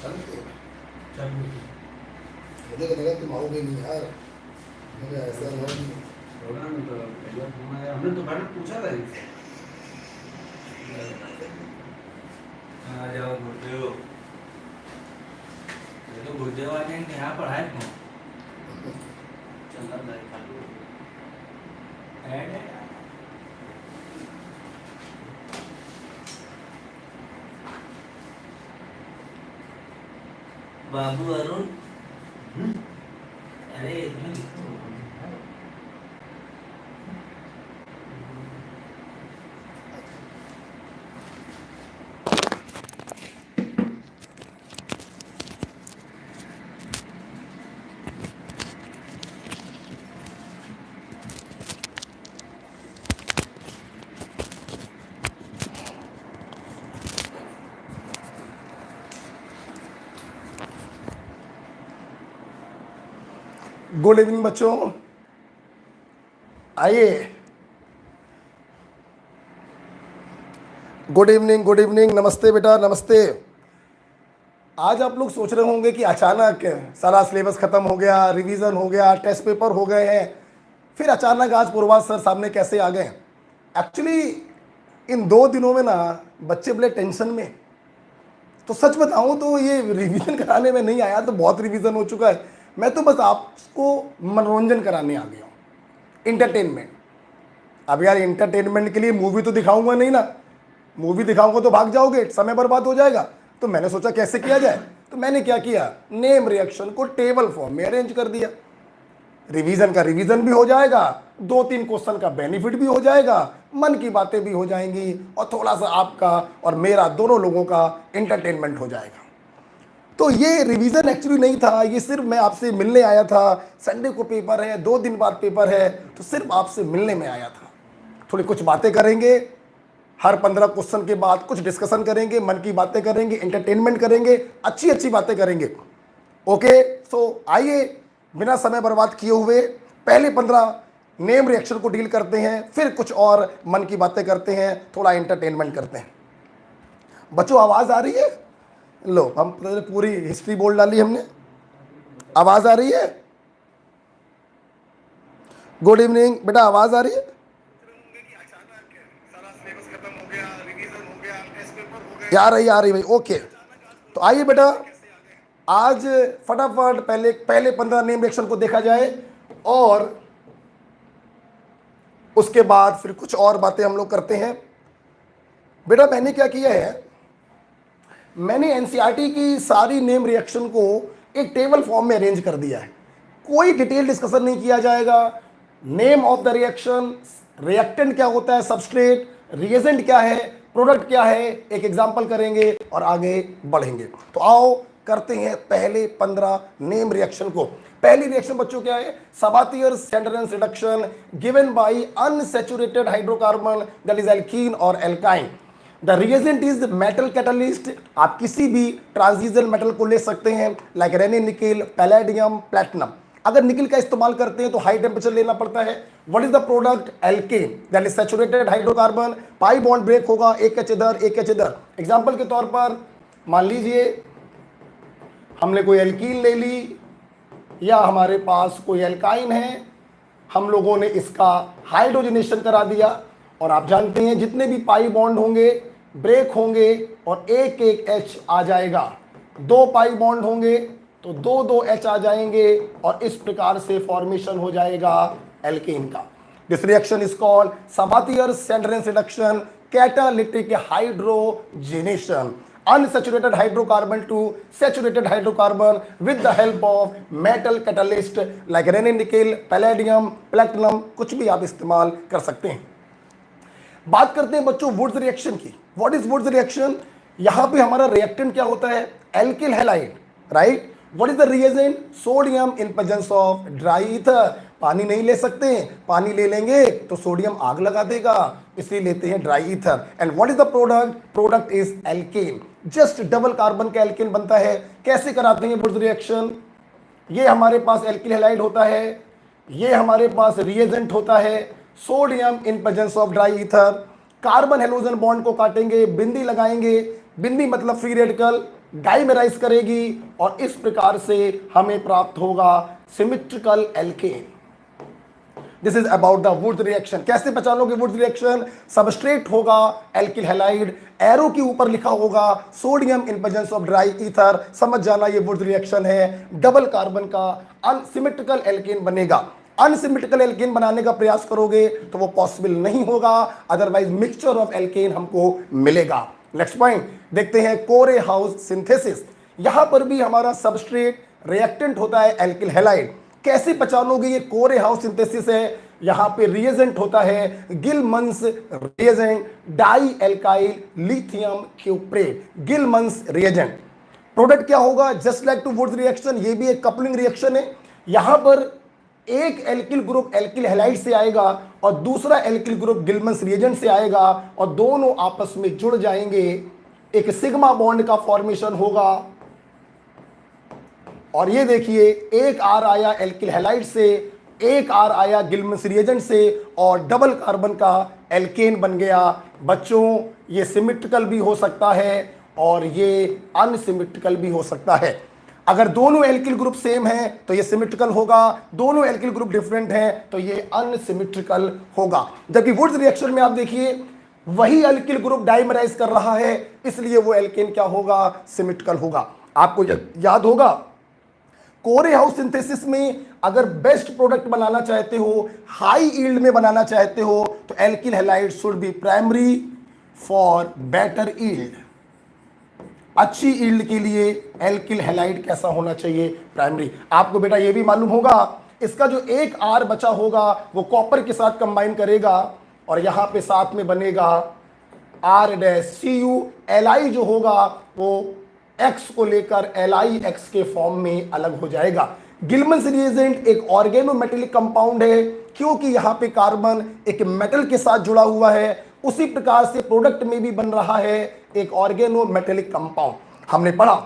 मुझे तो लगा तुम आओगे नहीं यार, मुझे ऐसा हुआ कि हमने तो मैंने पूछा था आ जाओ गुरुदेव, ये तो गुरुदेव आ जाएंगे यहाँ पढ़ाए क्यों? चंदन भाई खाली ऐड है यार। बाबू अरुण, अरे इसमें लिखो। गुड इवनिंग बच्चों, आइए। गुड इवनिंग, नमस्ते बेटा, नमस्ते। आज आप लोग सोच रहे होंगे कि अचानक सारा सिलेबस खत्म हो गया, रिवीजन हो गया, टेस्ट पेपर हो गए हैं, फिर अचानक आज पूर्वाज सर सामने कैसे आ गए। एक्चुअली इन 2 दिनों में ना बच्चे बड़े टेंशन में। तो सच बताऊं तो ये रिवीजन कराने में नहीं आया, तो बहुत रिवीजन हो चुका है। मैं तो बस आपको मनोरंजन कराने आ गया हूँ, इंटरटेनमेंट। अब यार इंटरटेनमेंट के लिए मूवी तो दिखाऊंगा नहीं ना, मूवी दिखाऊंगा तो भाग जाओगे, समय बर्बाद हो जाएगा। तो मैंने सोचा कैसे किया जाए, तो मैंने क्या किया, नेम रिएक्शन को टेबल फॉर्म में अरेंज कर दिया। रिवीजन का रिवीजन भी हो जाएगा, 2-3 क्वेश्चन का बेनिफिट भी हो जाएगा, मन की बातें भी हो जाएंगी, और थोड़ा सा आपका और मेरा दोनों लोगों का एंटरटेनमेंट हो जाएगा। तो ये रिवीजन एक्चुअली नहीं था, ये सिर्फ मैं आपसे मिलने आया था। संडे को पेपर है, 2 दिन बाद पेपर है, तो सिर्फ आपसे मिलने में आया था। थोड़ी कुछ बातें करेंगे, हर 15 क्वेश्चन के बाद कुछ डिस्कशन करेंगे, मन की बातें करेंगे, एंटरटेनमेंट करेंगे, अच्छी अच्छी बातें करेंगे। ओके, सो आइए बिना समय बर्बाद किए हुए पहले 15 नेम रिएक्शन को डील करते हैं, फिर कुछ और मन की बातें करते हैं, थोड़ा एंटरटेनमेंट करते हैं। बच्चों आवाज आ रही है? लो, हम पूरी हिस्ट्री बोल डाली हमने। आवाज आ रही है? गुड इवनिंग बेटा, आवाज आ रही है? आ रही भाई, ओके। तो आइए बेटा, आज फटाफट पहले पहले 15 नेम रिएक्शन को देखा जाए, और उसके बाद फिर कुछ और बातें हम लोग करते हैं। बेटा मैंने क्या किया है, मैंने एनसीईआरटी की सारी नेम रिएक्शन को एक टेबल फॉर्म में अरेंज कर दिया है। कोई डिटेल डिस्कशन नहीं किया जाएगा। Name of the reaction, reactant क्या होता है, सबस्ट्रेट, रिएजेंट क्या है, प्रोडक्ट क्या है, एक एग्जांपल करेंगे और आगे बढ़ेंगे। तो आओ करते हैं पहले 15 नेम रिएक्शन को। पहली रिएक्शन बच्चों क्या है, Sabatier Senderens reduction given by unsaturated hydrocarbon that is alkene और alkyne. The reagent is metal catalyst. आप किसी भी ट्रांजिशन मेटल को ले सकते हैं, like Raney nickel, palladium, platinum. अगर निकिल का इस्तेमाल करते हैं तो हाई टेम्परेचर लेना पड़ता है। What is the product, alkane that is saturated hydrocarbon, pi bond break होगा, एक एच इधर एक एच इधर। एग्जांपल के तौर पर मान लीजिए हमने कोई एल्कीन ले ली, या हमारे पास कोई एल्काइन है, हम लोगों ने इसका हाइड्रोजनेशन करा दिया, और आप जानते हैं जितने भी पाई बॉन्ड होंगे ब्रेक होंगे और एक एक एच आ जाएगा। 2 पाई बॉन्ड होंगे तो 2 एच आ जाएंगे, और इस प्रकार से फॉर्मेशन हो जाएगा एल्केन का। This reaction is called Sabatier Senderens reduction catalytic hydrogenation. Unsaturated hydrocarbon to saturated hydrocarbon with the help of metal catalyst like Raney nickel, palladium, platinum, कुछ भी आप इस्तेमाल कर सकते हैं। बात करते हैं बच्चों वुड्स रिएक्शन की। What is Wurtz reaction? यहां पे हमारा रिएक्टेंट क्या होता है, alkyl halide, right. What is the reagent, sodium in presence of dry ether. पानी नहीं ले सकते, पानी ले लेंगे तो सोडियम आग लगा देगा, इसलिए लेते हैं dry ether. And what is the product, product is alkane. Just double carbon का एल्केन बनता है। कैसे कराते हैं वुड्स रिएक्शन, ये हमारे पास एल्किल हैलाइड होता है, ये हमारे पास रिएजेंट होता है, sodium in presence of dry ether. Carbon halogen bond को काटेंगे, बिंदी लगाएंगे, बिंदी मतलब फ्री रेडिकल, डाइमेराइज करेगी और इस प्रकार से हमें प्राप्त होगा symmetrical alkane. This is about the Wurtz reaction. कैसे पहचानोगे वुड्स रिएक्शन? सबस्ट्रेट होगा एल्किल हैलाइड, एरो के ऊपर लिखा होगा sodium in presence of dry ether, समझ जाना ये वुड्स रिएक्शन है। डबल कार्बन का अनसिमेट्रिकल एल्केन बनेगा। अनसिमेट्रिकल एल्केन बनाने का प्रयास करोगे तो वो पॉसिबल नहीं होगा, अदरवाइज मिक्सचर ऑफ एल्केन हमको मिलेगा। नेक्स्ट पॉइंट देखते हैं, कोरे हाउस सिंथेसिस। यहां पर भी हमारा सबस्ट्रेट रिएक्टेंट होता है एल्किल हैलाइड। कैसे पहचानोगे ये कोरे हाउस सिंथेसिस है? यहां पे रिएजेंट होता है Gilman's reagent dialkyl lithium cuprate, Gilman's reagent. Product क्या होगा? Just like to Wurtz reaction, ये भी एक कपलिंग रिएक्शन है। यहां पर एक एल्किल ग्रुप एल्किल हैलाइड से आएगा और दूसरा एल्किल ग्रुप गिलमंस रिएजेंट से आएगा और दोनों आपस में जुड़ जाएंगे, एक सिग्मा बॉन्ड का फॉर्मेशन होगा। और ये देखिए, एक आर आया एल्किल हैलाइड से, एक आर आया गिलमंस रिएजेंट से और डबल कार्बन का एल्केन बन गया। बच्चों, ये सिमेट्रिकल भी हो सकता है और ये अनसिमेट्रिकल भी हो सकता है। अगर दोनों एल्किल ग्रुप सेम हैं तो ये सिमेट्रिकल होगा, दोनों एल्किल ग्रुप डिफरेंट हैं तो ये अनसिमेट्रिकल होगा। जबकि वुड्स रिएक्शन में आप देखिए वही एल्किल ग्रुप डाइमराइज कर रहा है, इसलिए वो एल्केन क्या होगा? सिमेट्रिकल होगा। आपको याद होगा कोरे हाउस सिंथेसिस में अगर बेस्ट प्रोडक्ट बनाना चाहते हो, हाई यील्ड में बनाना चाहते हो, तो alkyl halide should be primary for better yield. अच्छी यील्ड के लिए एल्किल हैलाइड कैसा होना चाहिए? प्राइमरी। आपको बेटा ये भी मालूम होगा इसका जो एक आर बचा होगा वो कॉपर के साथ कंबाइन करेगा और यहां पे साथ में बनेगा R dash C U. L जो होगा वो एक्स को लेकर LiX के फॉर्म में अलग हो जाएगा। गिलमंस रिएजेंट एक ऑर्गेनोमेटेलिक कंपाउंड है क्योंकि यहां पे कार्बन एक मेटल के साथ जुड़ा हुआ है। उसी प्रकार से प्रोडक्ट में भी बन रहा है एक ऑर्गेनोमेटेलिक कंपाउंड। हमने पढ़ा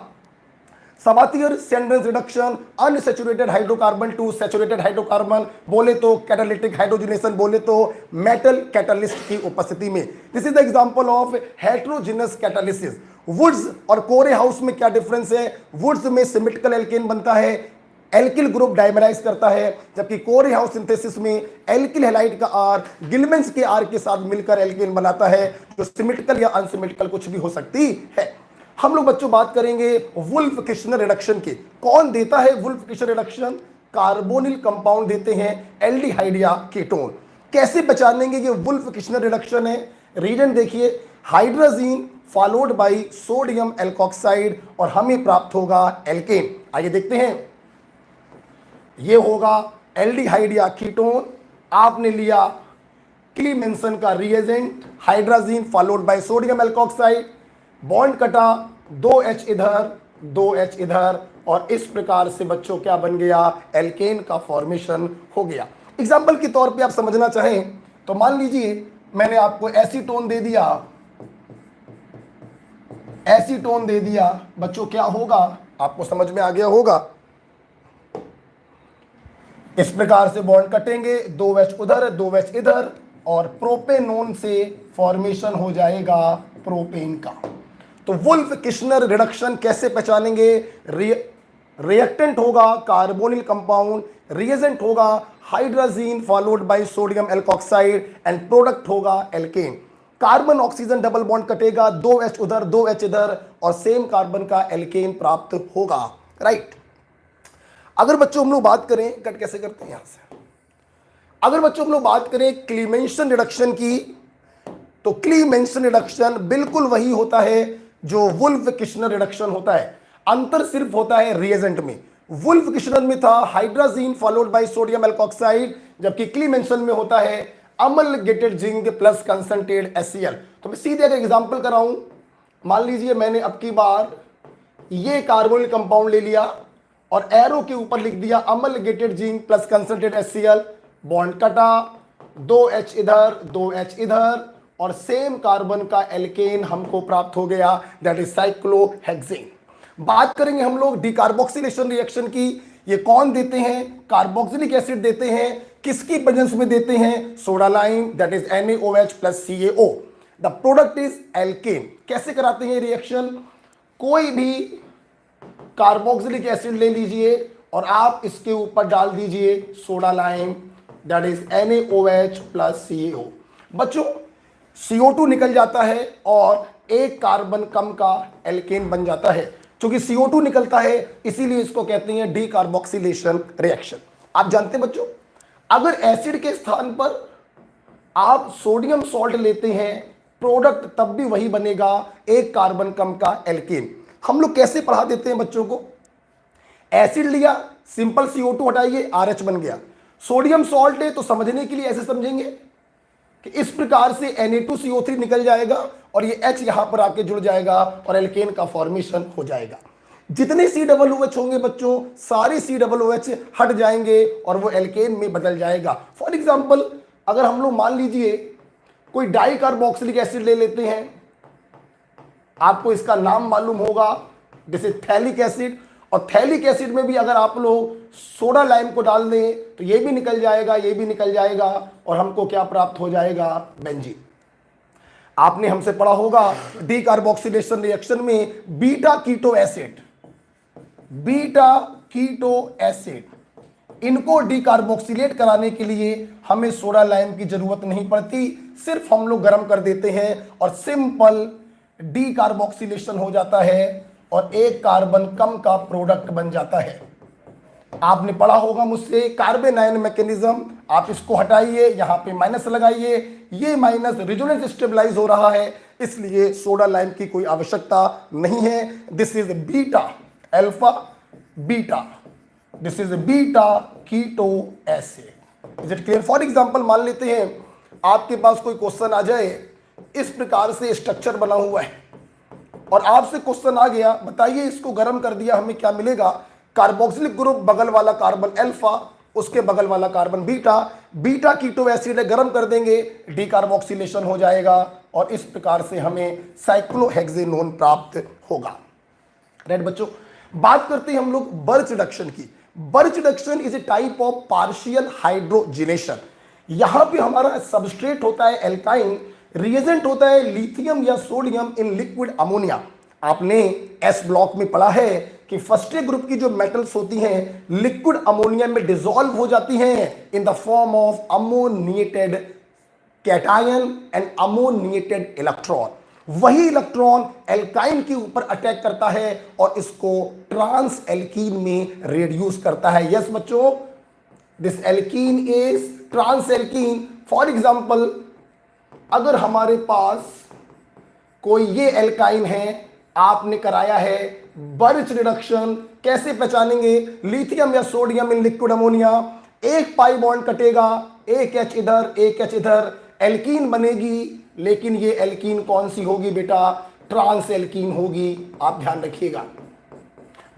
Sabatier Senderens reduction, unsaturated hydrocarbon to saturated hydrocarbon, बोले तो कैटालिटिक हाइड्रोजनेशन, बोले तो मेटल कैटालिस्ट की उपस्थिति में। This is the example of heterogeneous catalysis. Wurtz और कोरे हाउस में क्या डिफरेंस है? वुड्स में सिमेट्रिकल एल्केन बनता है, एल्किल ग्रुप डाइमराइज करता है, जबकि कोरे हाउस सिंथेसिस में एल्किल हैलाइड का आर गिलमेंस के आर के साथ मिलकर एल्केन बनाता है, जो सिमेट्रिकल या अनसिमेट्रिकल कुछ भी हो सकती है। हम लोग बच्चों बात करेंगे वुल्फ किश्नर रिडक्शन की। कौन देता है Wolff Kishner reduction? Carbonyl compound देते हैं, एल्डिहाइड या कीटोन। कैसे पहचानेंगे ये वुल्फ किश्नर रिडक्शन है? रीजन देखिए, hydrazine followed by sodium alkoxide और हमें प्राप्त होगा एल्केन। आइए देखते हैं, ये होगा एल्डिहाइड या कीटोन। आपने लिया क्लीमेंसन का reagent hydrazine followed by sodium alkoxide, bond कटा, 2H इधर 2H इधर और इस प्रकार से बच्चों क्या बन गया? एल्केन का फॉर्मेशन हो गया। एग्जाम्पल के तौर पे आप समझना चाहें तो मान लीजिए मैंने आपको एसीटोन दे दिया, एसीटोन दे दिया, बच्चों क्या होगा? आपको समझ में आ गया होगा। इस प्रकार से बॉन्ड कटेंगे, 2H उधर 2H इधर और प्रोपेनोन से फॉर्मेशन हो जाएगा प्रोपेन का। तो वुल्फ किश्नर रिडक्शन कैसे पहचानेंगे? रिएक्टेंट होगा कार्बोनिल कंपाउंड, रिएजेंट होगा hydrazine followed by sodium alkoxide and product होगा alkane. Carbon oxygen double bond कटेगा, 2H उधर 2H इधर और सेम कार्बन का एल्केन प्राप्त होगा। राइट। अगर बच्चों हम लोग बात करें, कट कैसे करते हैं यहां से, अगर बच्चों हम लोग बात करें क्लीमेंसन रिडक्शन की, तो क्लीमेंसन रिडक्शन बिल्कुल वही होता है जो वुल्फ किश्नर रिडक्शन होता है। अंतर सिर्फ होता है रिएजेंट में। वुल्फ किश्नर में था hydrazine followed by sodium alkoxide, जबकि क्लीमेंसन में होता है अमलगेटेड जिंक प्लस कंसंट्रेटेड HCl। तो मैं सीधे अगर एग्जांपल कराऊं, मान लीजिए मैंने अब की बार ये कार्बोनिल कंपाउंड ले लिया और एरो के ऊपर लिख दिया amalgamated zinc plus concentrated HCl, bond कटा, 2H इधर 2H इधर और सेम कार्बन का एल्केन हमको प्राप्त हो गया, दैट इज साइक्लोहेक्सेन। बात करेंगे हम लोग डिकार्बोक्सिलेशन रिएक्शन की। ये कौन देते हैं? कार्बोक्सिलिक एसिड देते हैं। किसकी प्रेजेंस में देते हैं? Soda lime, that is NaOH plus CaO। The product is alkane. कैसे कराते हैं रिएक्शन? कोई भी कार्बोक्सिलिक एसिड ले लीजिए और आप इसके ऊपर डाल दीजिए soda lime, that is NaOH plus CaO। बच्चों CO2 निकल जाता है और एक कार्बन कम का एल्केन बन जाता है। क्योंकि CO2 निकलता है इसीलिए इसको कहते हैं डीकार्बोक्सिलेशन रिएक्शन। आप जानते हैं बच्चों, अगर एसिड के स्थान पर आप सोडियम सॉल्ट लेते हैं, प्रोडक्ट तब भी वही बनेगा, एक कार्बन कम का एल्केन। हम लोग कैसे पढ़ा देते हैं बच्चों को, एसिड लिया, सिंपल CO2 हटाइए, RH बन गया। सोडियम सॉल्ट है तो समझने के लिए ऐसे समझेंगे कि इस प्रकार से Na2CO3 निकल जाएगा और ये H यहां पर आके जुड़ जाएगा और एल्केन का फॉर्मेशन हो जाएगा। जितने COOH होंगे बच्चों, सारे COOH हट जाएंगे और वो एल्केन में बदल जाएगा। फॉर एग्जाम्पल, अगर हम लोग मान लीजिए कोई डाई कार्बोक्सिलिक एसिड ले लेते हैं, आपको इसका नाम मालूम होगा, जैसे थैलिक एसिड, और थैलिक एसिड में भी अगर आप लोग सोडा लाइम को डाल दें तो ये भी निकल जाएगा, ये भी निकल जाएगा और हमको क्या प्राप्त हो जाएगा, बेंजीन। आपने हमसे पढ़ा होगा डीकार्बोक्सिलेशन रिएक्शन में बीटा कीटो एसिड, इनको डीकार्बोक्सिलेट कराने के लिए हमें सोडा लाइम की जरूरत नहीं पड़ती, सिर्फ हम लोग गर्म कर देते हैं और सिंपल डीकार्बोक्सिलेशन हो जाता है और एक कार्बन कम का प्रोडक्ट बन जाता है। आपने पढ़ा होगा मुझसे कार्बन आयन मैकेनिज्म, आप इसको हटाइए, यहां पे माइनस लगाइए, ये माइनस रेजोनेंस स्टेबलाइज हो रहा है, इसलिए सोडा लाइम की कोई आवश्यकता नहीं है। This is beta alpha beta, this is beta keto acid. Is it clear? For example मान लेते हैं आपके पास कोई क्वेश्चन आ जाए, इस प्रकार से स्ट्रक्चर बना हुआ है और आपसे क्वेश्चन आ गया, बताइए इसको गर्म कर दिया हमें क्या मिलेगा, कार्बोक्सिलिक ग्रुप, बगल वाला कार्बन अल्फा, उसके बगल वाला carbon beta, beta keto acid है, गर्म कर देंगे, डीकार्बोक्सिलेशन हो जाएगा और इस प्रकार से हमें साइक्लोहेक्सेनोन प्राप्त होगा। राइट बच्चों, बात करते हैं हम लोग बर्च रिडक्शन की। Birch reduction is a type of partial hydrogenation. यहां पे हमारा सबस्ट्रेट होता है एल्काइन, रिएजेंट होता है लिथियम या सोडियम इन लिक्विड अमोनिया। आपने एस ब्लॉक में पढ़ा है कि फर्स्ट ग्रुप की जो मेटल्स होती हैं लिक्विड अमोनिया में डिसॉल्व हो जाती हैं in the form of ammoniated cation and ammoniated electron. वही इलेक्ट्रॉन एल्काइन के ऊपर अटैक करता है और इसको ट्रांस एल्कीन में रिड्यूस करता है। यस बच्चों, this alkene is trans alkene. For example, अगर हमारे पास कोई ये एल्काइन है, आपने कराया है बर्च रिडक्शन, कैसे पहचानेंगे, लिथियम या सोडियम इन लिक्विड अमोनिया, एक पाई बॉन्ड कटेगा, एक H इधर एक H इधर, एल्कीन बनेगी, लेकिन ये एल्कीन कौन सी होगी बेटा, ट्रांस एल्कीन होगी। आप ध्यान रखिएगा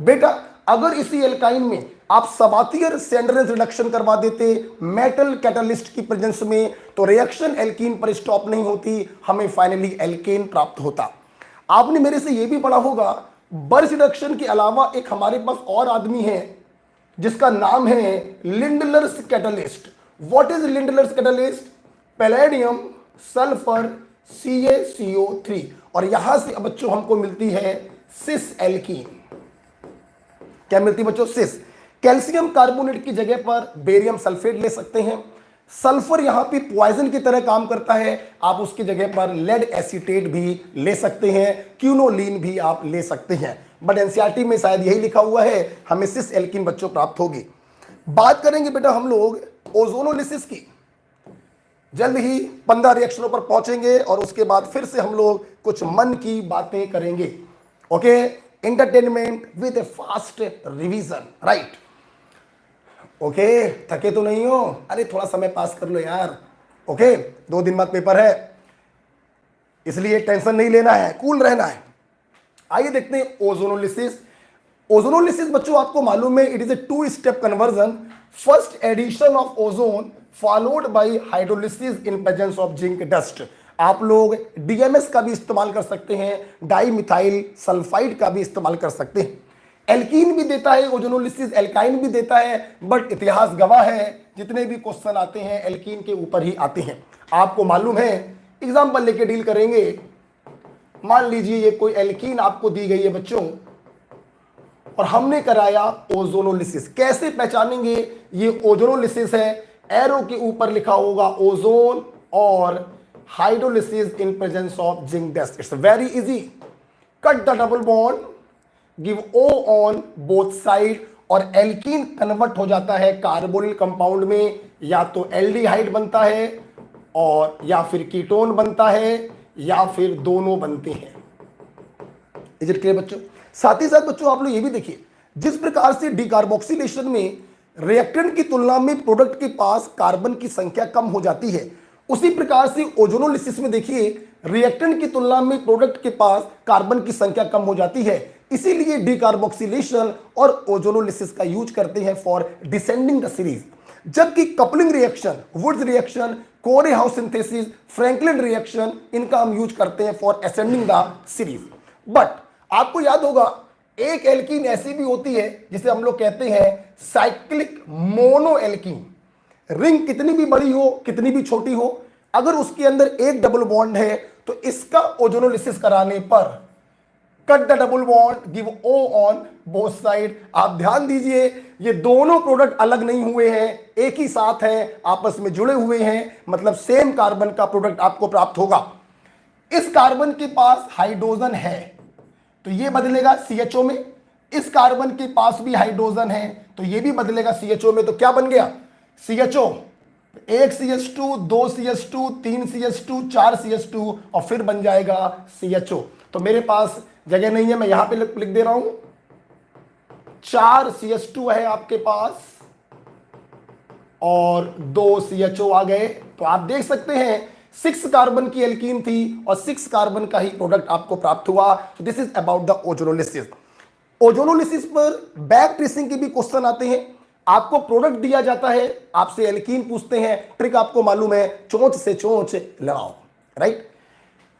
बेटा, अगर इसी एल्काइन में आप सबाथियर सेंडरेज रिडक्शन करवा देते मेटल कैटलिस्ट की प्रेजेंस में, तो रिएक्शन एल्कीन पर स्टॉप नहीं होती, हमें फाइनली एल्केन प्राप्त होता। आपने मेरे से यह भी पढ़ा होगा, बर्च रिडक्शन के अलावा एक हमारे पास और आदमी है जिसका नाम है Lindlar's catalyst. What is Lindlar's catalyst? Palladium sulphur CaCO3, और यहां से बच्चों हमको मिलती है सिस एल्कीन। क्या मिलती है बच्चों? सिस। कैल्शियम कार्बोनेट की जगह पर बेरियम सल्फेट ले सकते हैं। सल्फर यहां पे पॉइजन की तरह काम करता है, आप उसकी जगह पर लेड एसीटेट भी ले सकते हैं, क्यूनोलिन भी आप ले सकते हैं। बट एनसीईआरटी में शायद यही लिखा हुआ है, हमें सिस एल्कीन बच्चों प्राप्त होगी। बात करेंगे बेटा हम लोग ओजोनोलिसिस की, जल्द ही 15 रिएक्शनों पर पहुंचेंगे और उसके बाद फिर से हम लोग कुछ मन की बातें करेंगे। Okay, entertainment with A fast revision, right? Okay, थके तो नहीं हो? अरे थोड़ा समय पास कर लो यार। ओके, 2 दिन बाद पेपर है, इसलिए टेंशन नहीं लेना है, कूल रहना है। आइए देखते हैं ओजोनोलिसिस। ओजोनोलिसिस बच्चों आपको मालूम है, it is a 2 step conversion. First edition of ozone followed by hydrolysis in presence of zinc dust. आप लोग DMS का भी इस्तेमाल कर सकते हैं, डाई मिथाइल सल्फाइड का भी इस्तेमाल कर सकते हैं। एल्कीन भी देता है ओजोनोलिसिस, एल्काइन भी देता है, बट इतिहास गवाह है जितने भी क्वेश्चन आते हैं एल्कीन के ऊपर ही आते हैं। आपको मालूम है, एग्जाम्पल लेके डील करेंगे। मान लीजिए ये कोई एल्कीन आपको दी गई है बच्चों, और हमने कराया ओजोनोलिसिस। कैसे पहचानेंगे ये ओजोनोलिसिस है? एरो के ऊपर लिखा होगा ओजोन और hydrolysis in presence of zinc dust. It's very easy. Cut the double bond, give O on both side, और एल्कीन कन्वर्ट हो जाता है कार्बोनिल कंपाउंड में। या तो एल्डिहाइड बनता है और या फिर कीटोन बनता है या फिर दोनों बनते हैं। इज इट क्लियर बच्चों? साथ ही साथ बच्चों आप लोग ये भी देखिए, जिस प्रकार से डिकार्बोक्सिलेशन में रिएक्टेंट की तुलना में प्रोडक्ट के पास कार्बन की संख्या कम हो जाती है, उसी प्रकार से ओजोनोलिसिस में देखिए रिएक्टेंट की तुलना में प्रोडक्ट के पास कार्बन की संख्या कम हो जाती है। इसीलिए डिकार्बोक्सिलेशन और ओजोनोलिसिस का यूज करते हैं फॉर डिसेंडिंग द सीरीज। जबकि कपलिंग रिएक्शन, वुड्स रिएक्शन, कोरे हाउस सिंथेसिस, फ्रैंकलिन रिएक्शन, इनका हम यूज करते हैं for ascending the series. But आपको याद होगा एक एल्कीन ऐसी भी होती है जिसे हम लोग कहते हैं साइक्लिक मोनो एल्कीन। रिंग कितनी भी बड़ी हो, कितनी भी छोटी हो, अगर उसके अंदर एक डबल बॉन्ड है तो इसका ओजोनोलिसिस कराने पर cut the double bond, give O on both side. आप ध्यान दीजिए ये दोनों प्रोडक्ट अलग नहीं हुए हैं, एक ही साथ हैं, आपस में जुड़े हुए हैं, मतलब सेम कार्बन का प्रोडक्ट आपको प्राप्त होगा। इस कार्बन के पास हाइड्रोजन है तो ये बदलेगा CHO में, इस कार्बन के पास भी हाइड्रोजन है तो ये भी बदलेगा CHO में। तो क्या बन गया? CHO, एक CH2, दो CH2, तीन CH2, चार CH2 और फिर बन जाएगा CHO। तो मेरे पास जगह नहीं है, मैं यहां पे लिख दे रहा हूं, 4 CH2 है आपके पास और 2 CHO आ गए। तो आप देख सकते हैं 6 कार्बन की एल्कीन थी और 6 कार्बन का ही प्रोडक्ट आपको प्राप्त हुआ। This is about the ozonolysis. Ozonolysis पर बैक ट्रेसिंग के भी क्वेश्चन आते हैं। आपको प्रोडक्ट दिया जाता है, आपसे एल्कीन पूछते हैं, ट्रिक आपको मालूम है, चोंच से चोंच लड़ाओ, राइट।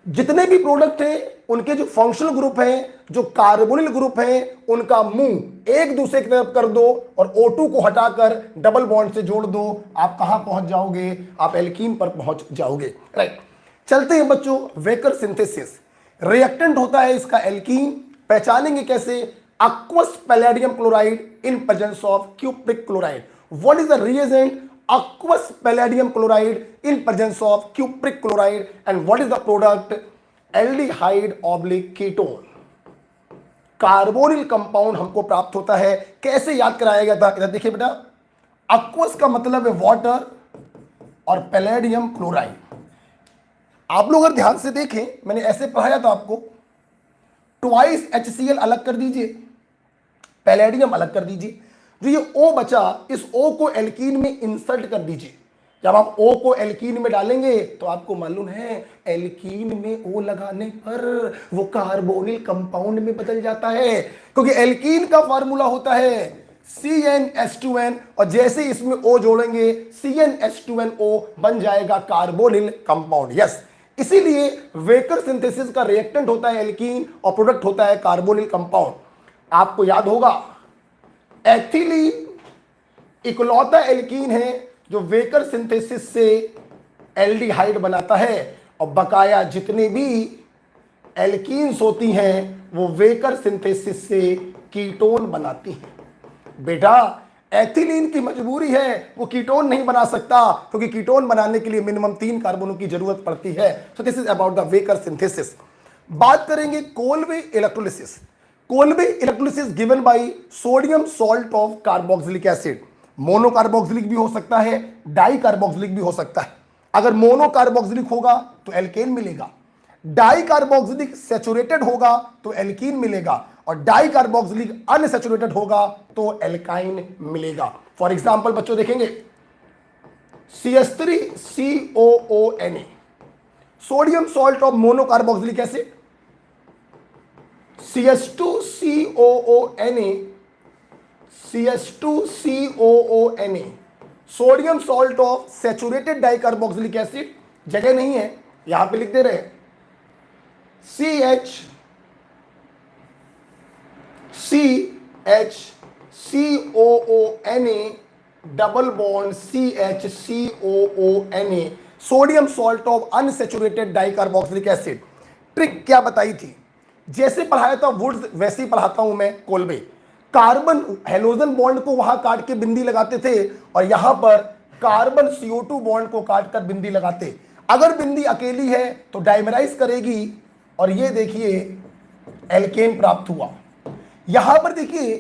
जितने भी प्रोडक्ट हैं उनके जो फंक्शनल ग्रुप हैं, जो कार्बोनिल ग्रुप हैं, उनका मुंह एक दूसरे की तरफ कर दो और O2 को हटाकर डबल बॉन्ड से जोड़ दो। आप कहां पहुंच जाओगे? आप एल्कीन पर पहुंच जाओगे, राइट। चलते हैं बच्चों वेकर सिंथेसिस। रिएक्टेंट होता है इसका एल्कीन। पहचानेंगे कैसे? aqueous palladium chloride in presence of cupric chloride. What is the reagent? Aqueous palladium chloride in presence of cupric chloride. And what is the product? Aldehyde oblique ketone. Carbonyl compound हमको प्राप्त होता है। कैसे याद कराया गया था? इधर देखिए बेटा, aqueous का मतलब है वाटर और पैलेडियम क्लोराइड। आप लोग अगर ध्यान से देखें, मैंने ऐसे पढ़ाया था आपको, ट्वाइस HCl अलग कर दीजिए, पैलेडियम अलग कर दीजिए, जो ये O बचा इस O को एल्कीन में इंसर्ट कर दीजिए। जब आप O को एल्कीन में डालेंगे तो आपको मालूम है एल्कीन में O लगाने पर वो कार्बोनिल कंपाउंड में बदल जाता है, क्योंकि एल्कीन का फार्मूला होता है CnH2n, और जैसे इसमें O जोड़ेंगे CnH2nO बन जाएगा कार्बोनिल कंपाउंड। यस, इसीलिए वेकर सिंथेसिस का रिएक्टेंट होता है एल्कीन और प्रोडक्ट होता है कार्बोनिल कंपाउंड। आपको याद होगा एथिलीन इकलौता एल्कीन है जो वेकर सिंथेसिस से एल्डिहाइड बनाता है, और बकाया जितने भी एल्कीन्स होती हैं वो वेकर सिंथेसिस से कीटोन बनाती हैं। बेटा एथिलीन की मजबूरी है, वो कीटोन नहीं बना सकता क्योंकि कीटोन बनाने के लिए मिनिमम 3 कार्बनों की जरूरत पड़ती है। So this is about the waker synthesis. बात करेंगे Colway electrolysis. Colway electrolysis given by sodium salt of carboxylic acid. Mono carboxylic भी हो सकता है, डाई कार्बोक्सिलिक भी हो सकता है। अगर मोनो कार्बोक्सिलिक होगा तो एल्केन मिलेगा, डाई कार्बोक्सिलिक सैचुरेटेड होगा तो एल्कीन मिलेगा, और डाई कार्बोक्सिलिक अनसैचुरेटेड होगा तो एल्काइन मिलेगा। फॉर एग्जांपल बच्चों देखेंगे CH3COONA, sodium salt of mono carboxylic acid, CH2COONA, CH2COONA, sodium salt of saturated di carboxylic acid. जगह नहीं है, यहां पे लिख दे रहे हैं CHCOONA double bond CHCOONA, sodium salt of unsaturated di carboxylic acid. Trick क्या बताई थी, जैसे पढ़ाया था वुड्स वैसे ही पढ़ाता हूं मैं कोल्बे। कार्बन हेलोजन बॉन्ड को वहां काट के बिंदी लगाते थे और यहां पर कार्बन CO2 बॉन्ड को काट कर बिंदी लगाते। अगर बिंदी अकेली है तो डाइमराइज करेगी और ये देखिए एल्केन प्राप्त हुआ। यहां पर देखिए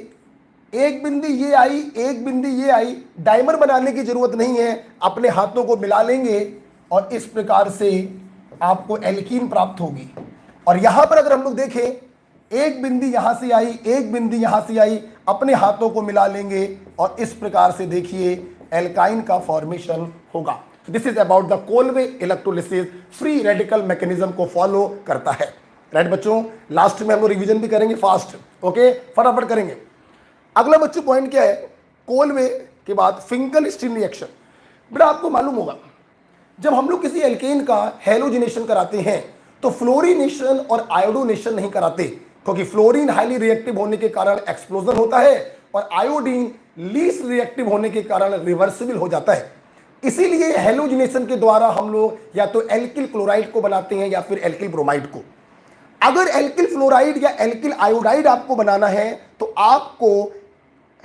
एक बिंदी ये आई, एक बिंदी ये आई, डाइमर बनाने की जरूरत नहीं है, अपने हाथों को मिला लेंगे और इस प्रकार से आपको एल्कीन प्राप्त होगी। और यहां पर अगर हम लोग देखें एक बिंदी यहां से आई, एक बिंदी यहां से आई, अपने हाथों को मिला लेंगे और इस प्रकार से देखिए एल्काइन का फॉर्मेशन होगा। This is about the Kolbe electrolysis, free radical mechanism को फॉलो करता है। राइट बच्चों, लास्ट में हम लोग रिवीजन भी करेंगे फास्ट, ओके फटाफट करेंगे। अगला बच्चों पॉइंट क्या है, कोल्बे के बाद फिंकल-स्टीन रिएक्शन। बेटा आपको मालूम होगा जब हम लोग किसी एल्केन का हेलोजिनेशन कराते हैं तो फ्लोरीनेशन और आयोडोनेशन नहीं कराते, क्योंकि फ्लोरीन हाईली रिएक्टिव होने के कारण एक्सप्लोजन होता है और आयोडीन लीस्ट रिएक्टिव होने के कारण रिवर्सिबल हो जाता है। इसीलिए हेलोजिनेशन के द्वारा हम लोग या तो एल्किल क्लोराइड को बनाते हैं या फिर एल्किल ब्रोमाइड को। अगर एल्किल फ्लोराइड या एल्किल आयोडाइड आपको बनाना है तो आपको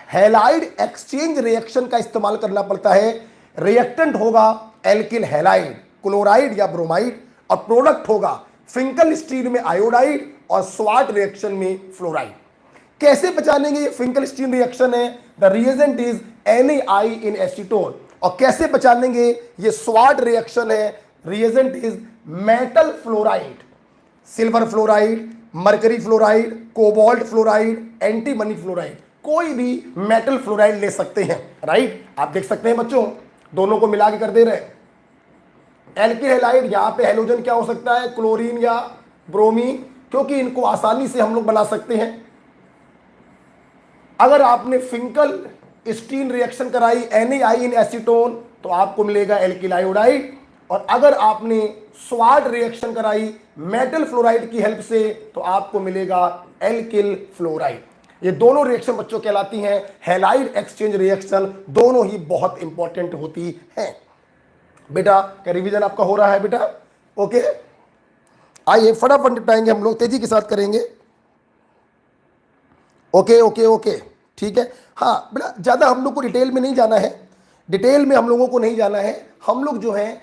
हैलाइड एक्सचेंज रिएक्शन का इस्तेमाल करना पड़ता है। रिएक्टेंट होगा एल्किल हैलाइड क्लोराइड या ब्रोमाइड और प्रोडक्ट होगा फिंकल-स्टीन में आयोडाइड और स्वाट रिएक्शन में फ्लोराइड। कैसे पहचानेंगे ये फिंकल-स्टीन रिएक्शन है, the reagent is NaI in acetone. और कैसे पहचानेंगे ये स्वाट रिएक्शन है, reagent is metal fluoride, silver fluoride, mercury fluoride, cobalt fluoride, antimony fluoride, कोई भी मेटल फ्लोराइड ले सकते हैं। राइट, आप देख सकते हैं बच्चों दोनों को मिला के कर दे रहे हैं। एल्किल हैलाइड, यहां पे हेलोजन क्या हो सकता है, क्लोरीन या ब्रोमीन, क्योंकि इनको आसानी से हम लोग बना सकते हैं। अगर आपने फिंकल-स्टीन रिएक्शन कराई NaI इन एसीटोन तो आपको मिलेगा एल्किल आयोडाइड, और अगर आपने स्वाट रिएक्शन कराई मेटल फ्लोराइड की हेल्प से तो आपको मिलेगा एल्किल फ्लोराइड। ये दोनों रिएक्शन बच्चों कहलाती हैं हैलाइड एक्सचेंज रिएक्शन, दोनों ही बहुत इंपॉर्टेंट होती हैं। बेटा क्या रिवीजन आपका हो रहा है बेटा? ओके, आइए फटाफट निपटाएंगे हम लोग, तेजी के साथ करेंगे। ओके ओके ओके ठीक है। हाँ बेटा ज़्यादा हम लोग को डिटेल में नहीं जाना है, डिटेल में हम लोगों को नहीं जाना है। हम लोग जो है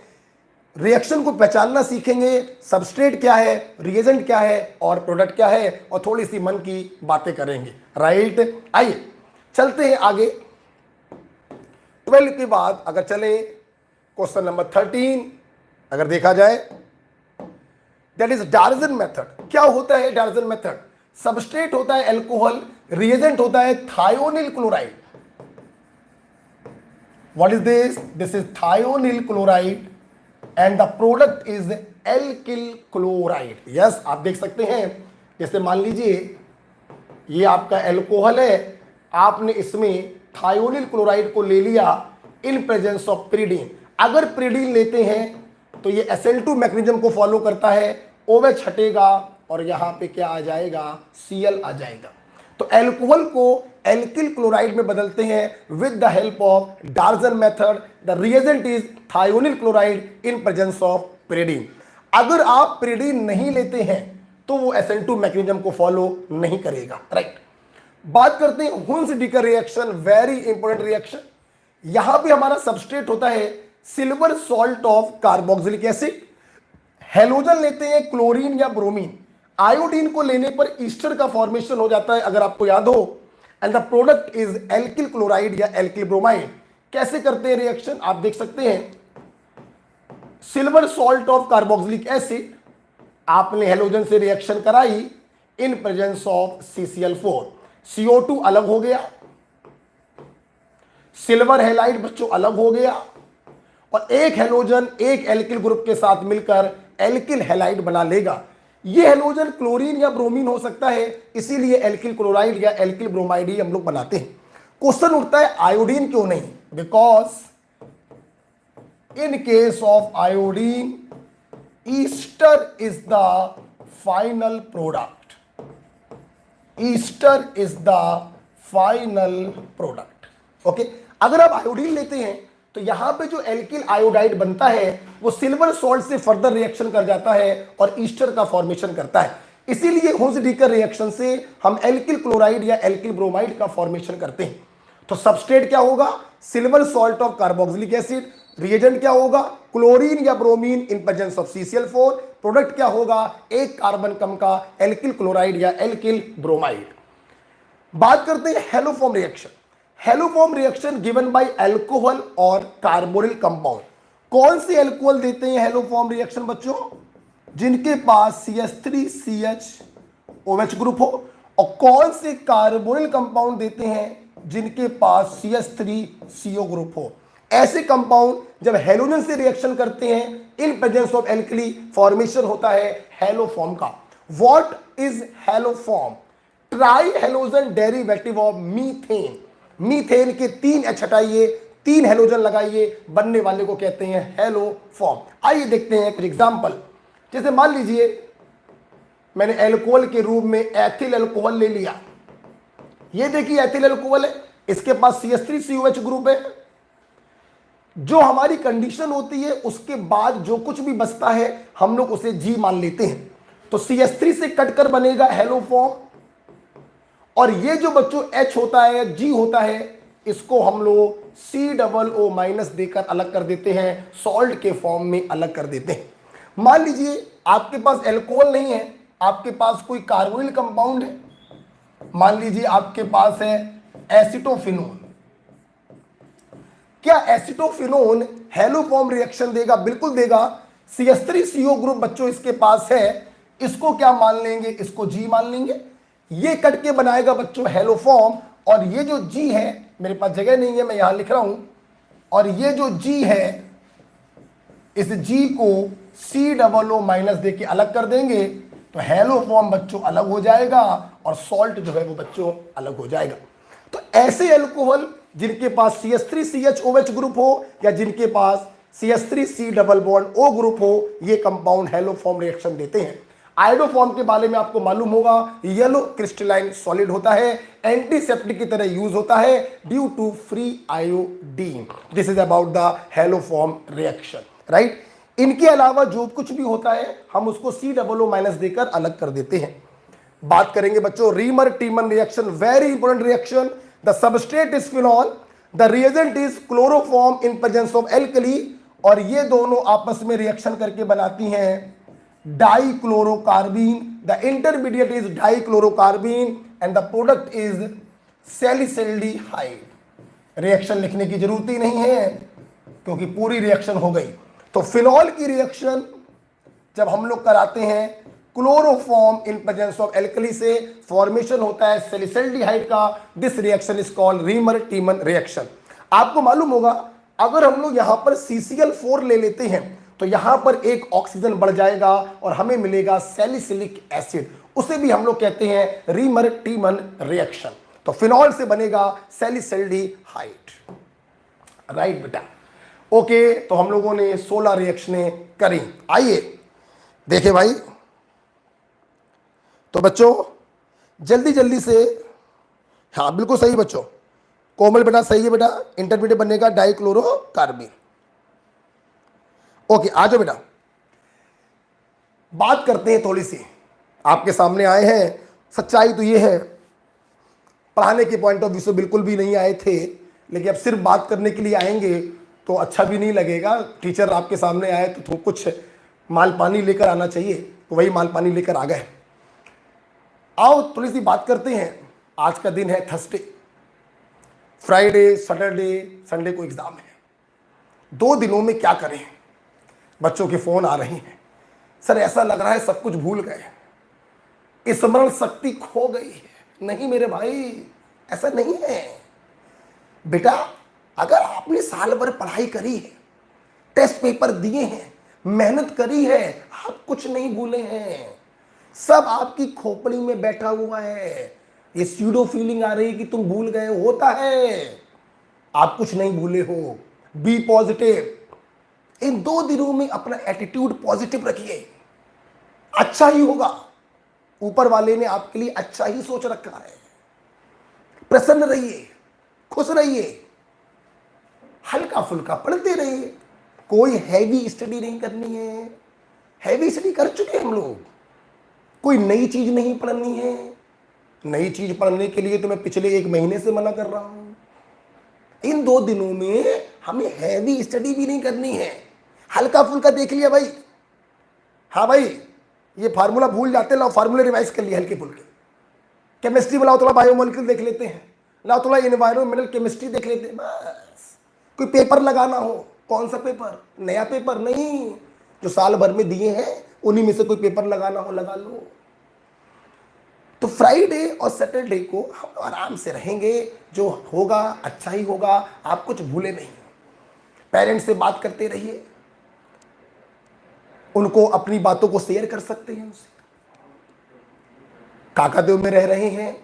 रिएक्शन को पहचानना सीखेंगे, सबस्ट्रेट क्या है, रिएजेंट क्या है और प्रोडक्ट क्या है, और थोड़ी सी मन की बातें करेंगे। राइट, आइए चलते हैं आगे। 12 के बाद अगर चले क्वेश्चन नंबर 13 अगर देखा जाए, दैट इज डार्जन मेथड। क्या होता है डार्जन मेथड? सबस्ट्रेट होता है एल्कोहल, रिएजेंट होता है thionyl chloride. What is this? This is thionyl chloride and the product is alkyl chloride. Yes, आप देख सकते हैं, जैसे मान लीजिए ये आपका एल्कोहल है, आपने इसमें थायोनिल क्लोराइड को ले लिया इन प्रेजेंस ऑफ प्रीडीन। अगर प्रीडीन लेते हैं तो ये SL2 मैकेनिज्म को फॉलो करता है, OH हटेगा और यहां पे क्या आ जाएगा, Cl आ जाएगा। तो एल्कोहल को एल्किल क्लोराइड में बदलते हैं with the help of Darzens method. The reagent is thionyl chloride in presence of pyridine. अगर आप प्रीडीन नहीं लेते हैं तो वो SL2 मैकेनिज्म को फॉलो नहीं करेगा। राइट, बात करते हैं हुन्स-डिकर रिएक्शन, वेरी इंपॉर्टेंट रिएक्शन। यहां पे हमारा सबस्ट्रेट होता है silver salt of carboxylic acid. Halogen लेते हैं क्लोरीन या ब्रोमीन, आयोडीन को लेने पर ईस्टर का फॉर्मेशन हो जाता है अगर आपको याद हो, and the product is alkyl chloride या एल्किल ब्रोमाइड। कैसे करते हैं रिएक्शन आप देख सकते हैं, silver salt of carboxylic acid, आपने हेलोजन से रिएक्शन कराई इन प्रेजेंस ऑफ CCl4, CO2 अलग हो गया, सिल्वर हैलाइड बच्चों अलग हो गया, और एक हेलोजन एक एल्किल ग्रुप के साथ मिलकर एल्किल हैलाइड बना लेगा। ये हेलोजन क्लोरीन या ब्रोमीन हो सकता है, इसीलिए एल्किल क्लोराइड या एल्किल ब्रोमाइड ही हम लोग बनाते हैं। क्वेश्चन उठता है आयोडीन क्यों नहीं? Because in case of iodine Easter is the final product, Easter is the final product. Okay, अगर आप आयोडीन लेते हैं तो यहां पे जो एल्किल आयोडाइड बनता है वो सिल्वर सॉल्ट से फर्दर रिएक्शन कर जाता है और ईस्टर का फॉर्मेशन करता है। इसीलिए हुंस-डीकर रिएक्शन से हम एल्किल क्लोराइड या एल्किल ब्रोमाइड का फॉर्मेशन करते हैं। तो सबस्ट्रेट क्या होगा? Silver salt of carboxylic acid. Reagent क्या होगा? क्लोरीन या bromine in presence of CCl4। Product क्या होगा? एक कार्बन कम का एल्किल क्लोराइड या एल्किल ब्रोमाइड। बात करते हैं haloform reaction. Haloform reaction given bye alcohol और कार्बोनिल कंपाउंड। कौन से अल्कोहल देते हैं हेलोफॉर्म रिएक्शन बच्चों? जिनके पास CH3CHOH ग्रुप हो। और कौन से कार्बोनिल कंपाउंड देते हैं? जिनके पास CH3CO ग्रुप हो। ऐसे कंपाउंड जब हेलोजन से रिएक्शन करते हैं इन प्रेजेंस ऑफ एल्कली फॉर्मेशन होता है हेलोफॉर्म का। What is haloform? Try halogen derivative of methane. Methane के 3 H हटाइए, 3 हेलोजन लगाइए, बनने वाले को कहते हैं हेलोफॉर्म। आइए देखते हैं कुछ एग्जांपल। जैसे मान लीजिए मैंने एल्कोहल के रूप में एथिल अल्कोहल ले लिया। ये देखिए एथिल अल्कोहल है, इसके पास CH3COH ग्रुप है। जो हमारी कंडीशन होती है उसके बाद जो कुछ भी बचता है हम लोग उसे G मान लेते हैं। तो CH3 से कटकर बनेगा हेलोफॉर्म। और ये जो बच्चों H होता है, G होता है, इसको हम लोग COO माइनस देकर अलग कर देते हैं, सॉल्ट के फॉर्म में अलग कर देते हैं। मान लीजिए आपके पास अल्कोहल नहीं है, आपके पास कोई कार्बोनिल कंपाउंड है। मान लीजिए आपके पास है एसिटोफिनोन। क्या एसिटोफिनोन हेलोफॉर्म रिएक्शन देगा? बिल्कुल देगा। CH3CO ग्रुप बच्चों इसके पास है, इसको क्या मान लेंगे? इसको G मान लेंगे। ये कट के बनाएगा बच्चों हेलोफॉर्म। और ये जो G है, मेरे पास जगह नहीं है, मैं यहां लिख रहा हूं। और ये जो G है, इस G को COO माइनस दे के अलग कर देंगे तो हेलोफॉर्म बच्चों अलग हो जाएगा और सॉल्ट जो है वो बच्चों अलग हो जाएगा। तो ऐसे अल्कोहल जिनके पास CH3CHOH ग्रुप हो या जिनके पास CH3C double bond O group हो, ये कंपाउंड हेलोफॉर्म रिएक्शन देते हैं। आयोडोफॉर्म के बारे में आपको मालूम होगा, येलो क्रिस्टलाइन सॉलिड होता है, एंटीसेप्टिक की तरह यूज होता है due to free iodine. This is about the haloform reaction, right. इनके अलावा जो कुछ भी होता है हम उसको COO माइनस देकर अलग कर देते हैं। बात करेंगे बच्चों Reimer Tiemann reaction, very important reaction. The substrate is phenol, the reagent is chloroform in presence of alkali. और ये दोनों आपस में रिएक्शन करके बनाती हैं dichlorocarbene. The intermediate is dichlorocarbene and the product is salicylaldehyde. Reaction लिखने की जरूरत ही नहीं है क्योंकि पूरी रिएक्शन हो गई। तो फिनॉल की रिएक्शन जब हम लोग कराते हैं chloroform in presence of alkali से फॉर्मेशन होता है सैलिसिल्डिहाइड का। This reaction is called reamer Tiemann reaction. आपको मालूम होगा अगर हम लोग यहां पर CCl4 ले लेते हैं तो यहां पर एक ऑक्सीजन बढ़ जाएगा और हमें मिलेगा सैलिसिलिक एसिड, उसे भी हम लोग कहते हैं रीमर टीमन रिएक्शन। तो फिनॉल से बनेगा सैलिसिल्डिहाइड, राइट बेटा। ओके, तो हम लोगों ने 16 रिएक्शनें करी। आइए देखें भाई, तो बच्चों जल्दी जल्दी से, हाँ बिल्कुल सही बच्चों, कोमल बेटा सही है बेटा, इंटरमीडिएट बनेगा डाइक्लोरोकार्बीन। ओके आ जाओ बेटा, बात करते हैं थोड़ी सी। आपके सामने आए हैं, सच्चाई तो ये है पढ़ाने के पॉइंट ऑफ व्यू से बिल्कुल भी नहीं आए थे, लेकिन अब सिर्फ बात करने के लिए आएंगे तो अच्छा भी नहीं लगेगा। टीचर आपके सामने आए तो कुछ माल पानी लेकर आना चाहिए, तो वही माल पानी लेकर आ गए। आओ थोड़ी सी बात करते हैं। आज का दिन है थर्सडे, फ्राइडे, सैटरडे, संडे को एग्जाम है। 2 दिनों में क्या करें? बच्चों के फोन आ रहे हैं, सर ऐसा लग रहा है सब कुछ भूल गए, स्मरण शक्ति खो गई है। नहीं मेरे भाई, ऐसा नहीं है बेटा। अगर आपने साल भर पढ़ाई करी है, टेस्ट पेपर दिए हैं, मेहनत करी है, आप कुछ नहीं भूले हैं। सब आपकी खोपड़ी में बैठा हुआ है। ये स्यूडो फीलिंग आ रही है कि तुम भूल गए, होता है, आप कुछ नहीं भूले हो। B positive. इन 2 दिनों में अपना एटीट्यूड पॉजिटिव रखिए, अच्छा ही होगा। ऊपर वाले ने आपके लिए अच्छा ही सोच रखा है। प्रसन्न रहिए, खुश रहिए, हल्का फुल्का पढ़ते रहिए, कोई हैवी स्टडी नहीं करनी है, हैवी स्टडी कर चुके हम लोग, कोई नई चीज नहीं पढ़नी है। नई चीज पढ़ने के लिए तो मैं पिछले 1 महीने से मना कर रहा हूं। इन 2 दिनों में हमें हैवी स्टडी भी नहीं करनी है, हल्का फुल्का देख लिया भाई, हाँ भाई ये फार्मूला भूल जाते, लाओ फार्मूला रिवाइज कर लिया हल्के फुल्के, केमिस्ट्री में लाओ थोड़ा बायोमोलिक्यूल देख लेते हैं, लाओ थोड़ा एनवायरमेंटल केमिस्ट्री देख लेते हैं, बस। कोई पेपर लगाना हो, कौन सा पेपर, नया पेपर नहीं, जो साल भर में दिए हैं उन्हीं में से कोई पेपर लगाना हो लगा लो। तो फ्राइडे और सैटरडे को हम आराम से रहेंगे, जो होगा अच्छा ही होगा, आप कुछ भूले नहीं। पेरेंट्स से बात करते रहिए, उनको अपनी बातों को शेयर कर सकते हैं उनसे। काकादेव में रह रहे हैं,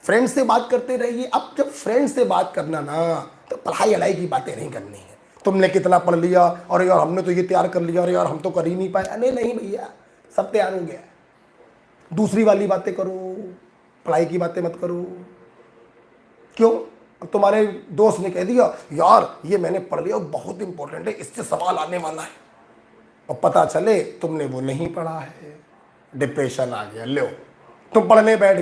फ्रेंड्स से बात करते रहिए। अब जब फ्रेंड्स से बात करना ना, तो पढ़ाई अड़ाई की बातें नहीं करनी है, तुमने कितना पढ़ लिया, और यार हमने तो ये तैयार कर लिया, और यार हम तो कर ही नहीं पाए। अरे नहीं भैया, सब तैयार हो गया। दूसरी वाली बातें करो, पढ़ाई की बातें मत करो। क्यों? अब तुम्हारे दोस्त ने कह दिया यार ये मैंने पढ़ लिया, बहुत इंपॉर्टेंट है, इससे सवाल आने वाला है, और पता चले तुमने वो नहीं पढ़ा है, डिप्रेशन आ गया। लो, तुम पढ़ने बैठ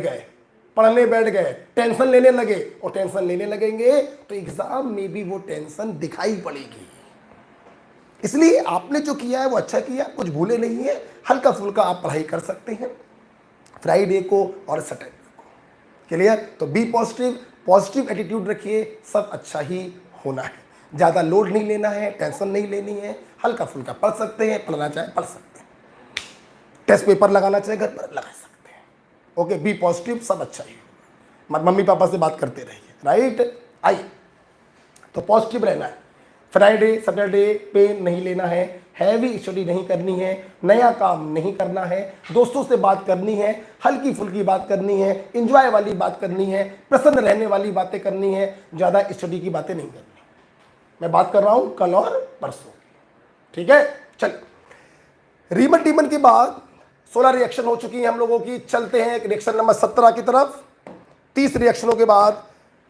गए, टेंशन लेने लगे, और टेंशन लेने लगेंगे तो एग्जाम में भी वो टेंशन दिखाई पड़ेगी। इसलिए आपने जो किया है वो अच्छा किया, कुछ भूले नहीं है, हल्का फुल्का आप पढ़ाई कर सकते हैं फ्राइडे को और सैटरडे को। क्लियर? तो बी पॉजिटिव, पॉजिटिव एटीट्यूड रखिए, सब अच्छा ही होना है। ज़्यादा लोड नहीं लेना है, टेंशन नहीं लेनी है, हल्का फुल्का पढ़ सकते हैं, पढ़ना चाहे पढ़ सकते हैं, टेस्ट पेपर लगाना चाहे घर पर लगा सकते हैं। ओके, बी पॉजिटिव, सब अच्छा ही होगा। मम्मी पापा से बात करते रहिए, राइट? आइए, तो पॉजिटिव रहना है। फ्राइडे सैटरडे पेन नहीं लेना है, हैवी स्टडी नहीं करनी है, नया काम नहीं करना है, दोस्तों से बात करनी है, हल्की फुल्की बात करनी है, एंजॉय वाली बात करनी है, प्रसन्न रहने वाली बातें करनी है, ज़्यादा स्टडी की बातें नहीं करनी। मैं बात कर रहा हूं कल और परसों, ठीक है? चल, रीमन टीमन के बाद 16 रिएक्शन हो चुकी है हम लोगों की। चलते हैं रिएक्शन नंबर 17 की तरफ। 30 रिएक्शनों के बाद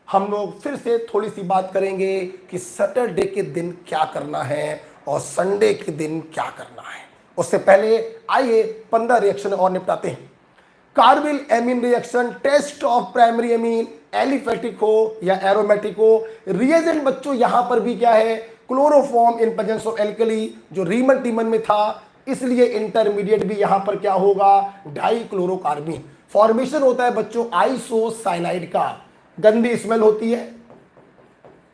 हम लोग फिर से थोड़ी सी बात करेंगे कि सैटरडे के दिन क्या करना है और संडे के दिन क्या करना है। उससे पहले आइए 15 रिएक्शन और निपटाते हैं। Carbylamine reaction, test of primary amine, aliphatic हो या एरोमेटिक हो। रिएजेंट बच्चों यहां पर भी क्या है? Chloroform in presence of alkali, जो रीमन टीमन में था, इसलिए इंटरमीडिएट भी यहां पर क्या होगा? डाइक्लोरोकार्बीन। फॉर्मेशन होता है बच्चों आइसोसाइनाइड का, गंदी स्मेल होती है।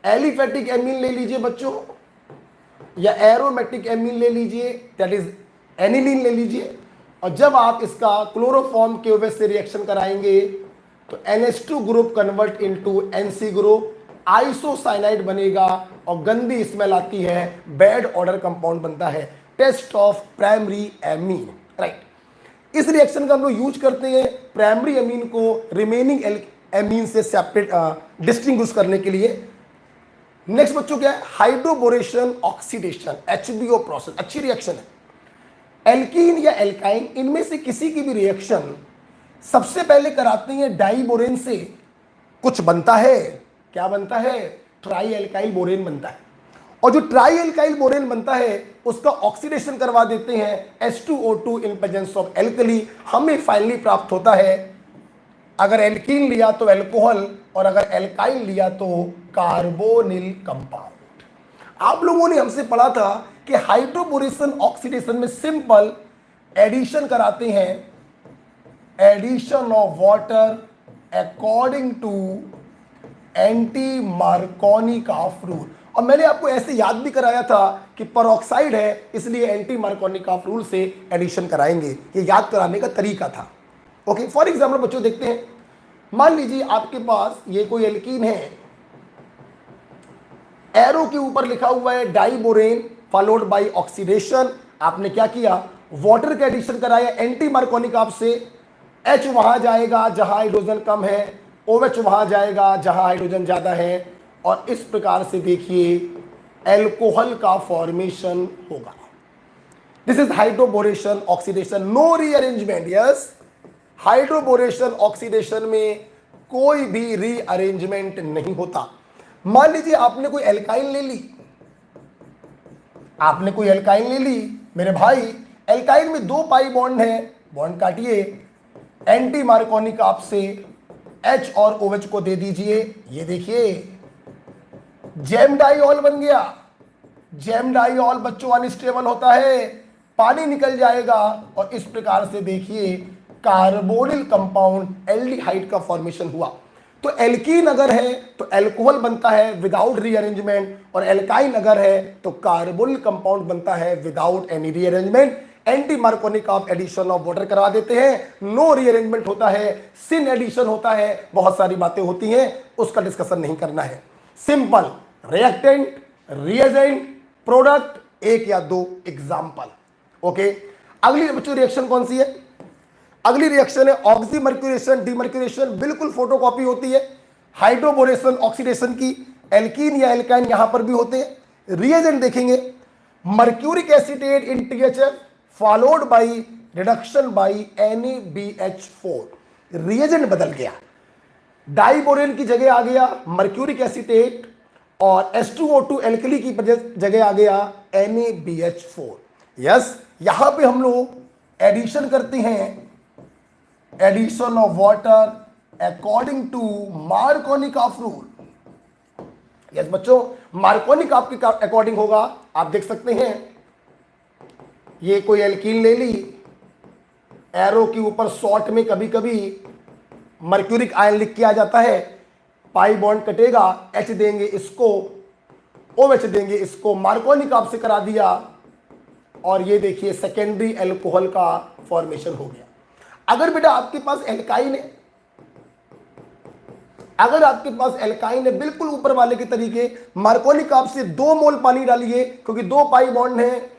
एलिफेटिक एमीन ले लीजिए बच्चों, या एरोमेटिक एमीन ले लीजिए, दैट इज एनिलीन ले लीजिए। और जब आप इसका क्लोरोफॉर्म के वजह से रिएक्शन कराएंगे तो NH2 group convert into NC group, isocyanide बनेगा और गंदी स्मेल आती है, बैड ऑर्डर कंपाउंड बनता है। Test of primary amine, right. इस रिएक्शन का हम लोग यूज करते हैं प्राइमरी एमीन को रिमेनिंग एमीन से सेपरेट डिस्टिंग्विश करने के लिए। नेक्स्ट बच्चों क्या है? हाइड्रोबोरेशन ऑक्सीडेशन, HBO प्रोसेस, अच्छी रिएक्शन है। एल्कीन या एल्काइन, इनमें से किसी की भी रिएक्शन सबसे पहले कराते हैं डाइबोरेन से, कुछ बनता है, क्या बनता है? ट्राई एल्काइल बोरेन बनता है। और जो ट्राई एल्काइल बोरेन बनता है उसका ऑक्सीडेशन करवा देते हैं H2O2 in presence of alkali. हमें फाइनली प्राप्त होता है, अगर एल्कीन लिया तो एल्कोहल, और अगर एल्काइल लिया तो कार्बोनिल कंपाउंड। आप लोगों ने हमसे पढ़ा था कि हाइड्रोबोरेशन ऑक्सीडेशन में सिंपल एडिशन कराते हैं, addition of water according to anti Markovnikov rule. और मैंने आपको ऐसे याद भी कराया था कि परऑक्साइड है इसलिए एंटी मार्कोनिकॉफ रूल से एडिशन कराएंगे, ये याद कराने का तरीका था। ओके, फॉर एग्जाम्पल बच्चों देखते हैं, मान लीजिए आपके पास ये कोई एल्कीन है, एरो के ऊपर लिखा हुआ है डाइबोरेन फॉलोड बाय ऑक्सीडेशन। आपने क्या किया? वाटर का एडिशन कराया एंटी मार्कोनिकॉफ से। H वहां जाएगा जहां हाइड्रोजन कम है, OH वहां जाएगा जहां हाइड्रोजन ज्यादा है, और इस प्रकार से देखिए एल्कोहल का फॉर्मेशन होगा। This is hydroboration oxidation, no rearrangement. Yes, hydroboration oxidation में कोई भी रीअरेंजमेंट नहीं होता। मान लीजिए आपने कोई एल्काइल ले ली, आपने कोई एल्काइन ले ली मेरे भाई, एल्काइन में 2 पाई बॉन्ड है, बॉन्ड काटिए, एंटी मार्कोनिक आपसे H और OH को दे दीजिए, ये देखिए जेम डाइऑल बन गया। जेम डाइऑल बच्चों अनस्टेबल होता है, पानी निकल जाएगा और इस प्रकार से देखिए कार्बोनिल कंपाउंड एल्डिहाइड का फॉर्मेशन हुआ। तो एल्कीन अगर है तो अल्कोहल बनता है विदाउट रीअरेंजमेंट, और एल्काइन अगर है तो कार्बोनिल कंपाउंड बनता है without any rearrangement. Anti Markovnikov आप एडिशन ऑफ वाटर करवा देते हैं, नो रीअरेंजमेंट होता है, सिन एडिशन होता है, बहुत सारी बातें होती हैं, उसका डिस्कशन नहीं करना है। सिंपल रिएक्टेंट, रिएजेंट, प्रोडक्ट, 1 या 2 एग्जाम्पल। ओके, अगली बच्चों रिएक्शन कौन सी है? अगली रिएक्शन है ऑक्सीमर्क्यूरेशन डीमर्क्यूरेशन, बिल्कुल फोटोकॉपी होती है हाइड्रोबोरेशन ऑक्सीडेशन की। एल्कीन या एल्काइन यहां पर भी होते हैं। रिएजेंट देखेंगे, mercuric acetate in THF followed by reduction by NaBH4। Reagent बदल गया, डाइबोरेन की जगह आ गया मर्क्यूरिक एसिटेट और H2O2 एल्कली की जगह आ गया NaBH4। यस, यहां पे हम लोग एडिशन करते हैं, addition of water according to Markovnikov rule. Yes बच्चों, मार्कोनिकॉफ के अकॉर्डिंग होगा। आप देख सकते हैं ये कोई एल्कीन ले ली, एरो के ऊपर शॉर्ट में कभी कभी मर्क्यूरिक आयन लिख के आ जाता है, पाई बॉन्ड कटेगा, H देंगे इसको, OH देंगे इसको, मार्कोनिकॉफ से करा दिया और ये देखिए सेकेंडरी अल्कोहल का फॉर्मेशन हो गया। अगर बेटा आपके पास एल्काइन है, अगर आपके पास एल्काइन है बिल्कुल ऊपर वाले के तरीके, मार्कोनिकॉफ से 2 मोल पानी डालिए क्योंकि 2 पाई बॉन्ड है,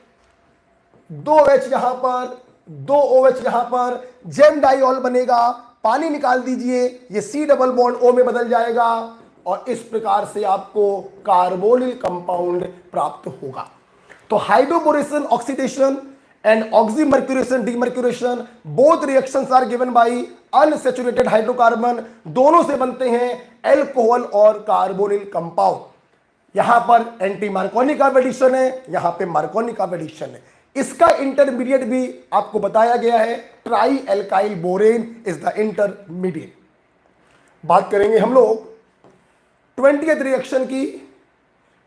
2 H यहां पर, 2 OH यहां पर, जेम डाइऑल बनेगा, पानी निकाल दीजिए, ये C डबल बॉन्ड O में बदल जाएगा और इस प्रकार से आपको कार्बोनिल कंपाउंड प्राप्त होगा। तो hydroboration oxidation and oxymercuration demercuration both reactions are given by unsaturated hydrocarbon, दोनों से बनते हैं अल्कोहल और कार्बोनिल कंपाउंड। यहां पर एंटी मार्कोनिक एडिशन है, यहां पे मार्कोनिक एडिशन है। इसका इंटरमीडिएट भी आपको बताया गया है, try alkyl borane is the intermediate. बात करेंगे हम लोग 20th रिएक्शन की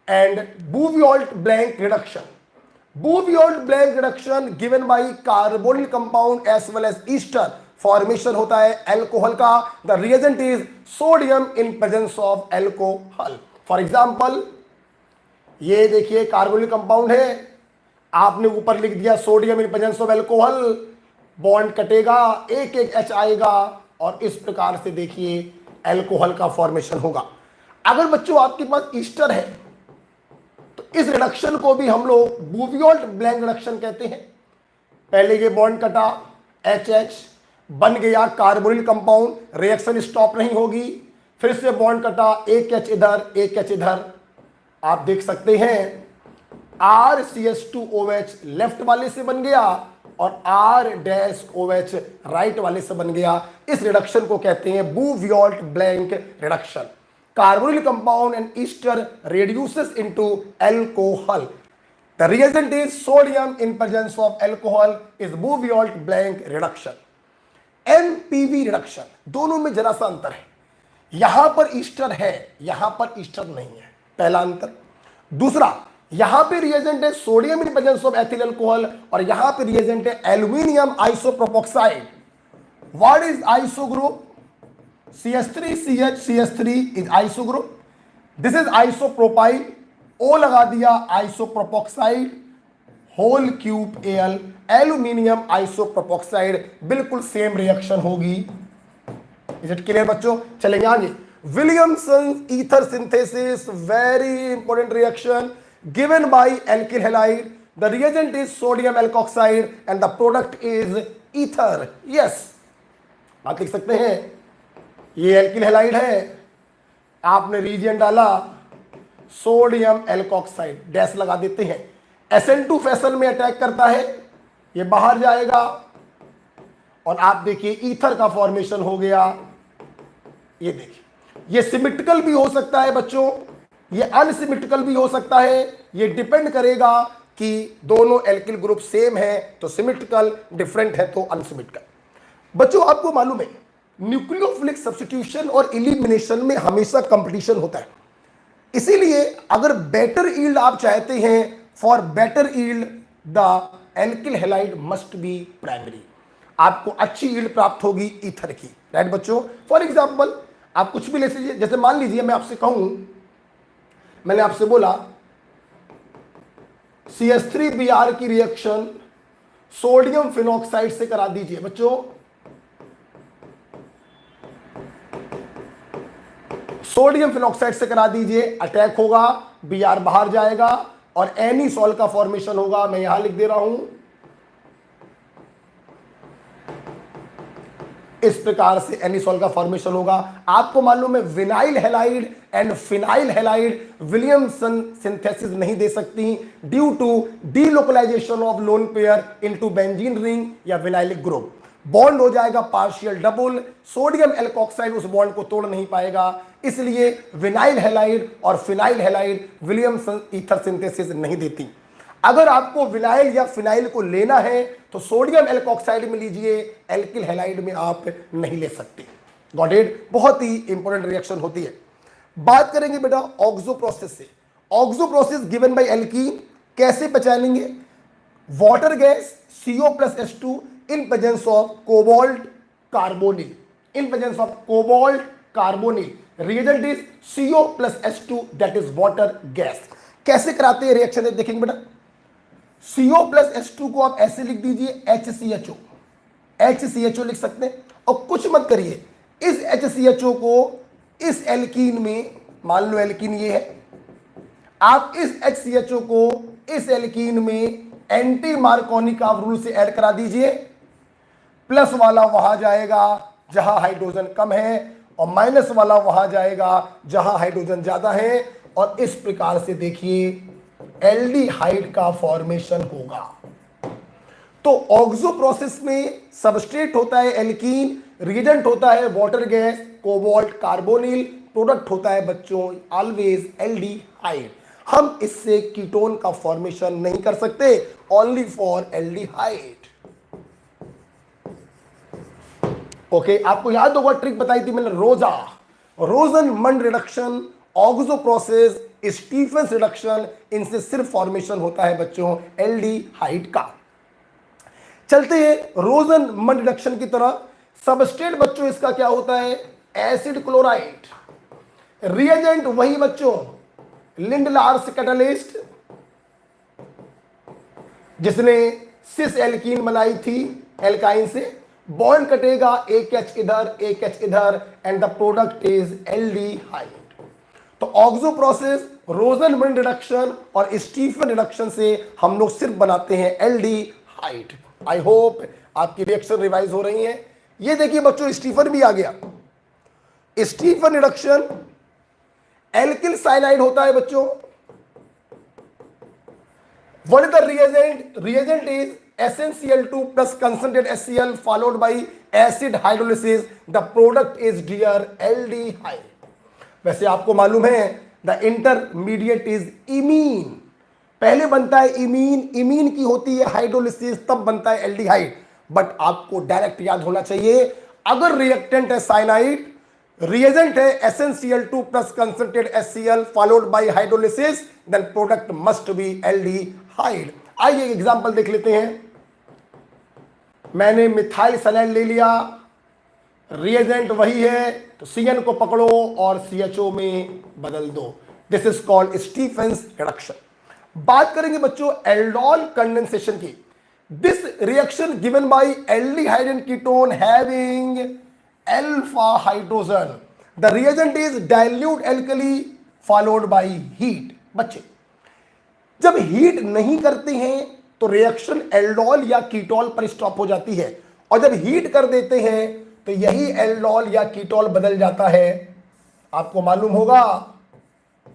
and Buviol blank reduction। Buviol blank reduction given by carbonyl compound as well as ester formation होता है अल्कोहल का। The reagent is sodium in presence of alcohol। For example, ये देखिए कार्बोनिल कंपाउंड है, आपने ऊपर लिख दिया sodium in presence of alcohol, bond कटेगा, एक H आएगा और इस प्रकार से देखिए अल्कोहल का फॉर्मेशन होगा। अगर बच्चों आपके पास ईस्टर है तो इस रिडक्शन को भी हम लोग Buviol blank रिडक्शन कहते हैं। पहले ये बॉन्ड कटा, HH बन गया कार्बोनिल कंपाउंड, रिएक्शन स्टॉप नहीं होगी, फिर से बॉन्ड कटा, एक H इधर, एक H इधर, आप देख सकते हैं RCH2OH लेफ्ट वाले से बन गया और R-OH राइट वाले से बन गया। इस रिडक्शन को कहते हैं Buviol blank reduction. Carbonyl compound and ester reduces into alcohol. The reagent is sodium in presence of alcohol is Buviol blank reduction। NPV reduction, दोनों में जरा सा अंतर है, यहां पर ईस्टर है, यहां पर ईस्टर नहीं है, पहला अंतर। दूसरा, यहां पे रिएजेंट है sodium in presence of ethyl alcohol और यहां पे रिएजेंट है aluminium आइसोप्रोपोक्साइड। What is iso group? CH3CH3 is iso group, this is isopropyl, O लगा दिया isopropoxide, whole cube Al, aluminium isopropoxide, बिल्कुल सेम रिएक्शन होगी। इज इट क्लियर बच्चों? चलेंगे आगे। Williamson ether synthesis, very important reaction given by alkyl halide. The reagent is sodium alkoxide and the product is ether. Yes, आप लिख सकते हैं ये एल्किल हैलाइड है, आपने रीजियन डाला सोडियम एल्कोक्साइड, डैश लगा देते हैं, SN2 फैशन में अटैक करता है, ये बाहर जाएगा और आप देखिए ईथर का फॉर्मेशन हो गया। ये देखिए ये सिमेट्रिकल भी हो सकता है बच्चों, ये अनसिमेट्रिकल भी हो सकता है, ये डिपेंड करेगा कि दोनों एल्किल ग्रुप सेम है तो सिमेट्रिकल, डिफरेंट है तो अनसिमेट्रिकल। बच्चों आपको मालूम है न्यूक्लियोफिलिक सब्स्टिट्यूशन और इलिमिनेशन में हमेशा कंपटीशन होता है, इसीलिए अगर बेटर ईल्ड आप चाहते हैं, for better yield the alkyl halide must be primary. आपको अच्छी ईल्ड प्राप्त होगी ईथर की, राइट बच्चों। फॉर एग्जांपल आप कुछ भी ले लीजिए, जैसे मान लीजिए मैं आपसे कहूं, मैंने आपसे बोला CH3Br की रिएक्शन सोडियम फिनॉक्साइड से करा दीजिए बच्चों, सोडियम फिनॉक्साइड से करा दीजिए, अटैक होगा, Br बाहर जाएगा और एनीसॉल का फॉर्मेशन होगा। मैं यहां लिख दे रहा हूं, इस प्रकार से एनीसॉल का फॉर्मेशन होगा। आपको मालूम है vinyl halide and phenyl halide Williamson synthesis नहीं दे सकती due to delocalisation of lone pair into benzene ring या विनाइलिक ग्रुप। बॉन्ड हो जाएगा पार्शियल डबल, सोडियम एल्कोक्साइड उस बॉन्ड को तोड़ नहीं पाएगा, इसलिए विनाइल हैलाइड और phenyl halide Williamson ether synthesis नहीं देती। अगर आपको विनाइल या फिनाइल को लेना है तो सोडियम एल्कोक्साइड में लीजिए, एल्किल हैलाइड में आप नहीं ले सकते। Got it? बहुत ही इंपॉर्टेंट रिएक्शन होती है। बात करेंगे बेटा ऑक्सो प्रोसेस से। Oxo process given by alkene कैसे पहचानेंगे? Water gas CO+H2 in presence of cobalt carbonyl, in presence of cobalt carbonyl, reagent is CO+H2 that is water gas। कैसे कराते हैं रिएक्शन है देखेंगे बेटा। CO+H2 को आप ऐसे लिख दीजिए HCHO, HCHO लिख सकते हैं और कुछ मत करिए, इस HCHO को इस एल्कीन में, मान लो एल्कीन ये है, आप इस HCHO को इस एल्कीन में एंटी मार्कोनी का रूल से ऐड करा दीजिए, प्लस वाला वहां जाएगा जहां हाइड्रोजन कम है और माइनस वाला वहां जाएगा जहां हाइड्रोजन ज्यादा है, और इस प्रकार से देखिए एल्डिहाइड का फॉर्मेशन होगा। तो ऑक्सो प्रोसेस में सबस्ट्रेट होता है एल्कीन, रिएजेंट होता है water gas cobalt carbonyl, product होता है बच्चों ऑलवेज एल्डिहाइड। हम इससे कीटोन का फॉर्मेशन नहीं कर सकते, ओनली फॉर एल्डिहाइड। ओके, आपको याद होगा ट्रिक बताई थी मैंने, Rosenmund reduction, oxo process, Stephens reduction, इनसे सिर्फ फॉर्मेशन होता है बच्चों एल्डिहाइड का। चलते हैं रोजन-मंड रिडक्शन की तरह। सबस्ट्रेट बच्चों इसका क्या होता है? Acid chloride. रिएजेंट वही बच्चों लिंडलार्स कैटलिस्ट जिसने सिस एल्कीन बनाई थी एल्काइन से, बॉन्ड कटेगा, एक H इधर एक H इधर, and the product is aldehyde. तो ऑक्सो प्रोसेस, रोजन-मंड रिडक्शन और स्टीफन रिडक्शन से हम लोग सिर्फ बनाते हैं एल्डिहाइड। आई होप आपकी रिएक्शन रिवाइज हो रही है। ये देखिए बच्चों स्टीफन भी आ गया। स्टीफन रिडक्शन एल्किल साइनाइड होता है बच्चों। What is the reagent? Reagent is SnCl2 plus concentrated HCl followed by acid hydrolysis. The product is dear aldehyde. वैसे आपको मालूम है द इंटरमीडिएट इज इमीन, पहले बनता है इमीन, इमीन की होती है हाइड्रोलिसिस, तब बनता है एल्डिहाइड। बट आपको डायरेक्ट याद होना चाहिए, अगर रिएक्टेंट है साइनाइड, रिएजेंट है SnCl2 plus concentrated HCl followed by hydrolysis, then product must be aldehyde। आइए एग्जांपल देख लेते हैं। मैंने मिथाइल सलाइड ले लिया, रिएजेंट वही है, तो CN को पकड़ो और CHO में बदल दो। This is called Stephens reduction. बात करेंगे बच्चों एल्डोल कंडेंसेशन की। This reaction given by aldehyde and ketone having alpha hydrogen. The reagent is dilute alkali followed by heat. बच्चे जब हीट नहीं करते हैं तो रिएक्शन एल्डोल या कीटोल पर स्टॉप हो जाती है, और जब हीट कर देते हैं तो यही एल्डोल या कीटोल बदल जाता है। आपको मालूम होगा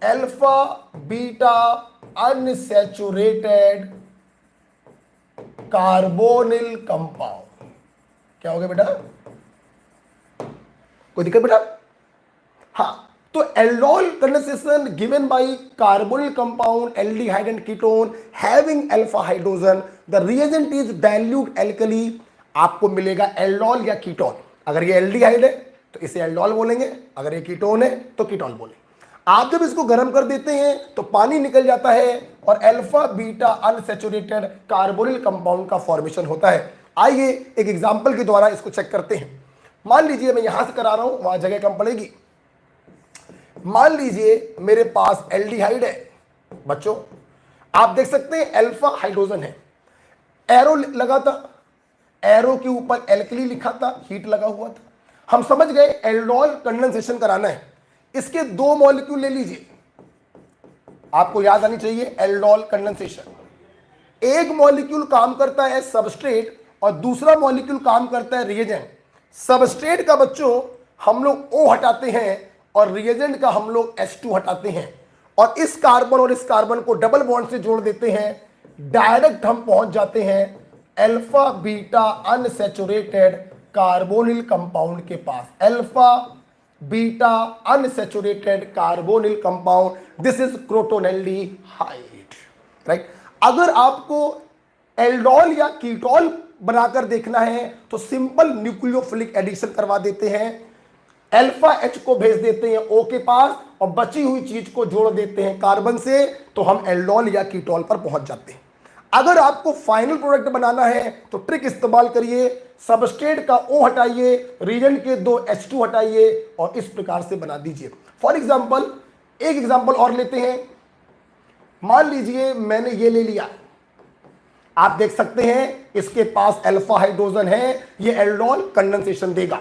alpha beta unsaturated carbonyl compound. क्या हो गया बेटा? कोई दिक्कत बेटा? हाँ, तो aldol condensation given bye carbonyl compound aldehyde and ketone having alpha hydrogen, the reagent is dilute alkali, आपको मिलेगा एल्डोल या कीटोन। अगर ये एल्डिहाइड है तो इसे एल्डोल बोलेंगे, अगर ये कीटोन है तो कीटोन बोलेंगे। आप जब इसको गर्म कर देते हैं तो पानी निकल जाता है और alpha beta unsaturated carbonyl compound का फॉर्मेशन होता है। आइए एक एग्जांपल के द्वारा इसको चेक करते हैं। मान लीजिए मैं यहां से करा रहा हूं, वहां जगह कम पड़ेगी। मान लीजिए मेरे पास एल्डिहाइड है बच्चों, आप देख सकते हैं अल्फा हाइड्रोजन है, एरो लगा था, एरो के ऊपर एल्कली लिखा था, हीट लगा हुआ था। हम समझ गए एल्डोल कंडेंसेशन कराना है। इसके दो मॉलिक्यूल ले लीजिए, आपको याद आनी चाहिए एल्डोल कंडेंसेशन। एक मॉलिक्यूल काम करता है सबस्ट्रेट और दूसरा मॉलिक्यूल काम करता है रिएजेंट। सबस्ट्रेट का बच्चों हम लोग O हटाते हैं और रिएजेंट का हम लोग H2 हटाते हैं और इस कार्बन और इस कार्बन को डबल बॉन्ड से जोड़ देते हैं। डायरेक्ट हम पहुंच जाते हैं alpha beta unsaturated carbonyl compound के पास। Alpha beta unsaturated carbonyl compound, this is crotonaldehyde, right. अगर आपको एल्डोल या कीटोल बनाकर देखना है तो सिंपल न्यूक्लियोफिलिक एडिशन करवा देते हैं, अल्फा H को भेज देते हैं O के पास और बची हुई चीज को जोड़ देते हैं कार्बन से, तो हम एल्डोल या कीटोल पर पहुंच जाते हैं। अगर आपको फाइनल प्रोडक्ट बनाना है तो ट्रिक इस्तेमाल करिए, सबस्ट्रेट का O हटाइए, रीजेंट के दो H2 हटाइए और इस प्रकार से बना दीजिए। फॉर एग्जांपल एक एग्जांपल और लेते हैं। मान लीजिए मैंने ये ले लिया, आप देख सकते हैं इसके पास अल्फा हाइड्रोजन है, ये एल्डोल कंडेंसेशन देगा।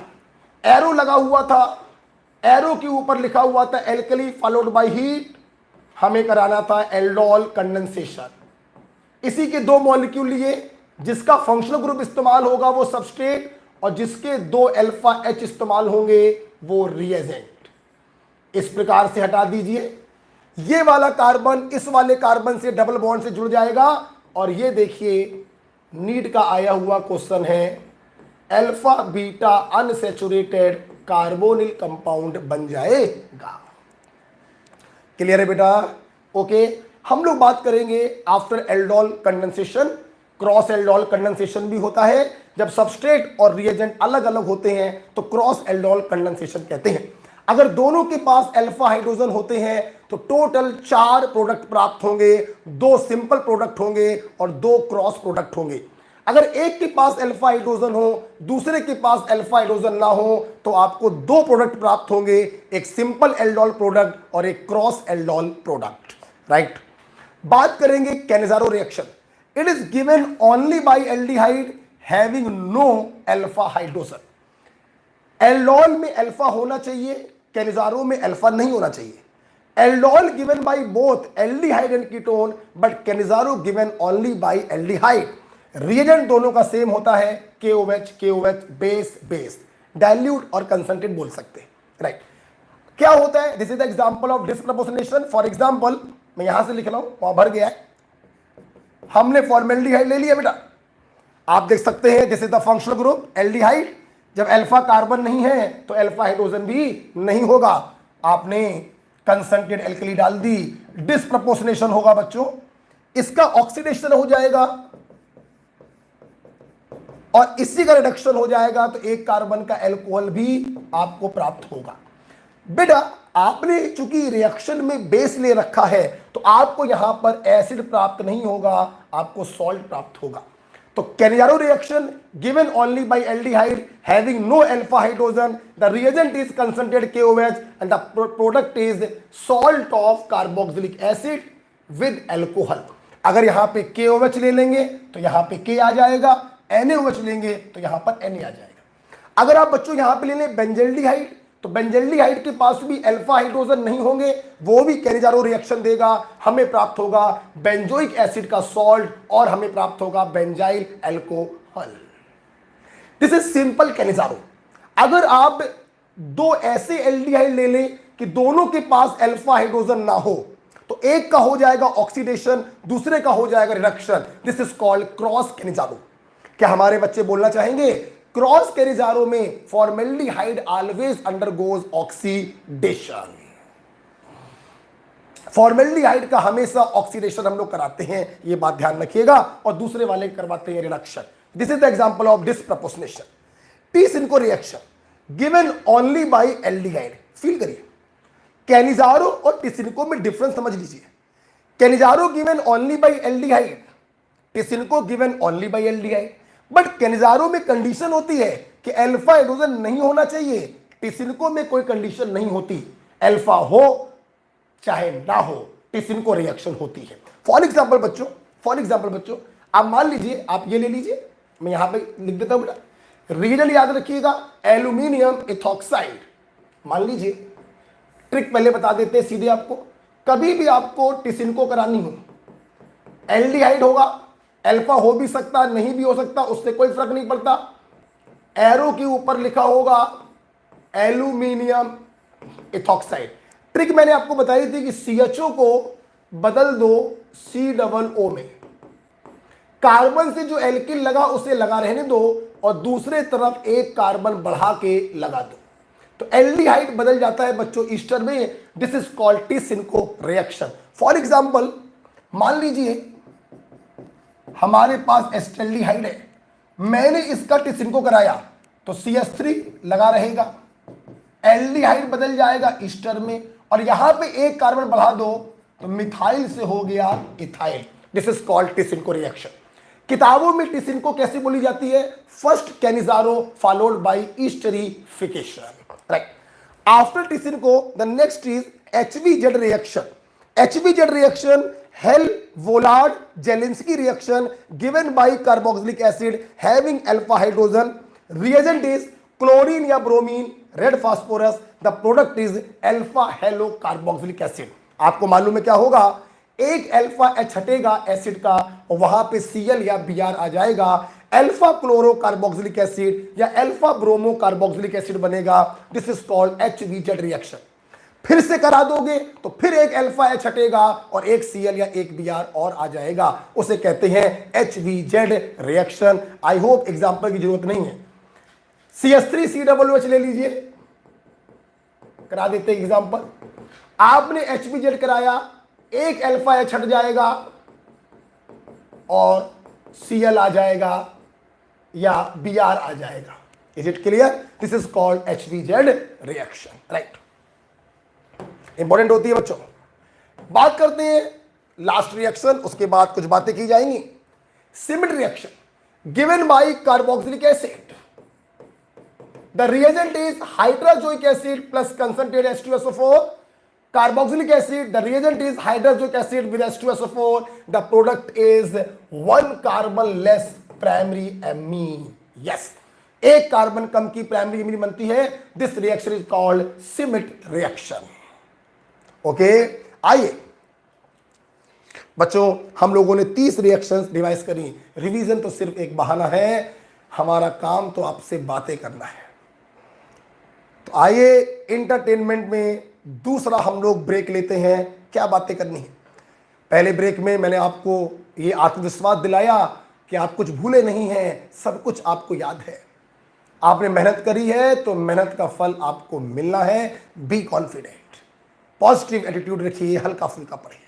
एरो लगा हुआ था, एरो के ऊपर लिखा हुआ था एल्कली फॉलोड बाय हीट, हमें कराना था एल्डोल कंडेंसेशन। इसी के दो मॉलिक्यूल लिए, जिसका फंक्शनल ग्रुप इस्तेमाल होगा वो सबस्ट्रेट और जिसके दो अल्फा H इस्तेमाल होंगे वो रिएजेंट। इस प्रकार से हटा दीजिए, ये वाला कार्बन इस वाले कार्बन से डबल बॉन्ड से जुड़ जाएगा और ये देखिए नीट का आया हुआ क्वेश्चन है, alpha beta unsaturated carbonyl compound बन जाएगा। क्लियर है बेटा? ओके, हम लोग बात करेंगे after aldol condensation, cross aldol condensation भी होता है। जब सबस्ट्रेट और रिएजेंट अलग अलग होते हैं तो क्रॉस एल्डोल कंडेंसेशन कहते हैं। अगर दोनों के पास अल्फा हाइड्रोजन होते हैं तो टोटल 4 प्रोडक्ट प्राप्त होंगे, 2 सिंपल प्रोडक्ट होंगे और 2 क्रॉस प्रोडक्ट होंगे। अगर एक के पास अल्फा हाइड्रोजन हो, दूसरे के पास अल्फा हाइड्रोजन ना हो, तो आपको 2 प्रोडक्ट प्राप्त होंगे, एक सिंपल एल्डोल प्रोडक्ट और एक क्रॉस एल्डोल प्रोडक्ट, राइट। बात करेंगे Cannizzaro reaction. It is given only by aldehyde having no alpha hydrogen. Aldol में अल्फा होना चाहिए, कैनिजारो में अल्फा नहीं होना चाहिए। Aldol given by both aldehyde and ketone but Cannizzaro given only by aldehyde. Reagent दोनों का सेम होता है, KOH बेस बेस, डाइल्यूट और कंसंट्रेट बोल सकते हैं, राइट। क्या होता है? This is the example of disproportionation. For example मैं यहां से लिख रहा हूं, वहां भर गया है, हमने फॉर्मेल्डिहाइड ले लिया बेटा, आप देख सकते हैं this is the functional group aldehyde. जब अल्फा कार्बन नहीं है तो अल्फा हाइड्रोजन भी नहीं होगा, आपने कंसंट्रेट एल्कली डाल दी, डिस्प्रपोर्शनेशन होगा बच्चों, इसका ऑक्सीडेशन हो जाएगा और इसी का रिडक्शन हो जाएगा तो एक कार्बन का अल्कोहल भी आपको प्राप्त होगा। बेटा आपने चूंकि रिएक्शन में बेस ले रखा है तो आपको यहां पर एसिड प्राप्त नहीं होगा, आपको सॉल्ट प्राप्त होगा। तो Cannizzaro reaction given only by aldehyde having no alpha hydrogen, the reagent is concentrated KOH and the product is salt of carboxylic acid with alcohol. अगर यहां पे KOH ले लेंगे तो यहां पे K आ जाएगा, NaOH लेंगे तो यहां पर Na आ जाएगा। अगर आप बच्चों यहां पे ले लें बेंजल्डिहाइड तो बेंजल्डिहाइड के पास भी अल्फा हाइड्रोजन नहीं होंगे, वो भी कैनिजारो रिएक्शन देगा, हमें प्राप्त होगा बेंजोइक एसिड का सॉल्ट और हमें प्राप्त होगा benzyl alcohol. This is simple Cannizzaro. अगर आप 2 ऐसे एल्डिहाइड ले लें कि दोनों के पास अल्फा हाइड्रोजन ना हो तो एक का हो जाएगा ऑक्सीडेशन, दूसरे का हो जाएगा reduction, this is called cross Cannizzaro. क्या हमारे बच्चे बोलना चाहेंगे? क्रॉस कैनिजारो में formaldehyde always undergoes oxidation. Formaldehyde का हमेशा ऑक्सीडेशन हम लोग कराते हैं, ये बात ध्यान रखिएगा, और दूसरे वाले करवाते हैं reduction. This is the example of disproportionation. Tishchenko reaction given only by aldehyde. Feel करिए, कैनिजारो और टिसिनको में डिफरेंस समझ लीजिए। Cannizzaro given only by aldehyde, Tishchenko given only by aldehyde. But Cannizzaro में कंडीशन होती है कि alpha hydrogen नहीं होना चाहिए, टिसिनको में कोई कंडीशन नहीं होती, अल्फा हो चाहे ना हो, टिसिनको रिएक्शन होती है। फॉर एग्जाम्पल बच्चों, आप मान लीजिए, आप ये ले लीजिए, मैं यहां पे लिख देता हूं बेटा, रीजन याद रखिएगा, एल्यूमिनियम इथॉक्साइड। मान लीजिए, ट्रिक पहले बता देते हैं सीधे आपको, कभी भी आपको टिसिनको करानी हो, एल्डिहाइड होगा, अल्फा हो भी सकता नहीं भी हो सकता, उससे कोई फर्क नहीं पड़ता, एरो के ऊपर लिखा होगा एल्यूमिनियम इथॉक्साइड। ट्रिक मैंने आपको बताई थी कि CHO को बदल दो COO में, कार्बन से जो एल्किल लगा उसे लगा रहने दो और दूसरे तरफ एक कार्बन बढ़ा के लगा दो, तो एल्डिहाइड बदल जाता है बच्चों ईस्टर में। This is called Tishchenko reaction. For example, मान लीजिए हमारे पास एस्टेल्डिहाइड है, मैंने इसका टी सिंको कराया तो CH3 लगा रहेगा, एल्डिहाइड बदल जाएगा ईस्टर में, और यहां पे एक कार्बन बढ़ा दो तो मिथाइल से हो गया ethyl. This is called Tishchenko reaction. किताबों में टी सिंको कैसे बोली जाती है? First Cannizzaro followed by esterification, right. After Tishchenko the next is HVZ reaction. HVZ reaction Hell Volhard Zelinsky reaction given by carboxylic acid having alpha hydrogen. Reagent is chlorine या bromine, red phosphorus, the product is alpha halo carboxylic acid. आपको मालूम है क्या होगा, एक alpha H हटेगा acid का और वहां पे Cl या Br आ जाएगा, अल्फा क्लोरो कार्बोक्सिलिक एसिड या अल्फा ब्रोमो कार्बोक्सिलिक एसिड बनेगा। This is called HVZ reaction. फिर से करा दोगे तो फिर एक अल्फा H हटेगा और एक Cl या एक Br और आ जाएगा, उसे कहते हैं HVZ reaction. I hope example की जरूरत नहीं है। CH3COOH ले लीजिए, करा देते हैं एग्जांपल। आपने HVZ कराया, एक अल्फा H हट जाएगा और Cl आ जाएगा या Br आ जाएगा। Is it clear? This is called HVZ reaction, right. Important होती है बच्चों। बात करते हैं लास्ट रिएक्शन, उसके बाद कुछ बातें की जाएंगी। Schmidt reaction given by carboxylic acid. The reagent is hydrazoic acid plus concentrated H2SO4, carboxylic acid. The reagent is hydroxylic acid with H2SO4. The product is one carbon less primary amine. Yes, एक carbon कम की primary amine बनती है। This reaction is called Schmidt reaction. Okay, आइए बच्चों, हम लोगों ने 30 रिएक्शंस रिवाइज करी। रिवीजन तो सिर्फ एक बहाना है, हमारा काम तो आपसे बातें करना है। तो आइए इंटरटेनमेंट में दूसरा हम लोग ब्रेक लेते हैं। क्या बातें करनी है? पहले ब्रेक में मैंने आपको ये आत्मविश्वास दिलाया कि आप कुछ भूले नहीं हैं, सब कुछ आपको याद है। आपने मेहनत करी है तो मेहनत का फल आपको मिलना है। बी कॉन्फिडेंट, पॉजिटिव एटीट्यूड रखिए, हल्का फुल्का पढ़िए,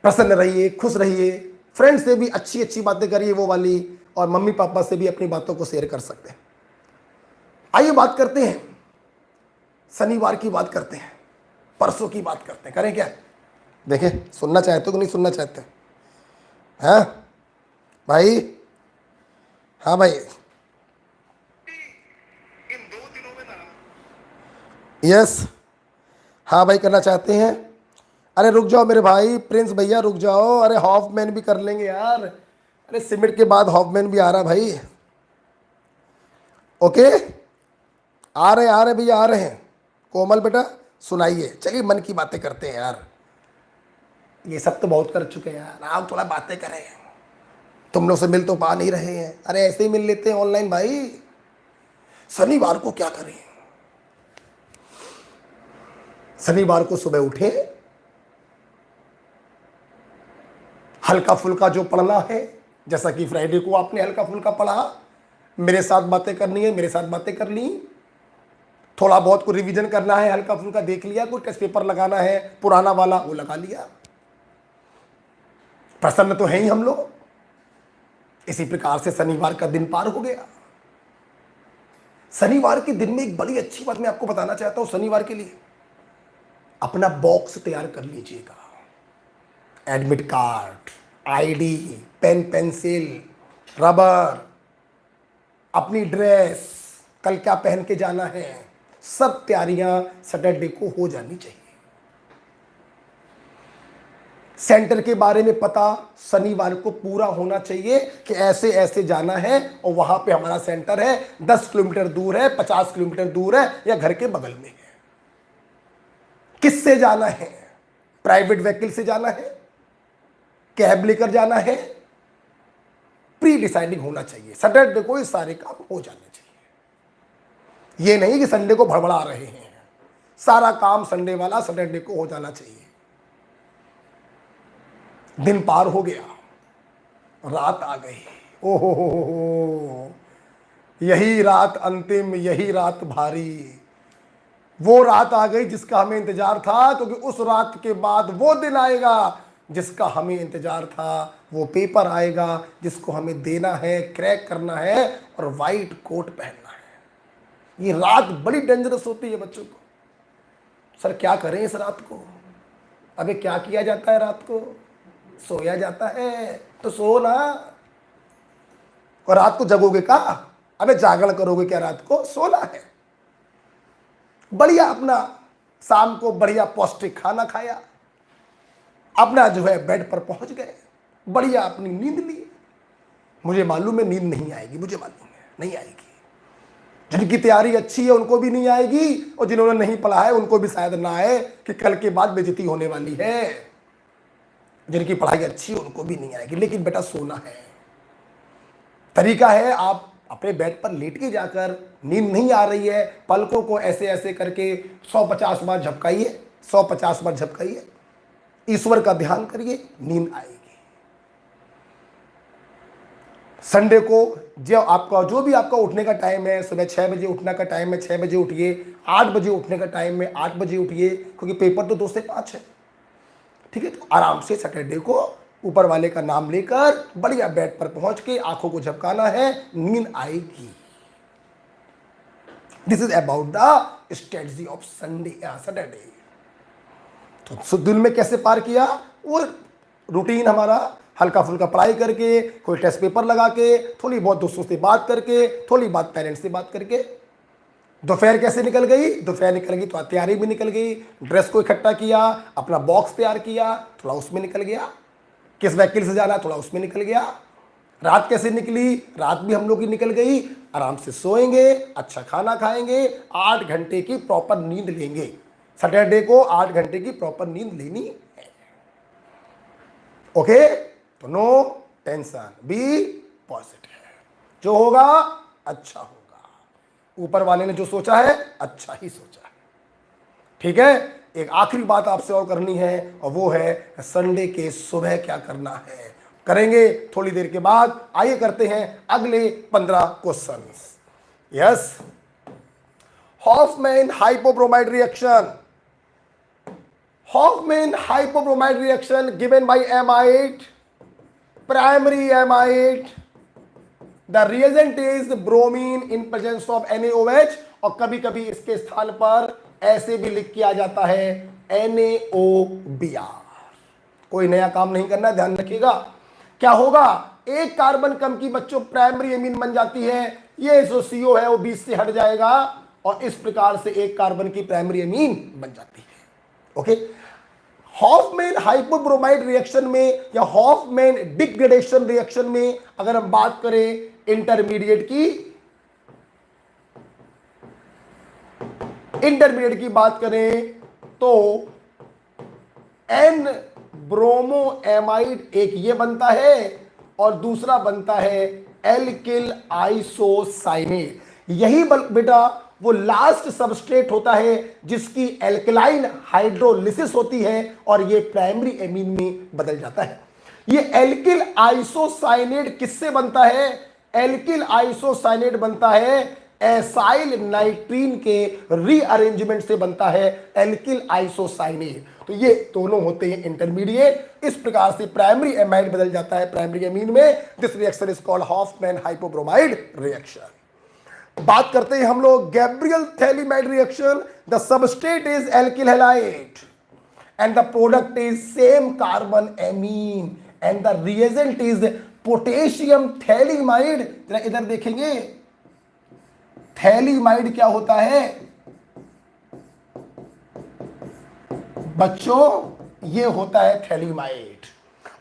प्रसन्न रहिए, खुश रहिए, फ्रेंड से भी अच्छी अच्छी बातें करिए वो वाली, और मम्मी पापा से भी अपनी बातों को शेयर कर सकते हैं। आइए बात करते हैं, शनिवार की बात करते हैं, परसों की बात करते हैं। करें क्या? देखें, सुनना चाहते हो कि नहीं सुनना चाहते? हैं भाई? हाँ भाई, इन 2 दिनों में ना यस, हाँ भाई, करना चाहते हैं। अरे रुक जाओ मेरे भाई, प्रिंस भैया रुक जाओ। अरे हॉफमैन भी कर लेंगे यार। अरे सिमिट के बाद हॉफमैन भी आ रहा भाई। ओके, आ रहे भैया, आ रहे हैं। कोमल बेटा सुनाइए, चलिए मन की बातें करते हैं यार। ये सब तो बहुत कर चुके हैं यार, आप थोड़ा बातें करें। तुम लोग से मिल तो पा नहीं रहे हैं, अरे ऐसे ही मिल लेते हैं ऑनलाइन भाई। शनिवार को क्या करें? शनिवार को सुबह उठे, हल्का फुल्का जो पढ़ना है, जैसा कि फ्राइडे को आपने हल्का फुल्का पढ़ा, मेरे साथ बातें करनी है, मेरे साथ बातें कर ली। थोड़ा बहुत को रिवीजन करना है, हल्का फुल्का देख लिया, कोई टेस्ट पेपर लगाना है पुराना वाला वो लगा लिया। प्रसन्न तो है ही हम लोग। इसी प्रकार से शनिवार का दिन पार हो गया। शनिवार के दिन में एक बड़ी अच्छी बात मैं आपको बताना चाहता हूं। शनिवार के लिए अपना बॉक्स तैयार कर लीजिएगा। Admit card, ID, pen pencil, rubber, अपनी ड्रेस, कल क्या पहन के जाना है, सब तैयारियां सैटरडे को हो जानी चाहिए। सेंटर के बारे में पता शनिवार को पूरा होना चाहिए कि ऐसे ऐसे जाना है और वहां पे हमारा सेंटर है, 10 किलोमीटर दूर है, 50 किलोमीटर दूर है या घर के बगल में है। किससे जाना है? प्राइवेट व्हीकल से जाना है, कैब लेकर जाना है, प्री डिसाइडिंग होना चाहिए। सैटरडे को ये सारे काम हो जाने चाहिए। ये नहीं कि संडे को भड़बड़ा रहे हैं, सारा काम संडे वाला सैटरडे को हो जाना चाहिए। दिन पार हो गया, रात आ गई। ओहो हो, यही रात अंतिम, यही रात भारी। वो रात आ गई जिसका हमें इंतजार था, क्योंकि उस रात के बाद वो दिन आएगा जिसका हमें इंतजार था। वो पेपर आएगा जिसको हमें देना है, क्रैक करना है और वाइट कोट पहनना है। ये रात बड़ी डेंजरस होती है बच्चों को। सर क्या करें इस रात को? अबे क्या किया जाता है रात को? सोया जाता है तो सो ना। और रात को जगोगे क्या? अबे जागरण करोगे क्या रात को? सोना है। बढ़िया अपना शाम को बढ़िया पौष्टिक खाना खाया, अपना जो है बेड पर पहुंच गए, बढ़िया अपनी नींद ली। मुझे मालूम है नींद नहीं आएगी, मुझे मालूम है नहीं आएगी। जिनकी तैयारी अच्छी है उनको भी नहीं आएगी, और जिन्होंने नहीं पढ़ा है उनको भी शायद ना आए कि कल के बाद बेइज्जती होने वाली है। जिनकी पढ़ाई अच्छी है उनको भी नहीं आएगी। लेकिन बेटा सोना है। तरीका है, आप अपने बेड पर लेट के जाकर, नींद नहीं आ रही है, पलकों को ऐसे ऐसे करके 150 बार झपकाइए, 150 बार झपकाइए, ईश्वर का ध्यान करिए, नींद आएगी। संडे को जो भी आपका उठने का टाइम है, सुबह 6 बजे उठने का टाइम है 6 बजे उठिए, 8 बजे उठने का टाइम है 8 बजे उठिए, क्योंकि पेपर तो 2 से 5 है। ठीक है, तो आराम से सैटरडे को ऊपर वाले का नाम लेकर बढ़िया बेड पर पहुंच के आंखों को झपकाना है, नींद आएगी। This is about the strategy of Saturday. तो दिन में कैसे पार किया, वो रूटीन हमारा हल्का फुल्का पढ़ाई करके, कोई टेस्ट पेपर लगा के, थोड़ी बहुत दोस्तों से बात करके, थोड़ी बात पेरेंट्स से बात करके। दोपहर कैसे निकल गई? दोपहर निकल गई तो तैयारी भी निकल गई, ड्रेस को इकट्ठा किया, अपना बॉक्स तैयार किया, थोड़ा उसमें निकल गया। किस व्हीकल से जाना, थोड़ा उसमें निकल गया। रात कैसे निकली? रात भी हम लोग की निकल गई। आराम से सोएंगे, अच्छा खाना खाएंगे, 8 घंटे की प्रॉपर नींद लेंगे। सैटरडे को 8 घंटे की प्रॉपर नींद लेनी है। ओके, तो नो टेंशन, बी पॉजिटिव। जो होगा अच्छा होगा। ऊपर वाले ने जो सोचा है अच्छा ही सोचा है। ठीक है, एक आखिरी बात आपसे और करनी है, और वो है संडे के सुबह क्या करना है, करेंगे थोड़ी देर के बाद। आइए करते हैं अगले 15 questions. Yes, Hofmann hypobromide reaction, Hofmann hypobromide reaction given by amide, primary amide, the reagent is bromine in presence of NaOH, और कभी कभी इसके स्थान पर ऐसे भी लिख किया जाता है NaOBr। कोई नया काम नहीं करना, ध्यान रखिएगा। क्या होगा, एक कार्बन कम की बच्चों प्राइमरी एमीन बन जाती है, ये जो CO है वो 20 से हट जाएगा, और इस प्रकार से एक कार्बन की प्राइमरी एमीन बन जाती है। ओके, हॉफमैन हाइपोब्रोमाइड रिएक्शन में या हॉफमैन डिग्रेडेशन रिएक्शन में अगर हम बात करें इंटरमीडिएट की बात करें तो N ब्रोमोएमाइड एक ये बनता है, और दूसरा बनता है एल्किल आइसोसाइनेट। यही बेटा वो लास्ट सबस्ट्रेट होता है जिसकी एल्कलाइन हाइड्रोलिसिस होती है, और ये प्राइमरी एमीन में बदल जाता है। ये एल्किल आइसोसाइनेट किससे बनता है? एल्किल आइसोसाइनेट बनता है एसाइल नाइट्रीन के रीअरेंजमेंट से बनता है एल्किल आइसोसाइनेट। तो ये दोनों होते हैं इंटरमीडिएट। इस प्रकार से प्राइमरी एमाइड बदल जाता है प्राइमरी अमीन में। This reaction is called Hofmann hypobromide reaction. बात करते हैं हम लोग Gabriel phthalimide reaction. The substrate is alkyl halide and the product is same carbon amine and the reagent is potassium thaliamide। जरा इधर देखेंगे, थैलीमाइड क्या होता है बच्चों? ये होता है थैलीमाइड।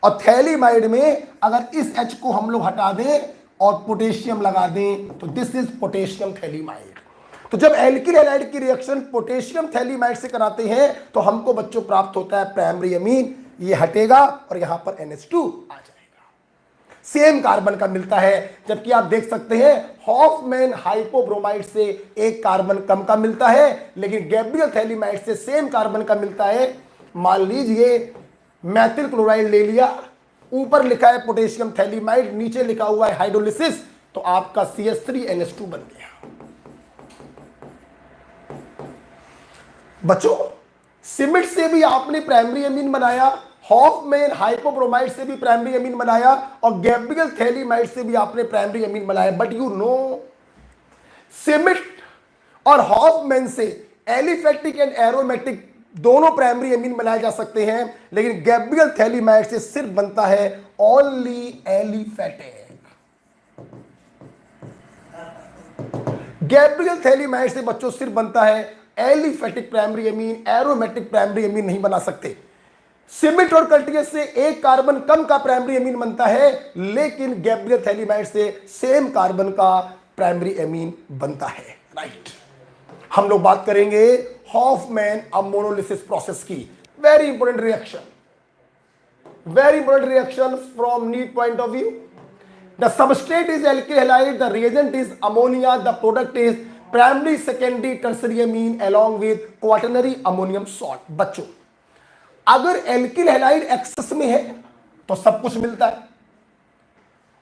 और थैलीमाइड में अगर इस H को हम लोग हटा दें और पोटेशियम लगा दें तो दिस इज पोटेशियम थैलीमाइड। तो जब एल्किल हैलाइड की रिएक्शन पोटेशियम थैलीमाइड से कराते हैं तो हमको बच्चों प्राप्त होता है प्राइमरी अमीन। ये हटेगा और यहां पर NH2 आ जाएगा, सेम कार्बन का मिलता है। जबकि आप देख सकते हैं हॉफमैन हाइपोब्रोमाइड से एक कार्बन कम का मिलता है, लेकिन गैब्रियल थैलीमाइड से सेम कार्बन का मिलता है। मान लीजिए मैथिल क्लोराइड ले लिया, ऊपर लिखा है पोटेशियम थैलीमाइड, नीचे लिखा हुआ है हाइड्रोलिसिस, तो आपका CH3NH2 बन गया। बच्चों सिमिट से भी आपने प्राइमरी अमीन बनाया, हॉफमैन हाइपोब्रोमाइड से भी प्राइमरी अमीन बनाया, और गैब्रियल थैलीमाइड से भी आपने प्राइमरी अमीन बनाया। बट यू नो सिमिट और हॉफमैन से एलिफैटिक एंड एरोमेटिक दोनों प्राइमरी अमीन बनाए जा सकते हैं, लेकिन गैब्रियल थैलीमाइड से सिर्फ बनता है ओनली एलिफैटिक। गैब्रियल थैलीमाइड से बच्चों सिर्फ बनता है aliphatic primary amine, aromatic primary अमीन नहीं बना सकते। सिमिट और कल्टियस से एक कार्बन कम का प्राइमरी अमीन बनता है, लेकिन गैब्रियल थैलीमाइड से सेम कार्बन का प्राइमरी अमीन बनता है। राइट। हम लोग बात करेंगे हॉफमैन अमोनोलिसिस प्रोसेस की। Very important reaction, very important reaction from NEET point of view. The substrate is alkyl halide, the reagent is ammonia, the product is primary secondary tertiary Amin along with quaternary ammonium salt. बच्चों अगर alkyl halide access में है तो सब कुछ मिलता है,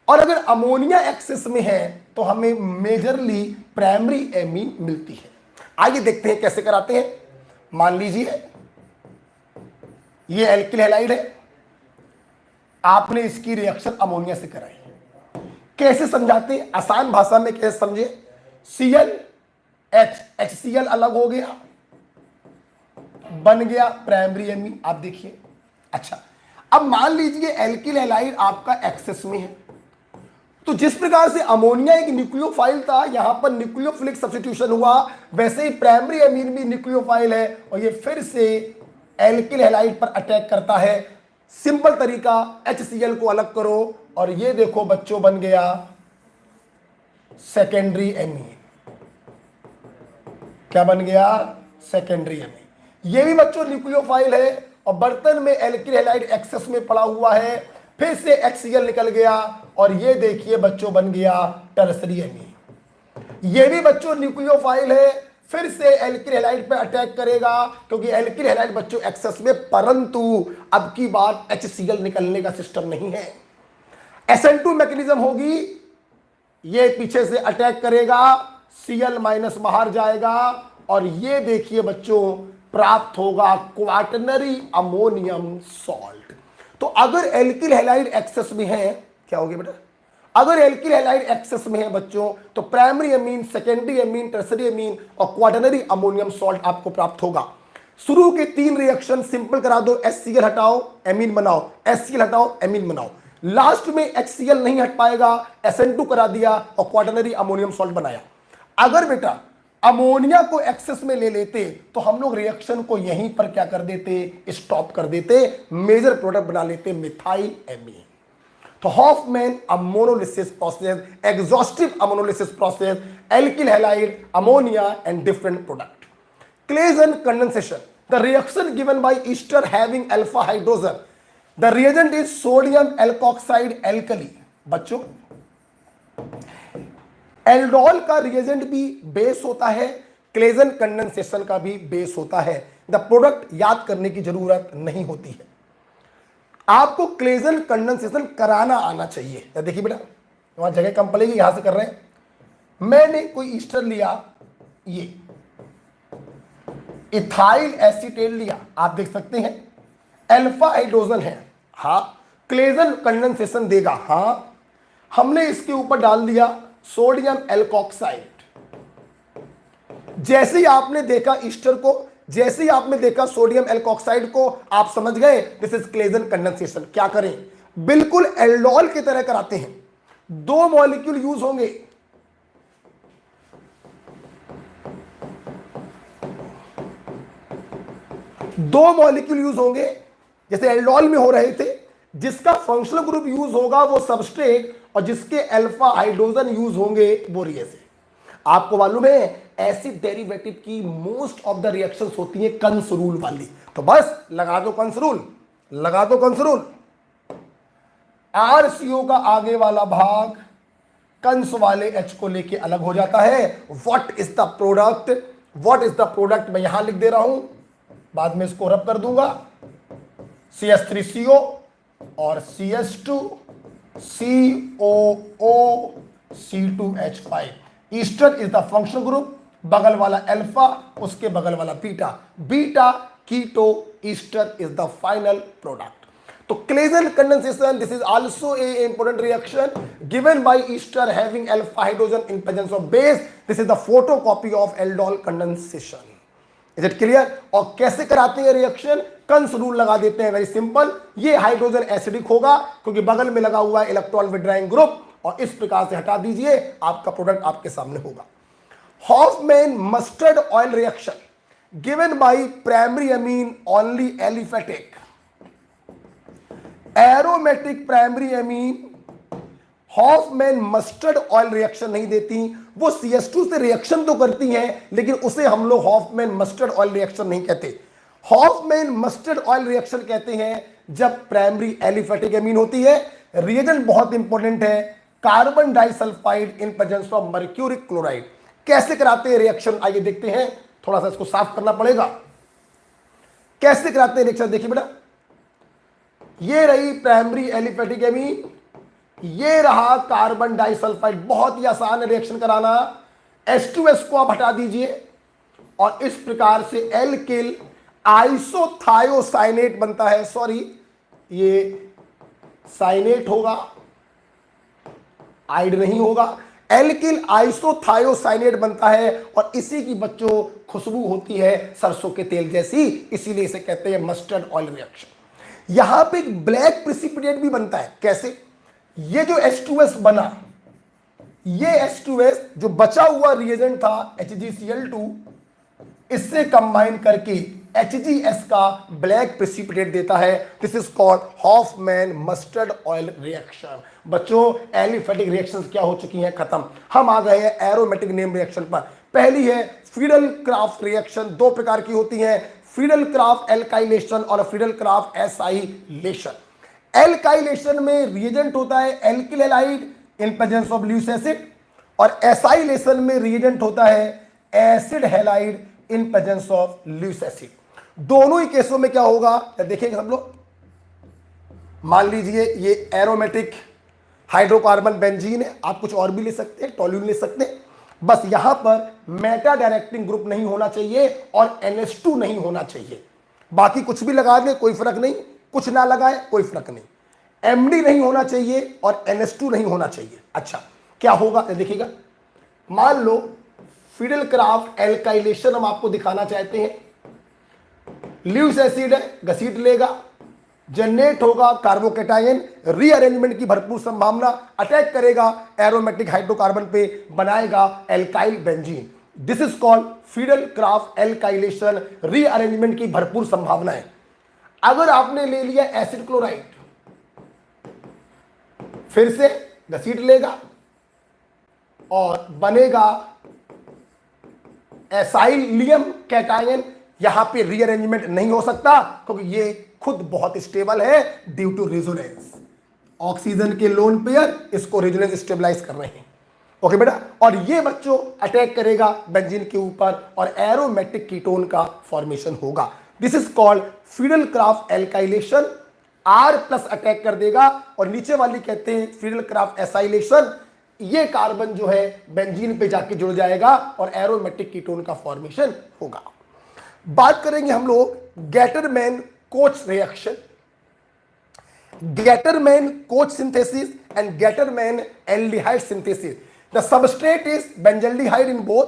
और अगर अमोनिया एक्सेस में है तो हमें मेजरली प्राइमरी अमीन मिलती है। आइए देखते हैं कैसे कराते हैं। मान लीजिए ये एल्किल हैलाइड है, आपने इसकी रिएक्शन अमोनिया से कराई। कैसे समझाते हैं? आसान भाषा में कैसे समझे? HCl अलग हो गया, बन गया प्राइमरी अमीन। आप देखिए। अच्छा, अब मान लीजिए एल्किल हैलाइड आपका एक्सेस में है, तो जिस प्रकार से अमोनिया एक न्यूक्लियोफाइल था, यहां पर न्यूक्लियोफिलिक सब्स्टिट्यूशन हुआ, वैसे ही प्राइमरी अमीन भी न्यूक्लियोफाइल है और ये फिर से एल्किल हैलाइड पर अटैक करता है। सिंपल तरीका, HCl को अलग करो और ये देखो बच्चों बन गया सेकेंडरी अमीन। क्या बन गया? Secondary amine. ये भी बच्चों न्यूक्लियोफाइल है और बर्तन में एल्किल हैलाइड एक्सेस में पड़ा हुआ है, फिर से HCl निकल गया और ये देखिए बच्चों बन गया टर्सरी अमीन। ये भी बच्चों न्यूक्लियोफाइल है, फिर से एल्किल हैलाइड पे अटैक करेगा क्योंकि एल्किल हैलाइड बच्चों एक्सेस में, परंतु अब की बात HCl निकलने का सिस्टम नहीं है। SN2 मैकेनिज्म होगी, ये पीछे से अटैक करेगा, Cl माइनस बाहर जाएगा और ये देखिए बच्चों प्राप्त होगा क्वाटरनरी अमोनियम सॉल्ट। तो अगर एल्किल हैलाइड एक्सेस में है, क्या हो गया बेटा? अगर एल्किल हैलाइड एक्सेस में है बच्चों तो primary amine, secondary amine, tertiary amine और क्वाटरनरी अमोनियम सॉल्ट आपको प्राप्त होगा। शुरू के 3 रिएक्शन सिंपल करा दो, HCl हटाओ एमीन बनाओ, HCl हटाओ एमीन बनाओ। लास्ट में HCl नहीं हट पाएगा, SN2 करा दिया और क्वाटरनरी अमोनियम सॉल्ट बनाया। अगर बेटा अमोनिया को एक्सेस में ले लेते तो हम लोग रिएक्शन को यहीं पर क्या कर देते? स्टॉप कर देते, मेजर प्रोडक्ट बना लेते मिथाइल एमीन। तो Hofmann ammonolysis process, exhaustive ammonolysis process, alkyl halide, ammonia and different product. Claisen condensation, the reaction given by ester having alpha hydrogen, the reagent is sodium alkoxide alkali। बच्चों aldol का reagent भी base होता है, Claisen condensation का भी base होता है। The product याद करने की जरूरत नहीं होती है, आपको क्लेजन कंडेंसेशन कराना आना चाहिए। देखिए बेटा वहां जगह कम पड़ेगी, यहां से कर रहे हैं, मैंने कोई ईस्टर लिया, ये इथाइल एसीटेट लिया, आप देख सकते हैं अल्फा हाइड्रोजन है, हाँ क्लेजन कंडेंसेशन देगा, हाँ हमने इसके ऊपर डाल दिया सोडियम एल्कोक्साइड। जैसे ही आपने देखा ईस्टर को, जैसे ही आपने देखा सोडियम एल्कोक्साइड को, आप समझ गए दिस इज क्लेजन कंडेंसेशन। क्या करें, बिल्कुल एल्डोल की तरह कराते हैं, दो मॉलिक्यूल यूज होंगे, दो मॉलिक्यूल यूज होंगे जैसे एल्डोल में हो रहे थे, जिसका फंक्शनल ग्रुप यूज होगा वो सबस्ट्रेट और जिसके अल्फा हाइड्रोजन यूज होंगे वो रिएजेंट। आपको मालूम है एसिड डेरिवेटिव की मोस्ट ऑफ द रिएक्शंस होती है कंस रूल वाली, तो बस लगा दो कंस रूल, लगा दो कंस रूल। आरसीओ का आगे वाला भाग कंस वाले एच को लेके अलग हो जाता है। What is the product, what is the product मैं यहां लिख दे रहा हूं, बाद में इसको रब कर दूंगा, CH3CO और CH2COO C2H5। Ester is the functional group, बगल वाला अल्फा, उसके बगल वाला beta, beta keto ester is the final product. तो Claisen condensation, this is also a important reaction given by ester having alpha hydrogen in presence of base, this is the photocopy of aldol condensation. Is it clear? और कैसे कराते हैं reaction, Kans rule लगा देते हैं, very simple. ये hydrogen acidic होगा क्योंकि बगल में लगा हुआ है इलेक्ट्रॉन विड्राइंग ग्रुप, और इस प्रकार से हटा दीजिए, आपका प्रोडक्ट आपके सामने होगा। Hofmann mustard oil reaction given by primary amine only aliphatic, aromatic primary amine Hofmann mustard oil reaction नहीं देती, वो CH2 से रिएक्शन तो करती हैं लेकिन उसे हम लोग हॉफमैन मस्टर्ड ऑयल रिएक्शन नहीं कहते। हॉफमैन मस्टर्ड ऑयल रिएक्शन कहते हैं जब प्राइमरी एलिफेटिक अमीन होती है। रिएजेंट बहुत इंपॉर्टेंट है, carbon disulphide in presence of mercuric chloride. कैसे कराते हैं रिएक्शन, आइए देखते हैं, थोड़ा सा इसको साफ करना पड़ेगा। कैसे कराते हैं रिएक्शन, देखिए बेटा, ये रही प्राइमरी एलिफेटिक अमीन, ये रहा कार्बन डाइसल्फाइड। बहुत ही आसान है रिएक्शन कराना। H2S को आप हटा दीजिए और इस प्रकार से एल्किल आइसोथायोसाइनेट बनता है, सॉरी ये साइनेट होगा, आइड नहीं होगा, एल्किल आइसोथायोसाइनेट बनता है और इसी की बच्चों खुशबू होती है सरसों के तेल जैसी, इसीलिए इसे कहते हैं मस्टर्ड ऑयल रिएक्शन। यहां पे एक ब्लैक प्रेसिपिटेट भी बनता है। कैसे, ये जो H2S बना, ये H2S जो बचा हुआ रिएजेंट था HgCl2, इससे कंबाइन करके HgS का ब्लैक प्रेसिपिटेट देता है। This is called Hofmann mustard oil reaction. बच्चों एलिफेटिक रिएक्शंस क्या हो चुकी हैं, खत्म। हम आ गए हैं एरोमेटिक नेम रिएक्शन पर। पहली है फ्रीडल क्राफ्ट रिएक्शन, दो प्रकार की होती है, फ्रीडल क्राफ्ट एल्काइलेशन और फ्रीडल क्राफ्ट एसाइलेशन। एल्काइलेशन में रिएजेंट होता है alkyl halide in presence of Lewis acid, और एसाइलेशन में रिएजेंट होता है acid halide in presence of Lewis acid. दोनों ही केसों में क्या होगा देखेंगे हम लोग। मान लीजिए ये एरोमेटिक हाइड्रोकार्बन बेंजीन है, आप कुछ और भी ले सकते हैं, टोल्यून ले सकते हैं, बस यहां पर मेटा डायरेक्टिंग ग्रुप नहीं होना चाहिए और NH2 नहीं होना चाहिए। बाकी कुछ भी लगा दे कोई फर्क नहीं, कुछ ना लगाए कोई फर्क नहीं। MD नहीं होना चाहिए और NH2 नहीं होना चाहिए। अच्छा क्या होगा देखिएगा, मान लो फिडल क्राफ्ट एल्काइलेशन हम आपको दिखाना चाहते हैं, ल्यूइस एसिड है, घसीट लेगा, जनरेट होगा कार्बोकेटायन, रीअरेंजमेंट की भरपूर संभावना, अटैक करेगा एरोमेटिक हाइड्रोकार्बन पे, बनाएगा alkyl benzene. This is called fiddle craft alkylation, rearrangement की भरपूर संभावना है। अगर आपने ले लिया एसिड क्लोराइड, फिर से घसीट लेगा और बनेगा एसाइलियम कैटायन, यहां पे रीअरेंजमेंट नहीं हो सकता क्योंकि ये खुद बहुत स्टेबल है ड्यू टू रेजोनेंस। ऑक्सीजन के लोन पेयर इसको रेजोनेंस स्टेबलाइज कर रहे हैं। ओके बेटा, और ये बच्चों अटैक करेगा बेंजीन के ऊपर और एरोमेटिक कीटोन का फॉर्मेशन होगा। This is called fiddle craft alkylation. R plus attack कर देगा और नीचे वाली कहते हैं फिडल क्राफ्ट एसाइलेशन, ये कार्बन जो है बेंजीन पे जाके जुड़ जाएगा और एरोमेटिक कीटोन का फॉर्मेशन होगा। बात करेंगे हम लोग Gattermann coach reaction, Gattermann coach synthesis and Gattermann aldehyde synthesis. The substrate is benzaldehyde in both,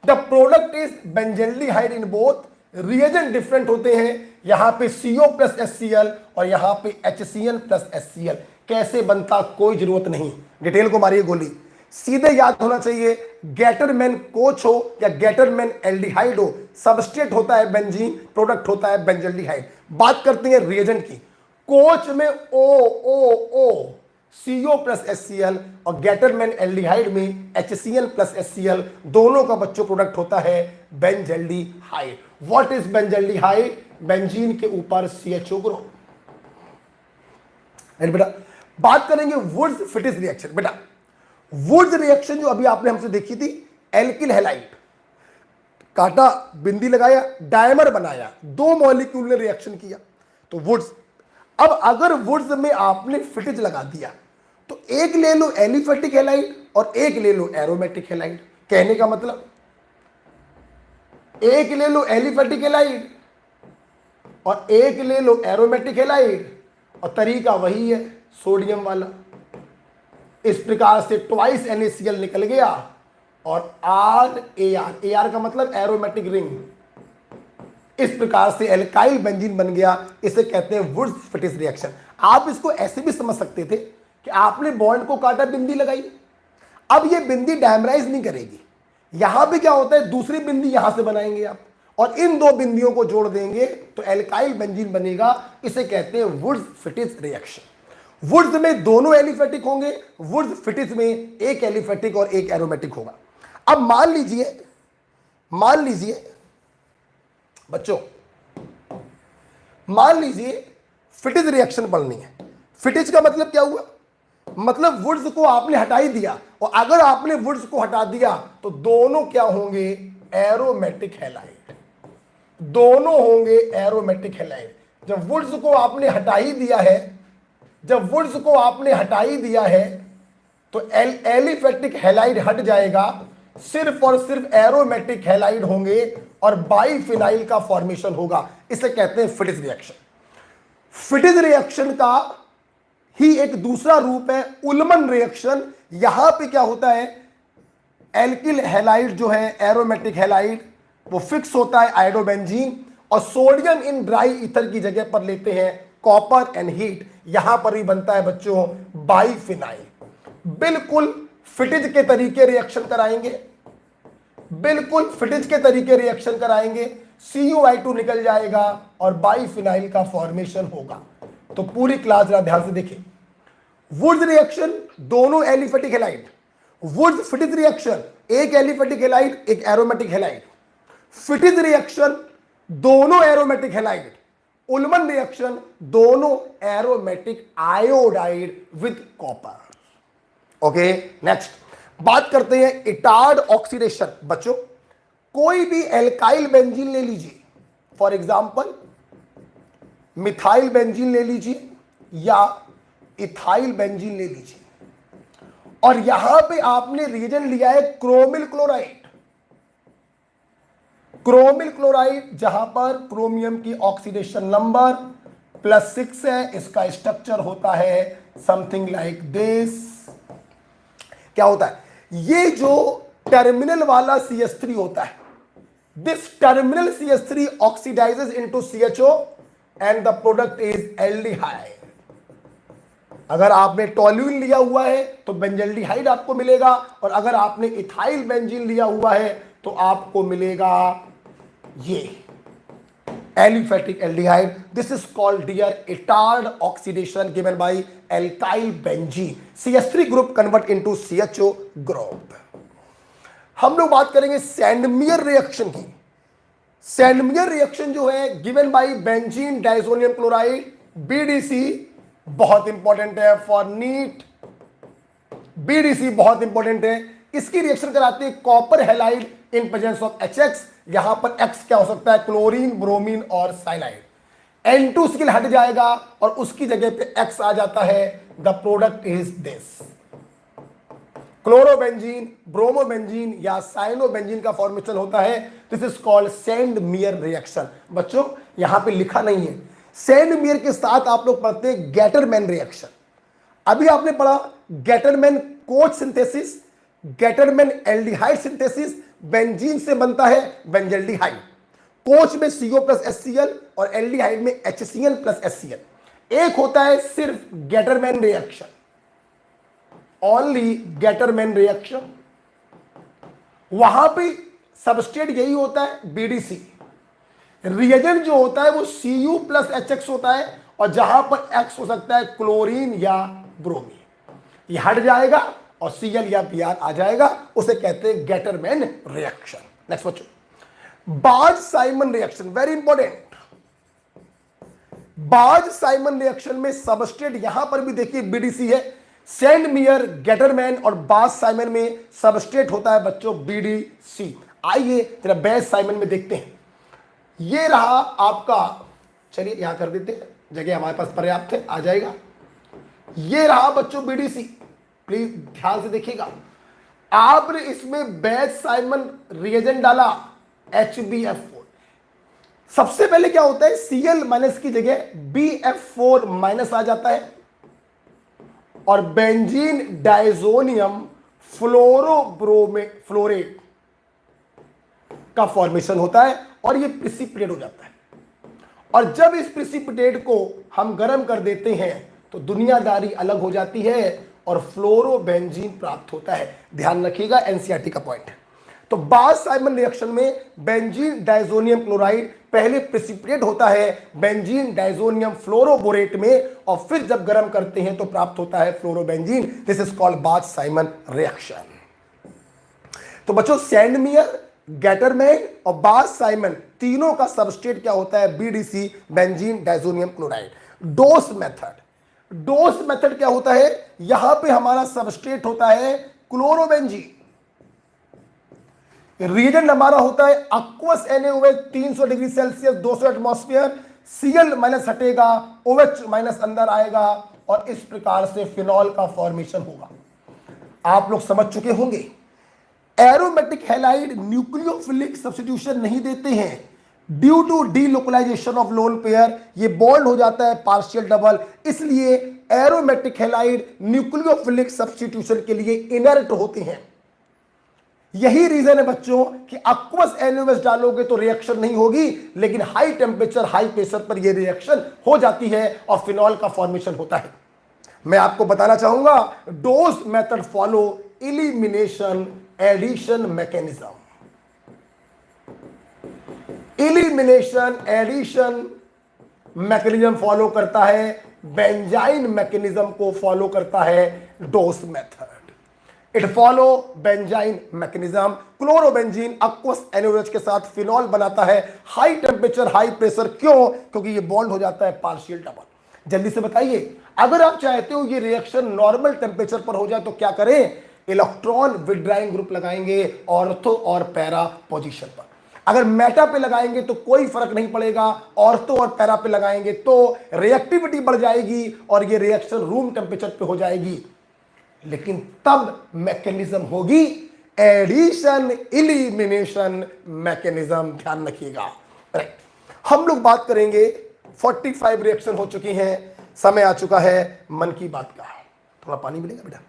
the product is benzaldehyde in both, reagent different होते हैं, यहां पे CO प्लस HCl और यहां पे HCl प्लस HCl। कैसे बनता कोई जरूरत नहीं, डिटेल को मारिए गोली, सीधे याद होना चाहिए। गेटरमैन कोच हो या गेटरमैन एल्डिहाइड हो, सबस्ट्रेट होता है बेंजीन, प्रोडक्ट होता है बेंजल्डिहाइड। बात करते हैं रिएजेंट की, कोच में O CO प्लस HCl और गेटरमैन एल्डिहाइड में HCl प्लस HCl, दोनों का बच्चों प्रोडक्ट होता है benzaldehyde. What is benzaldehyde? Benzene के ऊपर CHO ग्रुप। बेटा बात करेंगे वुड्स फिटिस रिएक्शन। बेटा वुड्स रिएक्शन जो अभी आपने हमसे देखी थी, एल्किल हैलाइड, काटा, बिंदी लगाया, डायमर बनाया, 2 मॉलिक्यूल ने रिएक्शन किया तो वुड्स। अब अगर वुड्स में आपने फिटिज लगा दिया तो एक ले लो एलिफेटिक हैलाइड और एक ले लो एरोमेटिक हैलाइड। कहने का मतलब एक ले लो एलिफेटिक हैलाइड और एक ले लो एरोमेटिक हैलाइड, और तरीका वही है सोडियम वाला। इस प्रकार से ट्वाइस NaCl निकल गया और AR का मतलब एरोमेटिक रिंग, इस प्रकार से एल्काइल बेंजीन बन गया। इसे कहते हैं वुड्स फिटिस रिएक्शन। आप इसको ऐसे भी समझ सकते थे कि आपने बॉन्ड को काटा, बिंदी लगाई, अब ये बिंदी डायमराइज नहीं करेगी, यहां पे क्या होता है दूसरी बिंदी यहां से बनाएंगे आप और इन 2 बिंदियों को जोड़ देंगे तो एल्काइल बेंजीन बनेगा। इसे कहते हैं वुड्स फिटिस रिएक्शन। वुड्स में दोनों एलिफेटिक होंगे, वुड्स फिटिस में एक एलिफेटिक और एक एरोमेटिक होगा। अब मान लीजिए बच्चों, मान लीजिए फिटिस रिएक्शन पढ़नी है। फिटिस का मतलब क्या हुआ? मतलब वुड्स को आपने हटा ही दिया, और अगर आपने वुड्स को हटा दिया तो दोनों क्या होंगे? एरोमेटिक हैलाइड, दोनों होंगे एरोमेटिक हैलाइड। जब वुड्स को आपने हटा ही दिया है, तो एलिफेटिक हैलाइड हट जाएगा, सिर्फ और सिर्फ एरोमेटिक हैलाइड होंगे और बाइफिनाइल का फॉर्मेशन होगा। इसे कहते हैं फिटिस रिएक्शन। फिटिस रिएक्शन का ही एक दूसरा रूप है उल्मन रिएक्शन। यहां पे क्या होता है, एल्किल हैलाइड जो है एरोमेटिक हैलाइड वो फिक्स होता है आयोडोबेंजीन, और सोडियम इन ड्राई ईथर की जगह पर लेते हैं कॉपर एंड हीट। यहां पर ही बनता है बच्चों बाइफिनाइल। बिल्कुल फिटिज के तरीके रिएक्शन कराएंगे, CuI2 निकल जाएगा और बाइफिनाइल का फॉर्मेशन होगा। तो पूरी क्लास जरा ध्यान से देखिए। वुड्स रिएक्शन दोनों एलिफेटिक हैलाइड, वुड्स फिटिज रिएक्शन एक एलिफेटिक हैलाइड एक एरोमेटिक हैलाइड, फिटिज रिएक्शन दोनों एरोमेटिक हैलाइड, उल्मन रिएक्शन दोनों aromatic iodide with copper. Okay, next बात करते हैं इटार्ड ऑक्सीडेशन। बच्चों कोई भी एल्काइल बेंजीन ले लीजिए, फॉर एग्जांपल मिथाइल बेंजीन ले लीजिए या इथाइल बेंजीन ले लीजिए, और यहां पे आपने रीजन लिया है क्रोमिल क्लोराइड, जहां पर क्रोमियम की ऑक्सीडेशन नंबर +6 है। इसका स्ट्रक्चर होता है समथिंग लाइक दिस। क्या होता है? ये जो टर्मिनल वाला CH3 होता है, this terminal CH3 oxidises into CHO and the product is aldehyde. अगर आपने टोल्यूइन लिया हुआ है तो बेंजल्डिहाइड आपको मिलेगा, और अगर आपने इथाइल बेंजीन लिया हुआ है तो आपको मिलेगा ये aliphatic aldehyde. This is called dear Etard oxidation given by alkyl benzene. CH3 group convert into CHO group. हम लोग बात करेंगे सैंडमियर रिएक्शन की। सैंडमियर रिएक्शन जो है given by benzene diazonium chloride, BDC, बहुत इंपॉर्टेंट है फॉर नीट। BDC बहुत इंपॉर्टेंट है। इसकी रिएक्शन कराते हैं copper halide in presence of HX। यहां पर X क्या हो सकता है? क्लोरीन, ब्रोमीन और साइनाइड। N2 हट जाएगा और उसकी जगह पे X आ जाता है। The product is this. Chlorobenzene, bromobenzene या साइनोबेंजीन का फॉर्मेशन होता है। This is called Sandmeyer reaction. बच्चों यहां पे लिखा नहीं है, सेंडमियर के साथ आप लोग पढ़ते हैं गेटरमैन रिएक्शन। अभी आपने पढ़ा Gattermann coach synthesis, Gattermann aldehyde synthesis, benzene से बनता है बेंजल्डिहाइड। कोच में CO प्लस HCl और एल्डिहाइड में HCl प्लस HCl। एक होता है सिर्फ Gattermann reaction, only Gattermann reaction. वहां पे सबस्ट्रेट यही होता है BDC। रिएजेंट जो होता है वो Cu प्लस HX होता है, और जहां पर X हो सकता है क्लोरीन या ब्रोमीन। ये हट जाएगा और Cl या Br आ जाएगा, उसे कहते हैं गेटरमैन रिएक्शन। नेक्स्ट बच्चों, barge Simon reaction, very important. Barge Simon reaction में सबस्ट्रेट यहां पर भी देखिए BDC है। सेंडमियर, गेटरमैन और बार्ज साइमन में सबस्ट्रेट होता है बच्चों BDC। आइए जरा बेज साइमन में देखते हैं। ये रहा आपका, चलिए यहां कर देते हैं, जगह हमारे पास पर्याप्त है, आ जाएगा। ये रहा बच्चों BDC, प्लीज ध्यान से देखिएगा। आपने इसमें बेज साइमन रिएजेंट डाला HbF4। सबसे पहले क्या होता है, Cl माइनस की जगह BF4 माइनस आ जाता है और बेंजीन डाइजोनियम फ्लोरेट का फॉर्मेशन होता है और ये प्रिसिपिटेट हो जाता है। और जब इस प्रिसिपिटेट को हम गर्म कर देते हैं तो दुनियादारी अलग हो जाती है और फ्लोरोबेंजीन प्राप्त होता है। ध्यान रखिएगा, NCERT का पॉइंट है। तो बार्ज साइमन रिएक्शन में बेंजीन डाइजोनियम क्लोराइड पहले प्रिसिपिटेट होता है बेंजीन डाइजोनियम फ्लोरोबोरेट में, और फिर जब गर्म करते हैं तो प्राप्त होता है fluorobenzene. This is called barge Simon reaction. तो बच्चों सेंडमियर, गेटरमैन और बार्ज साइमन तीनों का सबस्ट्रेट क्या होता है, BDC, बेंजीन डाइजोनियम क्लोराइड। डोस मेथड क्या होता है, यहां पे हमारा सबस्ट्रेट होता है क्लोरोबेंजीन। रिएजेंट हमारा होता है aqueous NaOH 300 degree Celsius 200 atmosphere. Cl minus हटेगा, OH माइनस अंदर आएगा और इस प्रकार से फिनॉल का फॉर्मेशन होगा। आप लोग समझ चुके होंगे। एरोमेटिक हैलाइड न्यूक्लियोफिलिक सब्स्टिट्यूशन नहीं देते हैं due to delocalisation of lone pair. ये बॉन्ड हो जाता है पार्शियल डबल, इसलिए एरोमेटिक हैलाइड न्यूक्लियोफिलिक सब्स्टिट्यूशन के लिए इनर्ट होते हैं। यही रीजन है बच्चों कि aqueous NaOH डालोगे तो रिएक्शन नहीं होगी, लेकिन हाई टेम्परेचर हाई प्रेशर पर यह रिएक्शन हो जाती है और फिनॉल का फॉर्मेशन होता है। मैं आपको बताना चाहूंगा, Dow's method follow elimination addition mechanism. Elimination addition mechanism follow करता है, बेंजाइन मैकेनिज्म को फॉलो करता है Dow's method. It follow benzyne mechanism. Chlorobenzene aqueous NaOH के साथ फिनॉल बनाता है हाई टेम्परेचर हाई प्रेशर। क्यों? क्योंकि ये बॉन्ड हो जाता है पार्शियल डबल। जल्दी से बताइए, अगर आप चाहते हो ये रिएक्शन नॉर्मल टेम्परेचर पर हो जाए तो क्या करें, इलेक्ट्रॉन विड्राइंग ग्रुप लगाएंगे ऑर्थो और पैरा पोजीशन पर। अगर मेटा पे लगाएंगे तो कोई फर्क नहीं पड़ेगा, ऑर्थो और पैरा पे लगाएंगे तो रिएक्टिविटी बढ़ जाएगी और ये रिएक्शन रूम टेम्परेचर पे हो जाएगी। लेकिन तब मैकेनिज्म होगी एडिशन इलिमिनेशन मैकेनिज्म। ध्यान रखिएगा। राइट, हम लोग बात करेंगे 45 रिएक्शन हो चुकी हैं, समय आ चुका है मन की बात का। थोड़ा पानी मिलेगा बेटा?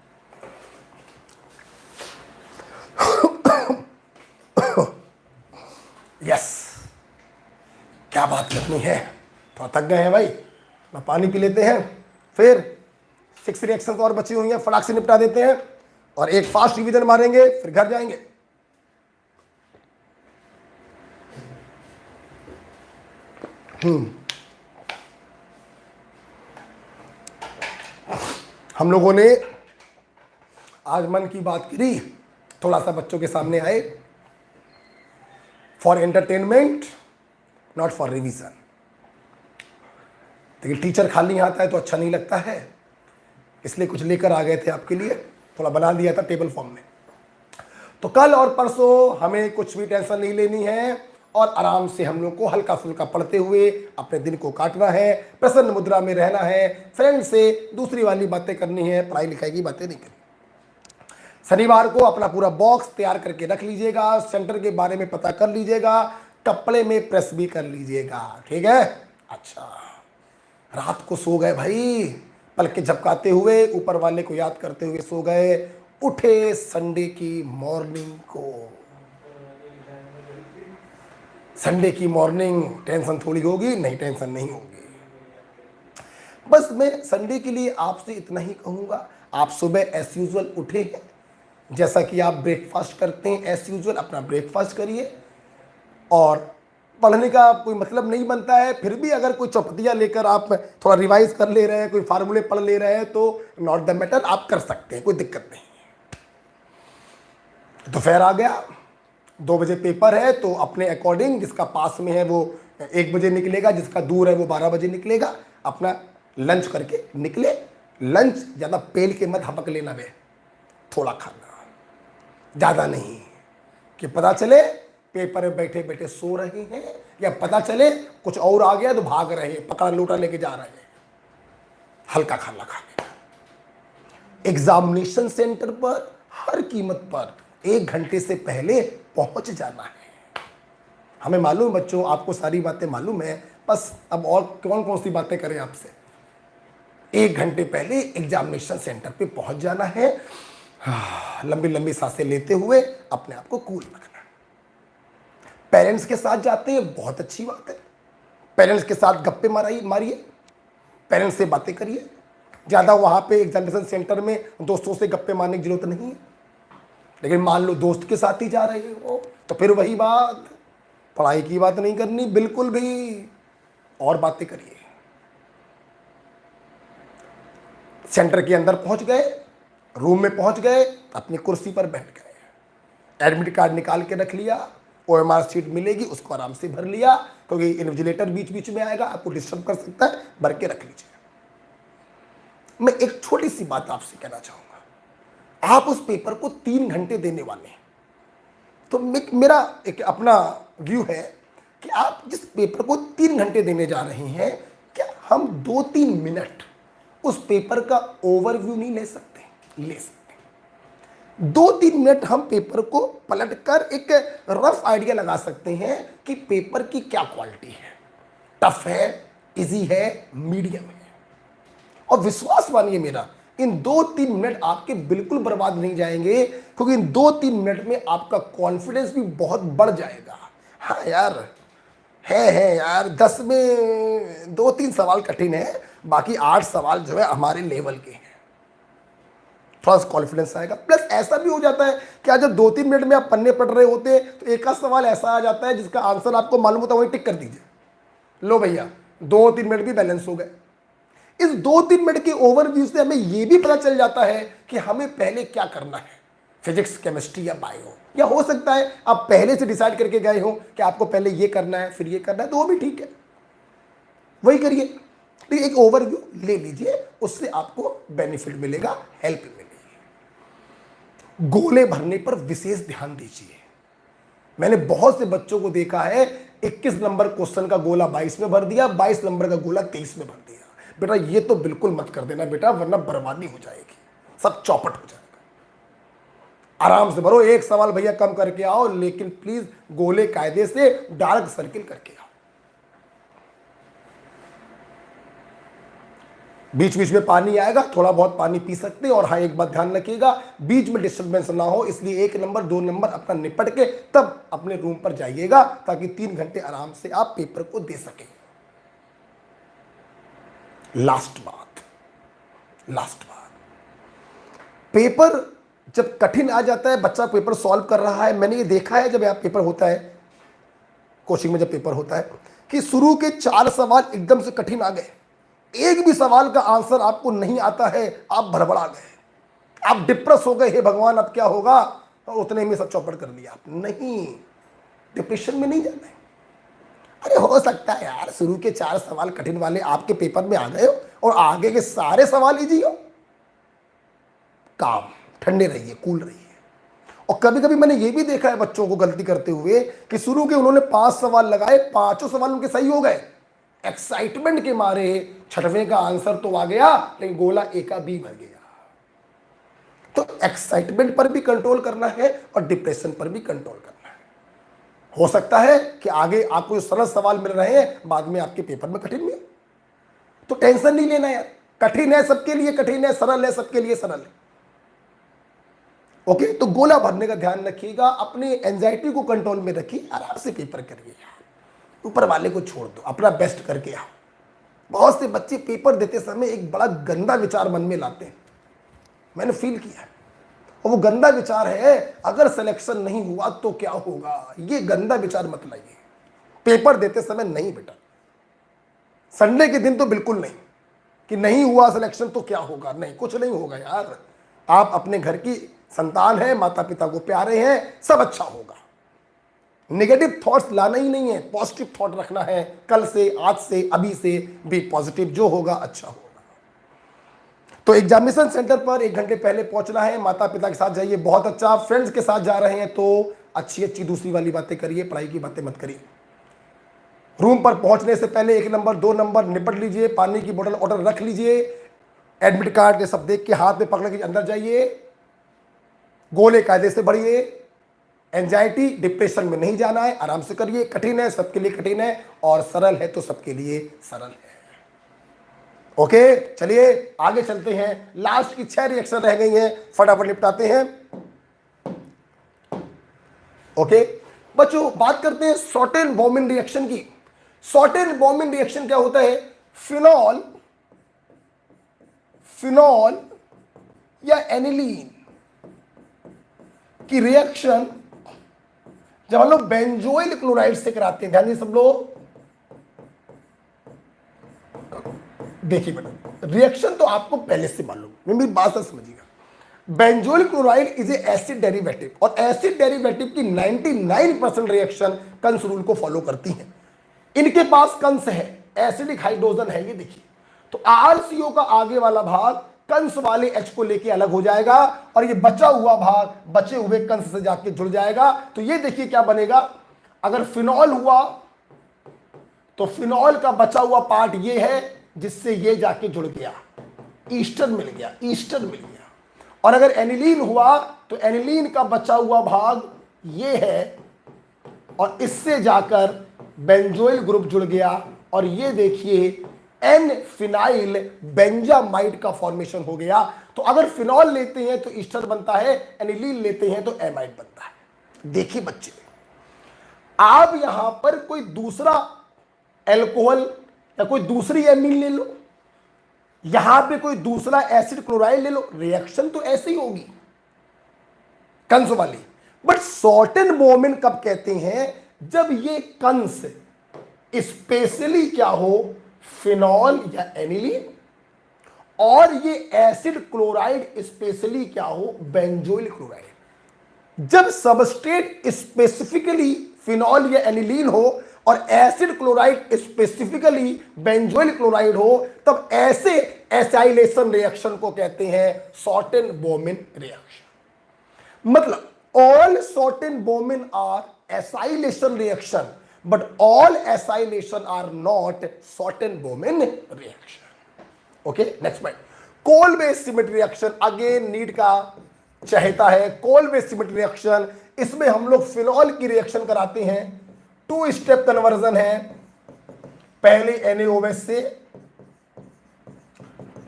यस, क्या बात करनी है, थोड़ा थक गए हैं भाई, थोड़ा पानी पी लेते हैं, फिर 6 रिएक्शन और बची हुई हैं, फटाक से निपटा देते हैं और एक फास्ट रिवीजन मारेंगे, फिर घर जाएंगे। हम लोगों ने आज मन की बात करी, थोड़ा सा बच्चों के सामने आए, for entertainment not for revision. देखिए टीचर खाली आता है तो अच्छा नहीं लगता है, इसलिए कुछ लेकर आ गए थे आपके लिए, थोड़ा बना दिया था टेबल फॉर्म में। तो कल और परसों हमें कुछ भी टेंशन नहीं लेनी है और आराम से हम लोग को हल्का फुल्का पढ़ते हुए अपने दिन को काटना है, प्रसन्न मुद्रा में रहना है, फ्रेंड से दूसरी वाली बातें करनी है, पढ़ाई लिखाई की बातें नहीं करनी। शनिवार को अपना पूरा बॉक्स तैयार करके रख लीजिएगा, सेंटर के बारे में पता कर लीजिएगा, कपड़े में प्रेस भी कर लीजिएगा, ठीक है। अच्छा, रात को सो गए भाई, पलके झपकाते हुए ऊपर वाले को याद करते हुए सो गए, उठे संडे की मॉर्निंग को। संडे की मॉर्निंग टेंशन थोड़ी होगी? नहीं, टेंशन नहीं होगी। बस मैं संडे के लिए आपसे इतना ही कहूंगा, आप सुबह एज यूजुअल उठे हैं, जैसा कि आप ब्रेकफास्ट करते हैं एज यूजुअल अपना ब्रेकफास्ट करिए, और पढ़ने का कोई मतलब नहीं बनता है, फिर भी अगर कोई चौपटिया लेकर आप थोड़ा रिवाइज कर ले रहे हैं, कोई फार्मूले पढ़ ले रहे हैं, तो नॉट द मैटर, आप कर सकते हैं, कोई दिक्कत नहीं। दोपहर आ गया, 2 बजे पेपर है, तो अपने अकॉर्डिंग जिसका पास में है वो 1 बजे निकलेगा, जिसका दूर है वो 12 बजे निकलेगा, अपना लंच करके निकले। लंच ज़्यादा पेल के मत हपक लेना बे, थोड़ा खाना, ज़्यादा नहीं, कि पता चले पेपर में बैठे बैठे सो रहे हैं, या पता चले कुछ और आ गया तो भाग रहे हैं, पकड़ा लोटा लेके जा रहे हैं। हल्का खाना खा लेना। एग्जामिनेशन सेंटर पर हर कीमत पर 1 घंटे से पहले पहुंच जाना है। हमें मालूम बच्चों, आपको सारी बातें मालूम है, बस अब और कौन कौन सी बातें करें आपसे। 1 घंटे पहले एग्जामिनेशन सेंटर पे पहुंच जाना है। लंबी लंबी सांसें लेते हुए अपने आप को कूल रखना। पेरेंट्स के साथ जाते हैं, बहुत अच्छी बात है, पेरेंट्स के साथ गप्पे मारिए, पेरेंट्स से बातें करिए। ज़्यादा वहाँ पे एग्जामिनेशन सेंटर में दोस्तों से गप्पे मारने की जरूरत नहीं है, लेकिन मान लो दोस्त के साथ ही जा रहे हो तो फिर वही बात, पढ़ाई की बात नहीं करनी बिल्कुल भी, और बातें करिए। सेंटर के अंदर पहुंच गए, रूम में पहुंच गए, अपनी कुर्सी पर बैठ गए, एडमिट कार्ड निकाल के रख लिया, OMR शीट मिलेगी उसको आराम से भर लिया, क्योंकि इन्विजिलेटर बीच बीच में आएगा, आपको डिस्टर्ब कर सकता है, भर के रख लीजिए। मैं एक छोटी सी बात आपसे कहना चाहूंगा, आप उस पेपर को 3 घंटे देने वाले हैं, तो मेरा एक अपना व्यू है कि आप जिस पेपर को 3 घंटे देने जा रहे हैं, क्या हम 2-3 मिनट उस पेपर का ओवरव्यू नहीं ले सकते? ले सकते। 2-3 मिनट हम पेपर को पलटकर एक रफ आइडिया लगा सकते हैं कि पेपर की क्या क्वालिटी है, टफ है, इजी है, मीडियम है। और विश्वास मानिए मेरा, इन 2-3 मिनट आपके बिल्कुल बर्बाद नहीं जाएंगे, क्योंकि इन 2-3 मिनट में आपका कॉन्फिडेंस भी बहुत बढ़ जाएगा। हाँ यार, है यार, 10 में 2-3 सवाल कठिन है, बाकी 8 सवाल जो है हमारे लेवल के हैं, थोड़ा कॉन्फिडेंस आएगा। प्लस ऐसा भी हो जाता है कि आज जब 2-3 मिनट में आप पन्ने पढ़ रहे होते हैं, तो एक आध सवाल ऐसा आ जाता है जिसका आंसर आपको मालूम होता है, वही टिक कर दीजिए, लो भैया 2-3 मिनट भी बैलेंस हो गए। इस 2-3 मिनट के ओवरव्यू से हमें यह भी पता चल जाता है कि हमें पहले क्या करना है, फिजिक्स, केमिस्ट्री या बायो, या हो सकता है आप पहले से डिसाइड करके गए हो कि आपको पहले ये करना है फिर ये करना है, तो वो भी ठीक है, वही करिए। तो एक ओवरव्यू ले लीजिए, उससे आपको बेनिफिट मिलेगा, हेल्प मिलेगी। गोले भरने पर विशेष ध्यान दीजिए। मैंने बहुत से बच्चों को देखा है, 21 नंबर क्वेश्चन का गोला 22 में भर दिया, 22 नंबर का गोला 23 में भर दिया। बेटा ये तो बिल्कुल मत कर देना बेटा, वरना बर्बादी हो जाएगी, सब चौपट हो जाएगा। आराम से भरो, एक सवाल भैया कम करके आओ, लेकिन प्लीज गोले कायदे से डार्क सर्किल करके आओ। बीच बीच में पानी आएगा, थोड़ा बहुत पानी पी सकते हैं। और हाँ, एक बात ध्यान रखिएगा, बीच में डिस्टर्बेंस ना हो, इसलिए 1 नंबर 2 नंबर अपना निपट के तब अपने रूम पर जाइएगा, ताकि 3 घंटे आराम से आप पेपर को दे सकें। लास्ट बात, पेपर जब कठिन आ जाता है, बच्चा पेपर सॉल्व कर रहा है, मैंने ये देखा है जब यहाँ पेपर होता है, कोचिंग में जब पेपर होता है, कि शुरू के 4 सवाल एकदम से कठिन आ गए, एक भी सवाल का आंसर आपको नहीं आता है, आप भड़बड़ा गए, आप डिप्रेस हो गए, हे भगवान अब क्या होगा, और उतने में सब चौपट कर दिया। आप नहीं, डिप्रेशन में नहीं जाना है। अरे हो सकता है यार शुरू के 4 सवाल कठिन वाले आपके पेपर में आ गए हो और आगे के सारे सवाल इजी हो, काम, ठंडे रहिए, कूल रहिए। और कभी कभी मैंने ये भी देखा है बच्चों को गलती करते हुए कि शुरू के उन्होंने 5 सवाल लगाए, 5 सवाल उनके सही हो गए, एक्साइटमेंट के मारे 6वें का आंसर तो आ गया, लेकिन गोला A का B भर गया। तो एक्साइटमेंट पर भी कंट्रोल करना है और डिप्रेशन पर भी कंट्रोल करना है। हो सकता है कि आगे आपको जो सरल सवाल मिल रहे हैं बाद में आपके पेपर में कठिन मिले, तो टेंशन नहीं लेना यार। कठिन है सबके लिए कठिन है, सरल है सबके लिए सरल है। ओके, तो गोला भरने का ध्यान रखिएगा, अपनी एंजाइटी को कंट्रोल में रखिए, आराम से पेपर करिए यार, ऊपर वाले को छोड़ दो, अपना बेस्ट करके आओ। बहुत से बच्चे पेपर देते समय एक बड़ा गंदा विचार मन में लाते हैं, मैंने फील किया है, और वो गंदा विचार है अगर सिलेक्शन नहीं हुआ तो क्या होगा। ये गंदा विचार मत लाइए पेपर देते समय। नहीं बेटा, संडे के दिन तो बिल्कुल नहीं कि नहीं हुआ सिलेक्शन तो क्या होगा, नहीं, कुछ नहीं होगा यार। आप अपने घर की संतान है, माता पिता को प्यारे हैं, सब अच्छा होगा। नेगेटिव थॉट्स लाना ही नहीं है, पॉजिटिव थॉट रखना है। कल से, आज से, अभी से भी पॉजिटिव, जो होगा अच्छा होगा। तो एग्जामिनेशन सेंटर पर 1 घंटे पहले पहुंचना है, माता पिता के साथ जाइए, बहुत अच्छा। फ्रेंड्स के साथ जा रहे हैं तो अच्छी अच्छी दूसरी वाली बातें करिए, पढ़ाई की बातें मत करिए। रूम पर पहुंचने से पहले 1 नंबर 2 नंबर निपट लीजिए, पानी की बोतल ऑर्डर रख लीजिए, एडमिट कार्ड ये सब देख के हाथ में पकड़ के अंदर जाइए, गोले कायदे से बढ़िए। एंजाइटी डिप्रेशन में नहीं जाना है, आराम से करिए। कठिन है सबके लिए कठिन है, और सरल है तो सबके लिए सरल है। ओके, चलिए आगे चलते हैं। लास्ट की 6 रिएक्शन रह गई हैं, फटाफट निपटाते हैं। ओके बच्चों, बात करते हैं शॉर्टेन-बॉउमैन रिएक्शन की। शॉर्टेन-बॉउमैन रिएक्शन क्या होता है? फिनॉल या एनिलीन की रिएक्शन जब हम लोग बेंजोइल क्लोराइड से कराते हैं, ध्यान दीजिए सब लोग। देखिए बेटा, रिएक्शन तो आपको पहले से मालूम, मेरी बात से समझिएगा। Benzoyl chloride is a acid derivative, और एसिड डेरिवेटिव की 99% रिएक्शन कंस रूल को फॉलो करती हैं। इनके पास कंस है, एसिडिक हाइड्रोजन है, ये देखिए। तो RCO का आगे वाला भाग कंस वाले H को लेके अलग हो जाएगा, और ये बचा हुआ भाग बचे हुए कंस से जाके जुड़ जाएगा। तो ये देखिए क्या बनेगा, अगर फिनॉल हुआ तो फिनॉल का बचा हुआ पार्ट ये है जिससे ये जाके जुड़ गया, ईस्टर मिल गया, ईस्टर मिल गया। और अगर एनिलीन हुआ तो एनिलीन का बचा हुआ भाग ये है, और इससे जाकर बेंजोइल ग्रुप जुड़ गया, और ये देखिए एन फिनाइल बेंजामाइड का फॉर्मेशन हो गया। तो अगर फिनॉल लेते हैं तो ईस्टर बनता है, एनिलीन लेते हैं तो एमाइड बनता है। देखिए बच्चे, आप यहां पर कोई दूसरा एल्कोहल या कोई दूसरी एमीन ले लो, यहां पे कोई दूसरा एसिड क्लोराइड ले लो, रिएक्शन तो ऐसी होगी कंस वाली। बट शॉर्टेन-बॉउमैन कब कहते हैं? जब ये कंस स्पेशली क्या हो, फिनॉल या एनिलीन, और ये एसिड क्लोराइड स्पेशली क्या हो, बेंजोइल क्लोराइड। जब सबस्ट्रेट स्पेसिफिकली फिनॉल या एनिलीन हो और acid chloride specifically benzoyl chloride हो, तब ऐसे एसाइलेशन रिएक्शन को कहते हैं शॉर्टेन-बॉउमैन रिएक्शन। मतलब all Schotten Baumann are acylation reaction, but all acylation are not Shorten-Bowman reaction. Okay, next point. Cole-based symmetry reaction again NEET का चहेता है। Cole-based symmetry reaction, इसमें हम लोग फिनॉल की रिएक्शन कराते हैं। 2 स्टेप कन्वर्जन है। पहले NaOH से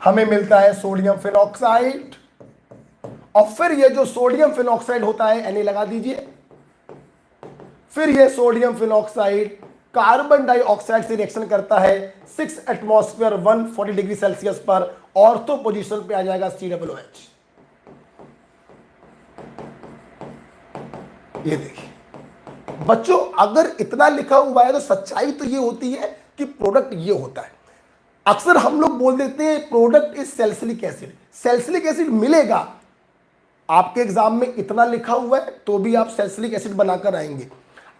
हमें मिलता है सोडियम फिनॉक्साइड, और फिर ये जो सोडियम फिनॉक्साइड होता है, Na लगा दीजिए, फिर ये सोडियम फिनॉक्साइड कार्बन डाइऑक्साइड से रिएक्शन करता है 6 एटमॉस्फेयर 140 डिग्री सेल्सियस पर, ऑर्थो पोजीशन पे आ जाएगा COOH। ये देखिए बच्चों, अगर इतना लिखा हुआ है तो सच्चाई तो ये होती है कि प्रोडक्ट ये होता है। अक्सर हम लोग बोल देते हैं product is salicylic acid. Salicylic acid मिलेगा, आपके एग्जाम में इतना लिखा हुआ है तो भी आप सैलिसिलिक एसिड बनाकर आएंगे।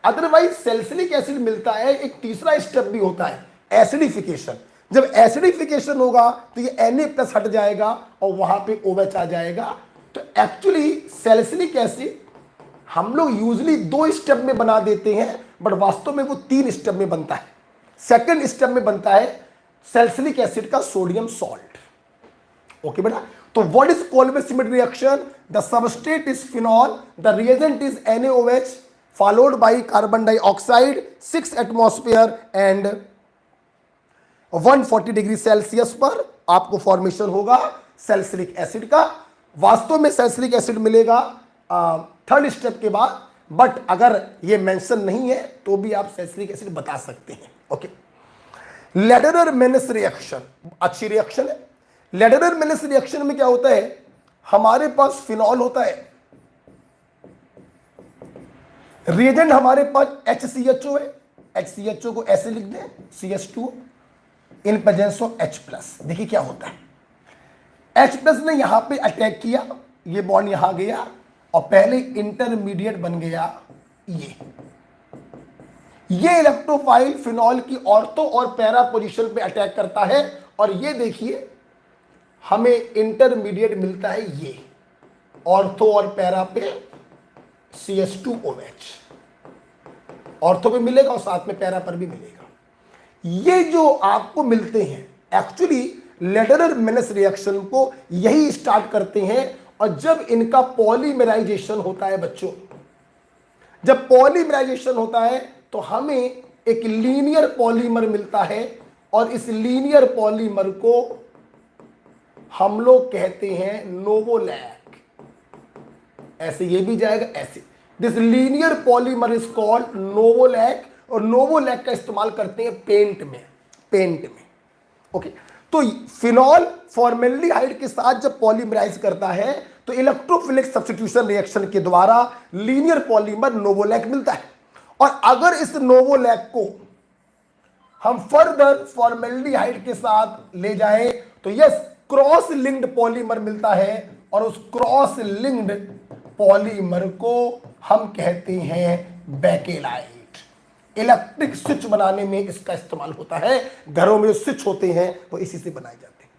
अदरवाइज सैलिसिलिक एसिड मिलता है, एक तीसरा स्टेप भी होता है, एसिडिफिकेशन। जब एसिडिफिकेशन होगा तो ये Na+ हट जाएगा और वहां पे OH आ जाएगा। तो एक्चुअली सैलिसिलिक एसिड हम लोग यूजली 2 स्टेप में बना देते हैं, बट वास्तव में वो 3 स्टेप में बनता है। सेकंड स्टेप में बनता है सैलिसिलिक एसिड का सोडियम सॉल्ट। ओके बेटा, तो what is Kolbe Schmidt reaction? The substrate is phenol, the reagent is NaOH followed by carbon dioxide 6 atmosphere and 140 degree Celsius पर आपको फॉर्मेशन होगा सैलिसिलिक एसिड का। वास्तव में सैलिसिलिक एसिड मिलेगा थर्ड स्टेप के बाद, बट अगर ये मेंशन नहीं है तो भी आप सैलिसिलिक एसिड बता सकते हैं। ओके, लेडरर-मेनेस रिएक्शन अच्छी रिएक्शन है। लेडरर-मेनेस रिएक्शन में क्या होता है, हमारे पास फिनॉल होता है, रिएजेंट हमारे पास HCHO है, HCHO को ऐसे लिख दें CH2 in presence of H+। देखिए क्या होता है, H+ ने यहां पे अटैक किया, ये बॉन्ड यहां गया और पहले इंटरमीडिएट बन गया ये इलेक्ट्रोफाइल फिनॉल की ऑर्थो और पैरा पोजीशन पे अटैक करता है और ये देखिए हमें इंटरमीडिएट मिलता है, ये ऑर्थो और पैरा पे CH2OH ऑर्थो पे मिलेगा और साथ में पैरा पर भी मिलेगा। ये जो आपको मिलते हैं एक्चुअली लेडरर-मेनेस रिएक्शन को यही स्टार्ट करते हैं। और जब इनका पॉलीमराइजेशन होता है बच्चों, जब पॉलीमराइजेशन होता है तो हमें एक लीनियर पॉलीमर मिलता है और इस लीनियर पॉलीमर को हम लोग कहते हैं नोवोलैक। ऐसे ये भी जाएगा ऐसे, this linear polymer is called novolac और नोवोलैक का इस्तेमाल करते हैं पेंट में। ओके, तो फिनॉल फॉर्मेल्डिहाइड के साथ जब पॉलीमराइज करता है तो इलेक्ट्रोफिलिक सब्स्टिट्यूशन रिएक्शन के द्वारा लीनियर पॉलीमर नोवोलैक मिलता है। और अगर इस नोवोलैक को हम फर्दर फॉर्मेल्डिहाइड के साथ ले जाएं तो यस क्रॉस लिंक्ड पॉलीमर मिलता है और उस क्रॉस लिंक्ड पॉलीमर को हम कहते हैं बेकेलाइट। इलेक्ट्रिक स्विच बनाने में इसका इस्तेमाल होता है, घरों में जो स्विच होते हैं वो इसी से बनाए जाते हैं।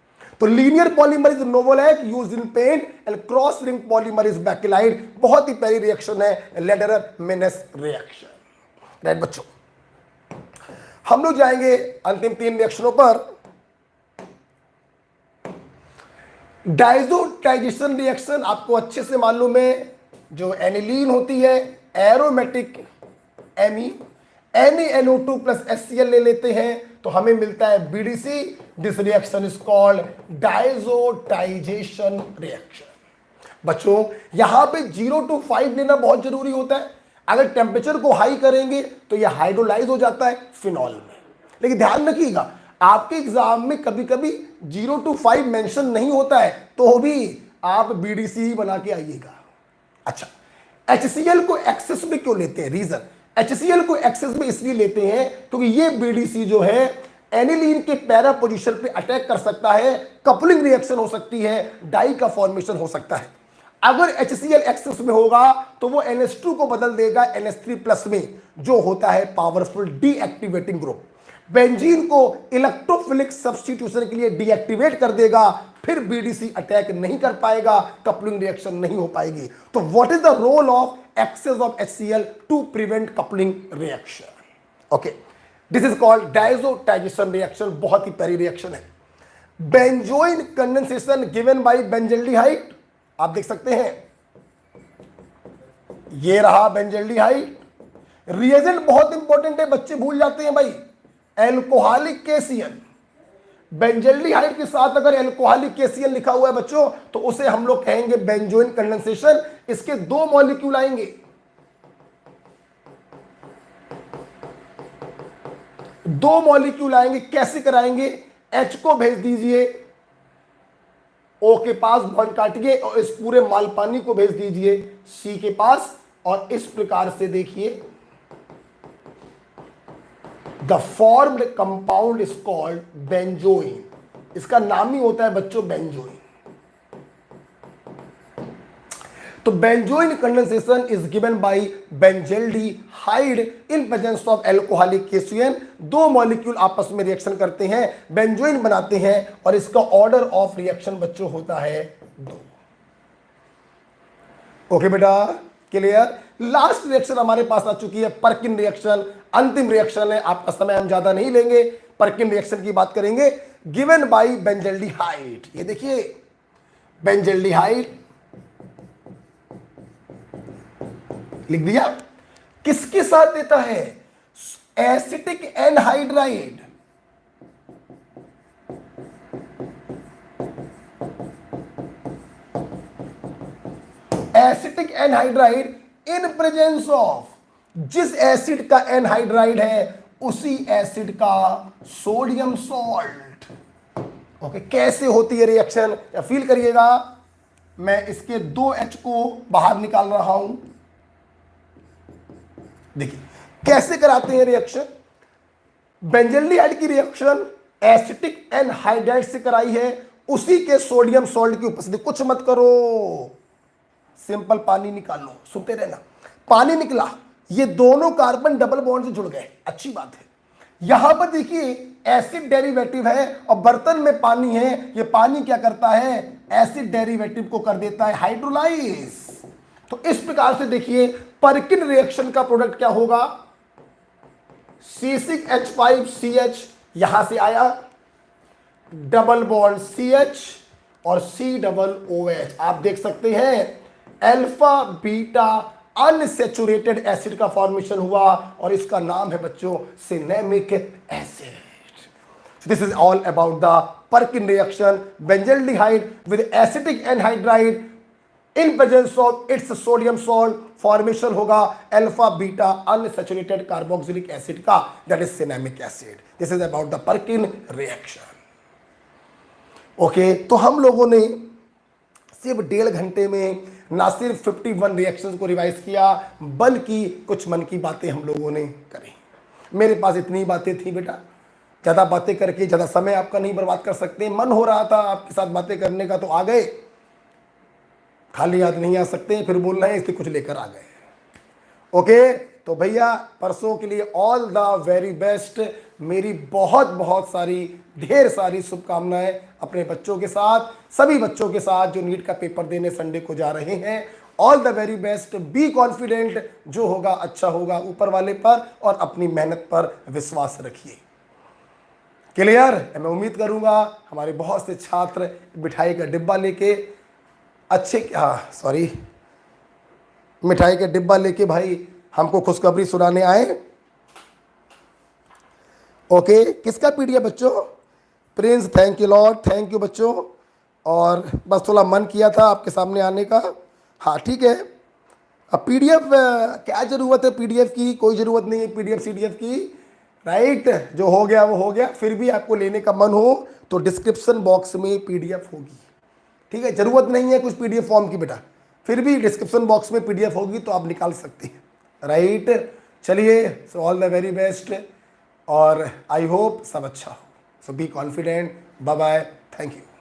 तो linear polymer is novolac used in paint and cross link polymer is bakelite. बहुत ही प्यारी रिएक्शन है लेडरर-मेनेस रिएक्शन। राइट बच्चों, हम लोग जाएंगे अंतिम 3 रिएक्शनों पर। डायजोटाइजेशन रिएक्शन आपको अच्छे से मालूम है, जो एनिलीन होती है एरोमेटिक NaNO2 प्लस HCl ले लेते हैं तो हमें मिलता है BDC। This reaction is called diazotisation reaction. बच्चों यहां पे 0 to 5 लेना बहुत जरूरी होता है। अगर टेम्परेचर को हाई करेंगे तो यह हाइड्रोलाइज हो जाता है फिनॉल में। लेकिन ध्यान रखिएगा आपके एग्जाम में कभी कभी 0 to 5 मेंशन नहीं होता है तो भी आप BDC ही बना के आइएगा। अच्छा, HCl को एक्सेस में क्यों लेते हैं? रीजन, HCl को एक्सेस में इसलिए लेते हैं क्योंकि ये BDC जो है एनिलीन के पैरा पोजीशन पे अटैक कर सकता है, कपलिंग रिएक्शन हो सकती है, डाई का फॉर्मेशन हो सकता है। अगर HCl एक्सेस में होगा तो वो NH2 को बदल देगा NH3+ में, जो होता है पावरफुल डीएक्टिवेटिंग ग्रुप। बेंजीन को इलेक्ट्रोफिलिक सब्स्टिट्यूशन के लिए डीएक्टिवेट कर देगा, फिर BDC अटैक नहीं कर पाएगा, कपलिंग रिएक्शन नहीं हो पाएगी। तो what is the role of excess of HCl to prevent coupling reaction? Okay, this is called diazotisation reaction. बहुत ही प्यारी रिएक्शन है। Benzoin condensation given by benzaldehyde, आप देख सकते हैं ये रहा बेंजल्डिहाइड। रिएजेंट बहुत इंपॉर्टेंट है, बच्चे भूल जाते हैं भाई। एल्कोहलिक केसियन, बेंजल्डिहाइड के साथ अगर एल्कोहलिक केसियन लिखा हुआ है बच्चों तो उसे हम लोग कहेंगे बेंजोइन कंडेंसेशन। इसके 2 मॉलिक्यूल आएंगे, 2 मॉलिक्यूल आएंगे। कैसे कराएंगे? H को भेज दीजिए O के पास, बॉन्ड काटिए और इस पूरे मालपानी को भेज दीजिए C के पास और इस प्रकार से देखिए the formed compound is called benzoin. इसका नाम ही होता है बच्चों बेंजोइन। तो benzoin condensation is given by benzaldehyde in presence of alcoholic cation. 2 molecule आपस में रिएक्शन करते हैं, बेंजोइन बनाते हैं और इसका ऑर्डर ऑफ रिएक्शन बच्चों होता है 2। ओके बेटा, क्लियर? लास्ट रिएक्शन हमारे पास आ चुकी है पर्किन रिएक्शन। अंतिम रिएक्शन है, आपका समय हम ज्यादा नहीं लेंगे, पर्किन रिएक्शन की बात करेंगे गिवन बाय बेंजल्डिहाइड। ये देखिए बेंजल्डिहाइड लिख दिया। किसके साथ देता है? Acetic anhydride. Acetic anhydride in presence of, जिस एसिड का एनहाइड्राइड है उसी एसिड का सोडियम सॉल्ट। ओके, कैसे होती है रिएक्शन या फील करिएगा। मैं इसके 2H को बाहर निकाल रहा हूं। देखिए कैसे कराते हैं रिएक्शन। बेंजल्डिहाइड की रिएक्शन एसिटिक एनहाइड्राइड से कराई है, उसी के सोडियम सॉल्ट की उपस्थिति। कुछ मत करो, सिंपल पानी निकाल लो, सुनते रहना। पानी निकला, ये दोनों कार्बन डबल बॉन्ड से जुड़ गए, अच्छी बात है। यहां पर देखिए एसिड डेरिवेटिव है और बर्तन में पानी है। ये पानी क्या करता है? एसिड डेरिवेटिव को कर देता है हाइड्रोलाइज। तो इस प्रकार से देखिए परकिन रिएक्शन का प्रोडक्ट क्या होगा? C6H5CH यहां से आया, डबल बॉन्ड CH और COOH। आप देख सकते हैं अल्फा बीटा अनसैचुरेटेड एसिड का फॉर्मेशन हुआ और इसका नाम है बच्चों cinnamic acid. This is all about the Perkin reaction. Benzaldehyde with acetic anhydride in presence of its sodium salt, formation होगा alpha beta unsaturated carboxylic acid का, that is cinnamic acid. This is about the Perkin reaction. Okay, तो हम लोगों ने सिर्फ 1.5 घंटे में ना सिर्फ 51 रिएक्शंस को रिवाइज किया, बल्कि कुछ मन की बातें हम लोगों ने करी। मेरे पास इतनी बातें थी बेटा, ज़्यादा बातें करके ज़्यादा समय आपका नहीं बर्बाद कर सकते। मन हो रहा था आपके साथ बातें करने का तो आ गए, खाली याद नहीं आ सकते, फिर बोल रहे हैं इसलिए कुछ लेकर आ गए। ओके, तो भैया परसों के लिए ऑल द वेरी बेस्ट। मेरी बहुत बहुत सारी ढेर सारी शुभकामनाएं अपने बच्चों के साथ, सभी बच्चों के साथ जो नीट का पेपर देने संडे को जा रहे हैं। All the very best, be confident, जो होगा अच्छा होगा ऊपर वाले पर, और अपनी मेहनत पर विश्वास रखिए। क्लियर? मैं उम्मीद करूंगा हमारे बहुत से छात्र मिठाई का डिब्बा लेके मिठाई का डिब्बा लेके भाई हमको खुशखबरी सुनाने आए। ओके, किसका पीडीएफ बच्चों? Prince, thank you Lord, thank you बच्चों। और बस थोड़ा मन किया था आपके सामने आने का। हाँ ठीक है, अब पीडीएफ क्या ज़रूरत है? पीडीएफ की कोई ज़रूरत नहीं है, पीडीएफ सीडीएफ की, राइट? जो हो गया वो हो गया। फिर भी आपको लेने का मन हो तो डिस्क्रिप्शन बॉक्स में पीडीएफ होगी, ठीक है? ज़रूरत नहीं है कुछ पीडीएफ फॉर्म की बेटा, फिर भी डिस्क्रिप्शन बॉक्स में पीडीएफ होगी तो आप निकाल सकते हैं, राइट? चलिए, so all the very best और आई होप सब अच्छा हो। So be confident. Bye bye, thank you.